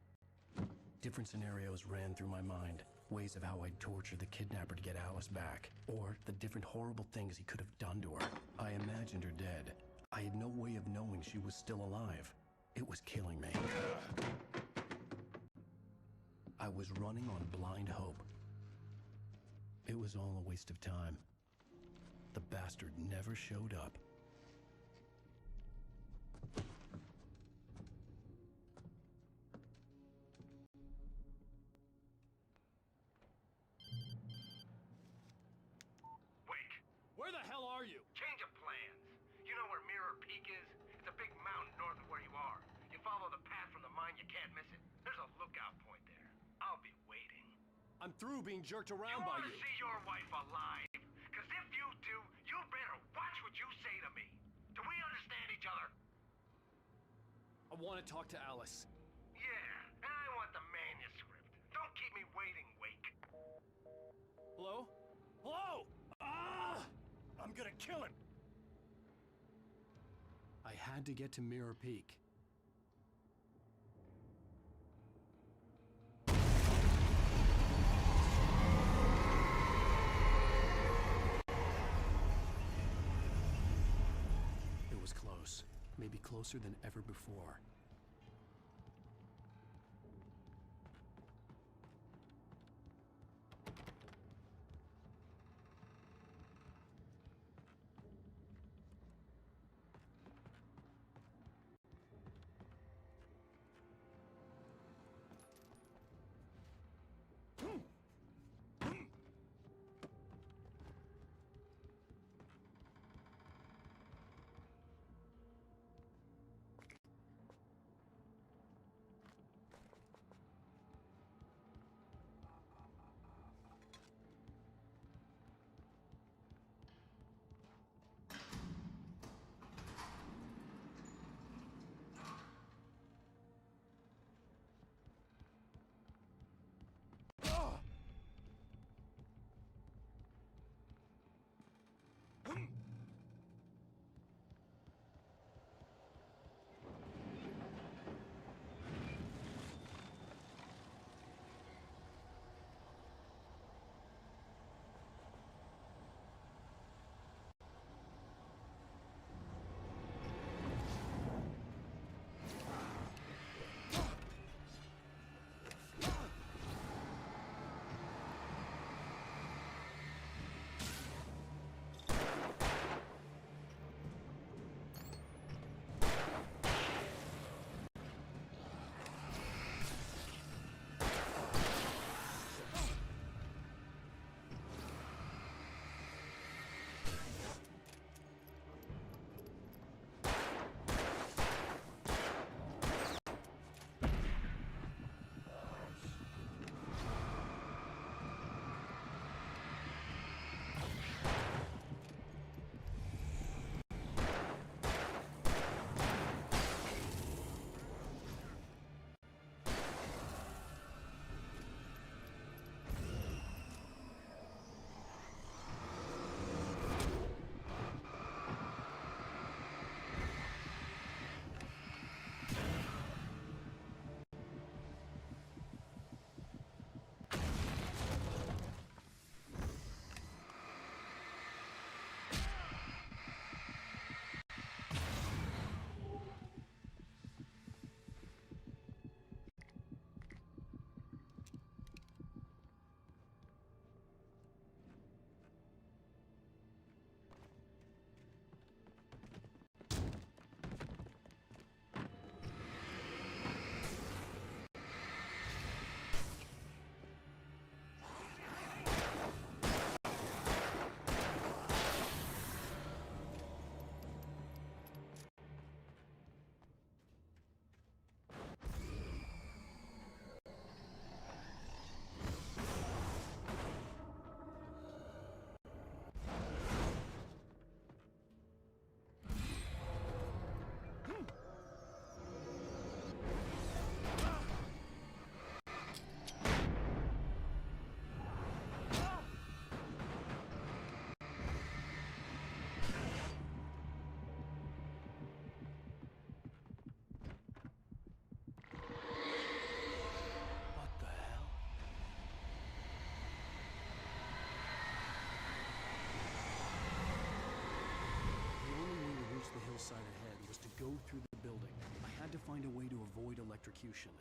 Speaker 1: Different scenarios ran through my mind. Ways of how I'd torture the kidnapper to get Alice back. Or the different horrible things he could have done to her. I imagined her dead. I had no way of knowing she was still alive. It was killing me. I was running on blind hope. It was all a waste of time. The bastard never showed up.
Speaker 8: Wake,
Speaker 3: Where the hell are you?
Speaker 8: change of plans. You know where Mirror Peak is? It's a big mountain north of where you are. You follow the path from the mine, you can't miss it. There's a lookout point there. I'll be waiting.
Speaker 3: I'm through being jerked around by
Speaker 8: want
Speaker 3: you.
Speaker 8: to see your wife alive? Because if you do, you better watch what you say to me. Do we understand each other?
Speaker 3: I want to talk to Alice.
Speaker 8: Yeah, and I want the manuscript. Don't keep me waiting, Wake.
Speaker 3: Hello? Hello! Ah! I'm gonna kill him!
Speaker 1: I had to get to Mirror Peak. It was close. Maybe closer than ever before.
Speaker 6: sight ahead was to go through the building. I had to find a way to avoid electrocution.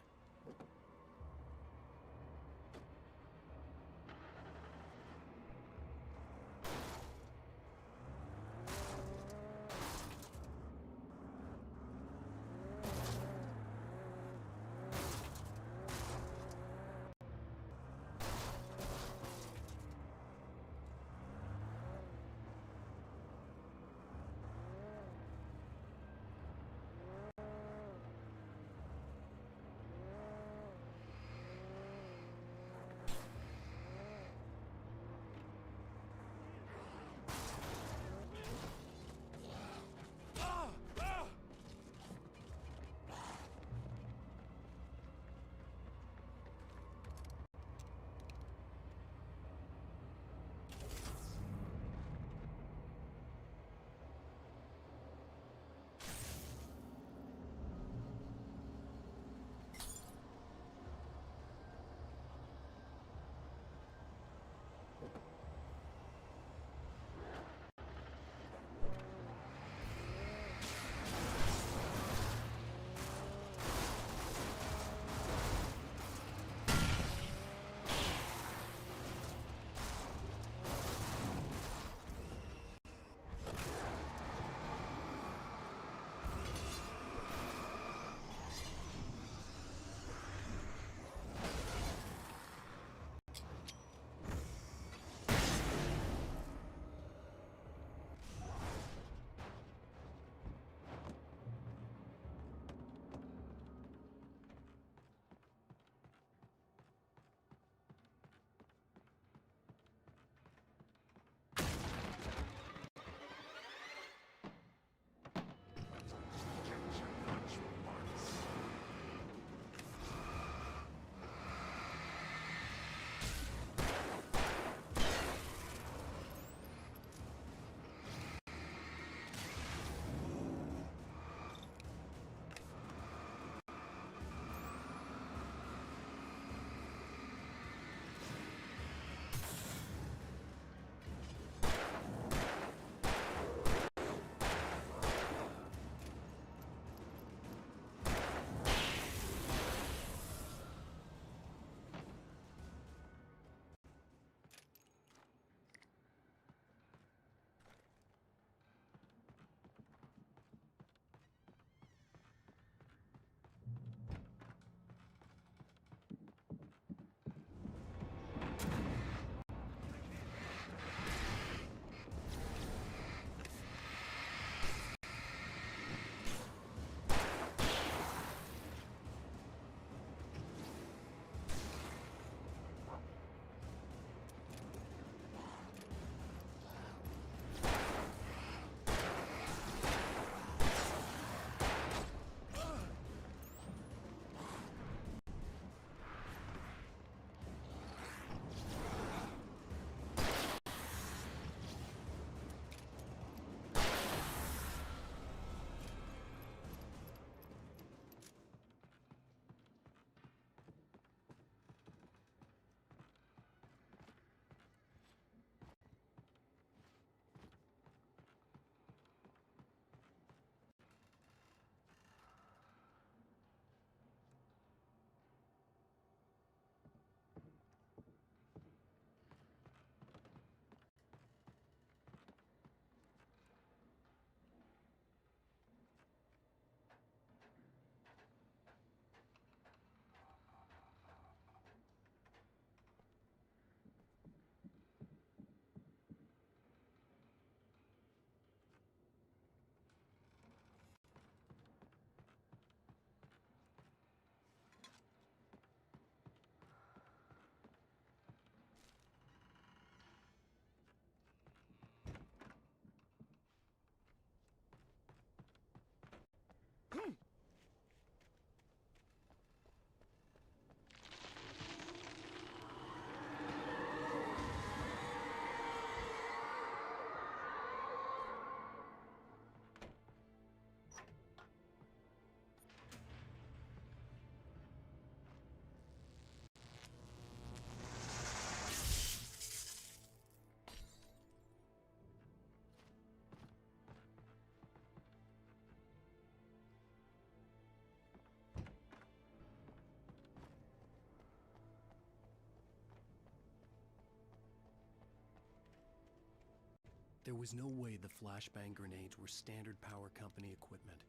Speaker 1: There was no way the flashbang grenades were standard power company equipment.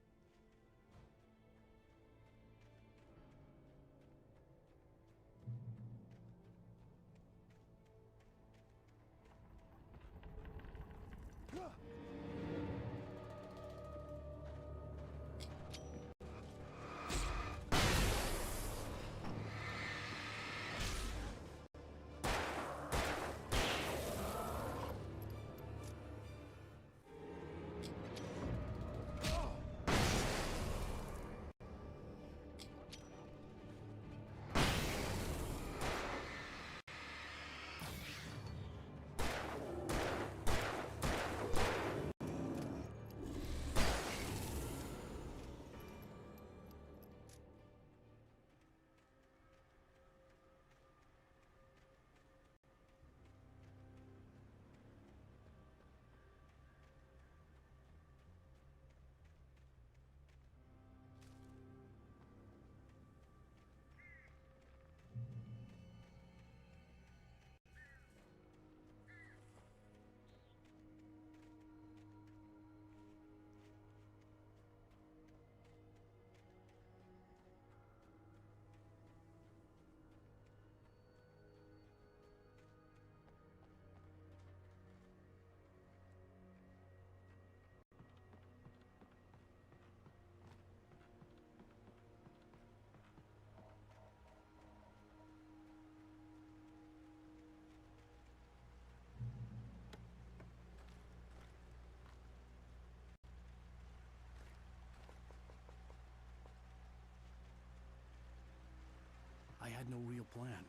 Speaker 1: I had no real plan.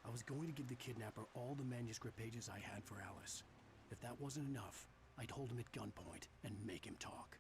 Speaker 1: I was going to give the kidnapper all the manuscript pages I had for Alice. If that wasn't enough, I'd hold him at gunpoint and make him talk.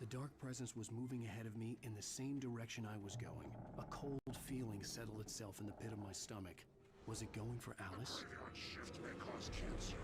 Speaker 1: The dark presence was moving ahead of me in the same direction I was going. A cold feeling settled itself in the pit of my stomach. Was it going for Alice?
Speaker 10: Graveyard shift may cause cancer.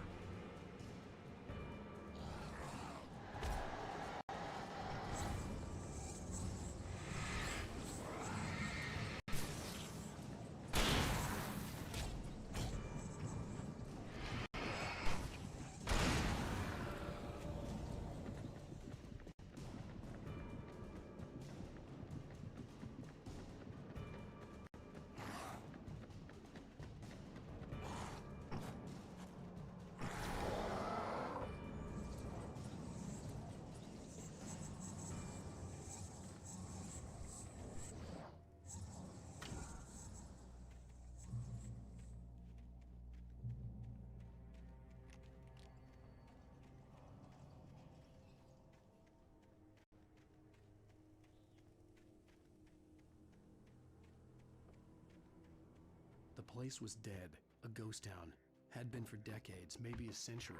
Speaker 6: The place was dead, a ghost town. Had been for decades, maybe a century.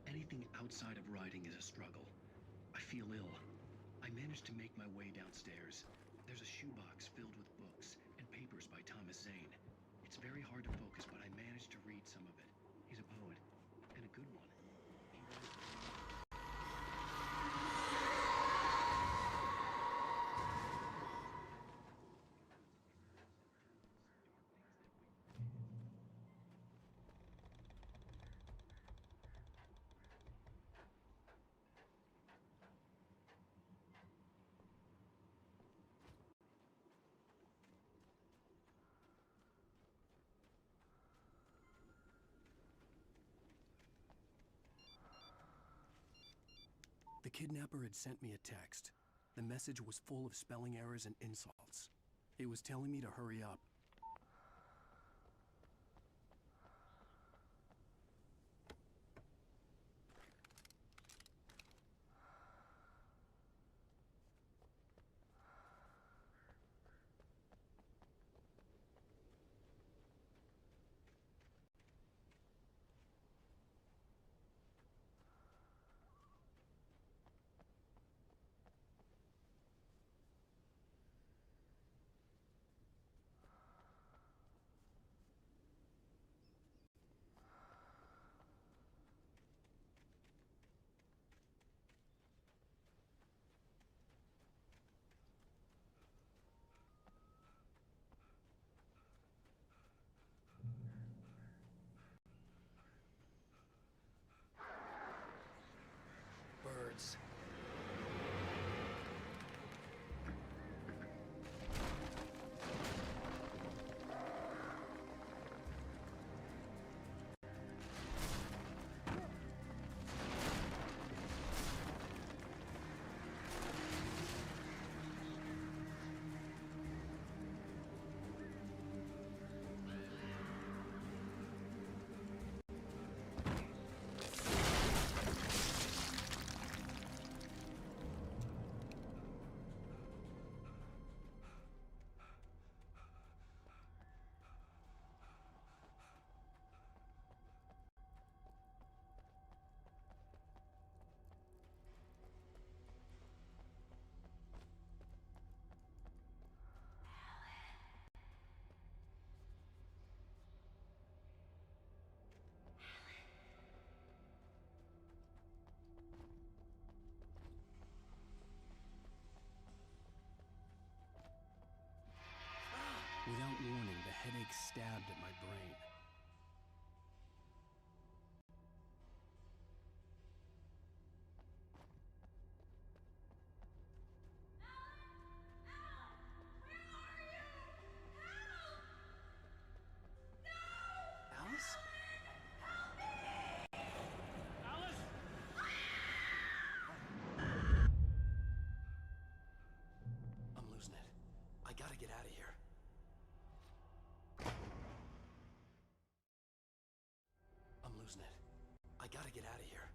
Speaker 6: Anything outside of writing is a struggle. I feel ill. I managed managed to make my way downstairs. There's a shoebox filled with books and papers by Thomas Zane. It's very hard to focus, but I managed to read some of it. He's a poet, and a good one.
Speaker 1: The kidnapper had sent me a text. The message was full of spelling errors and insults. It was telling me to hurry up. Birds. Without warning, the headache stabbed at my brain. Alice?
Speaker 17: Alice!
Speaker 1: I'm losing it. I gotta get out of here. I'm losing it. I gotta get out of here.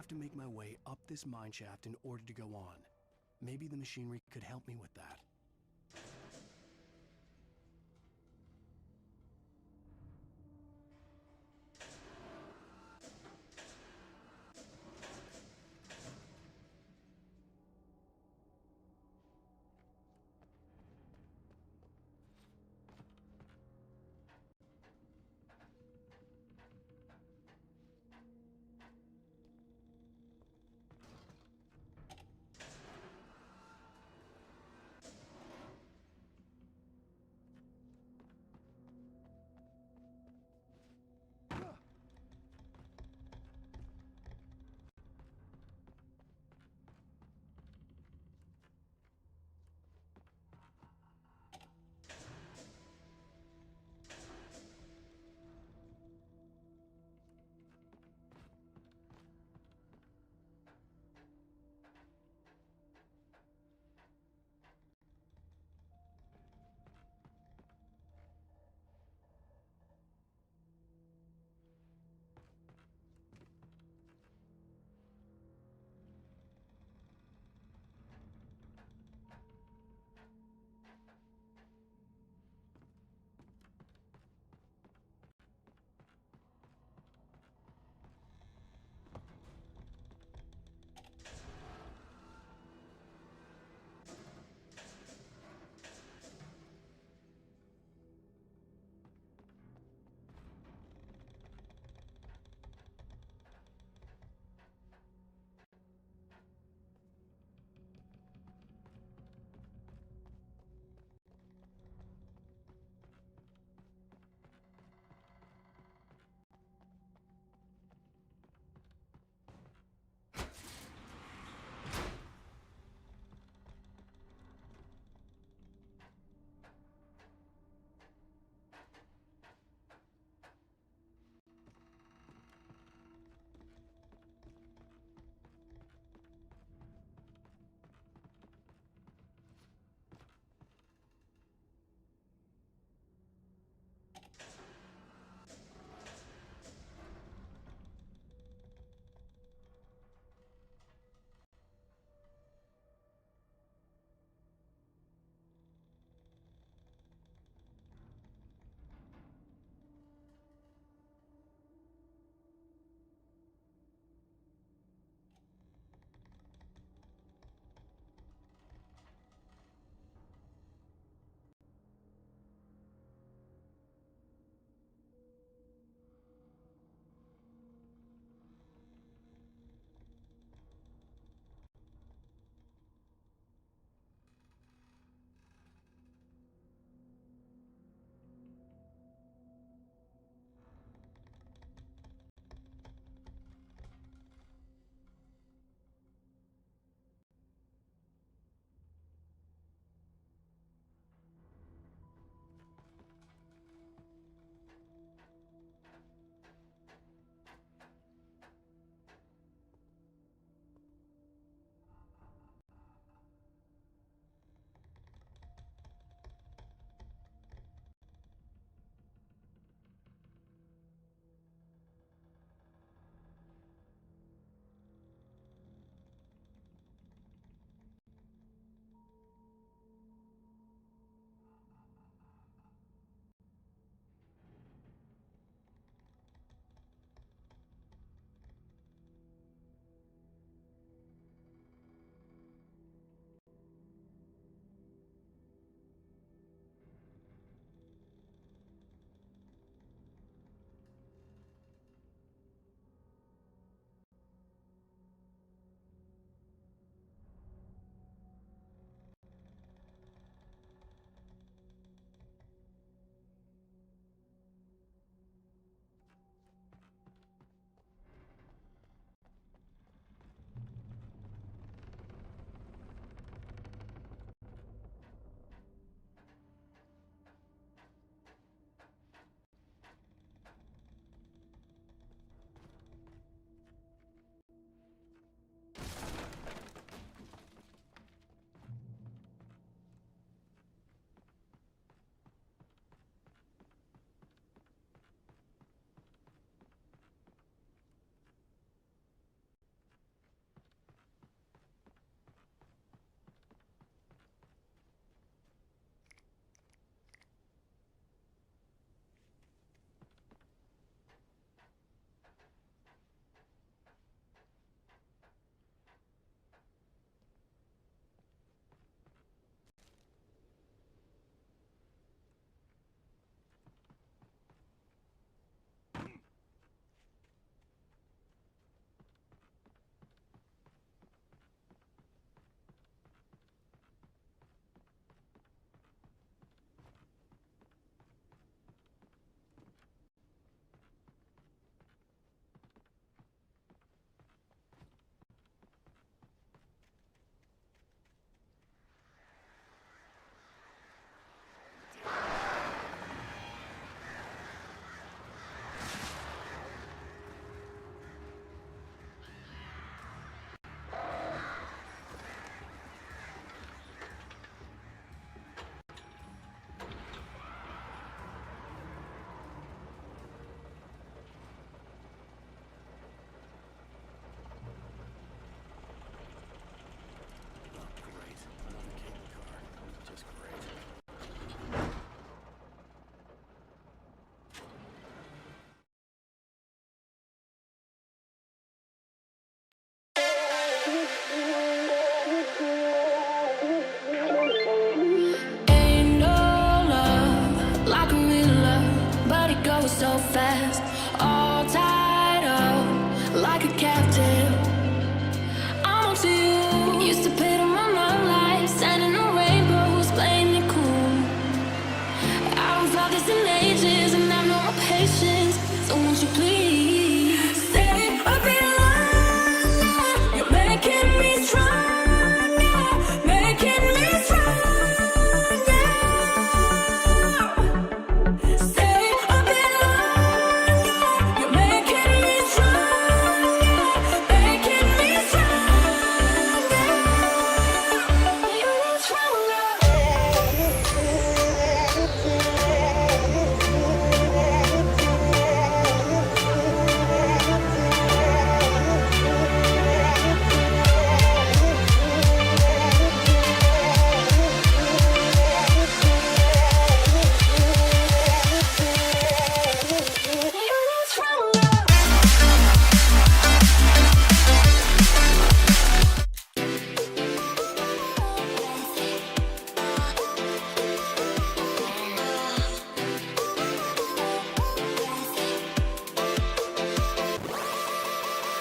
Speaker 1: have to make my way up this mine shaft in order to go on. Maybe the machinery could help me with that.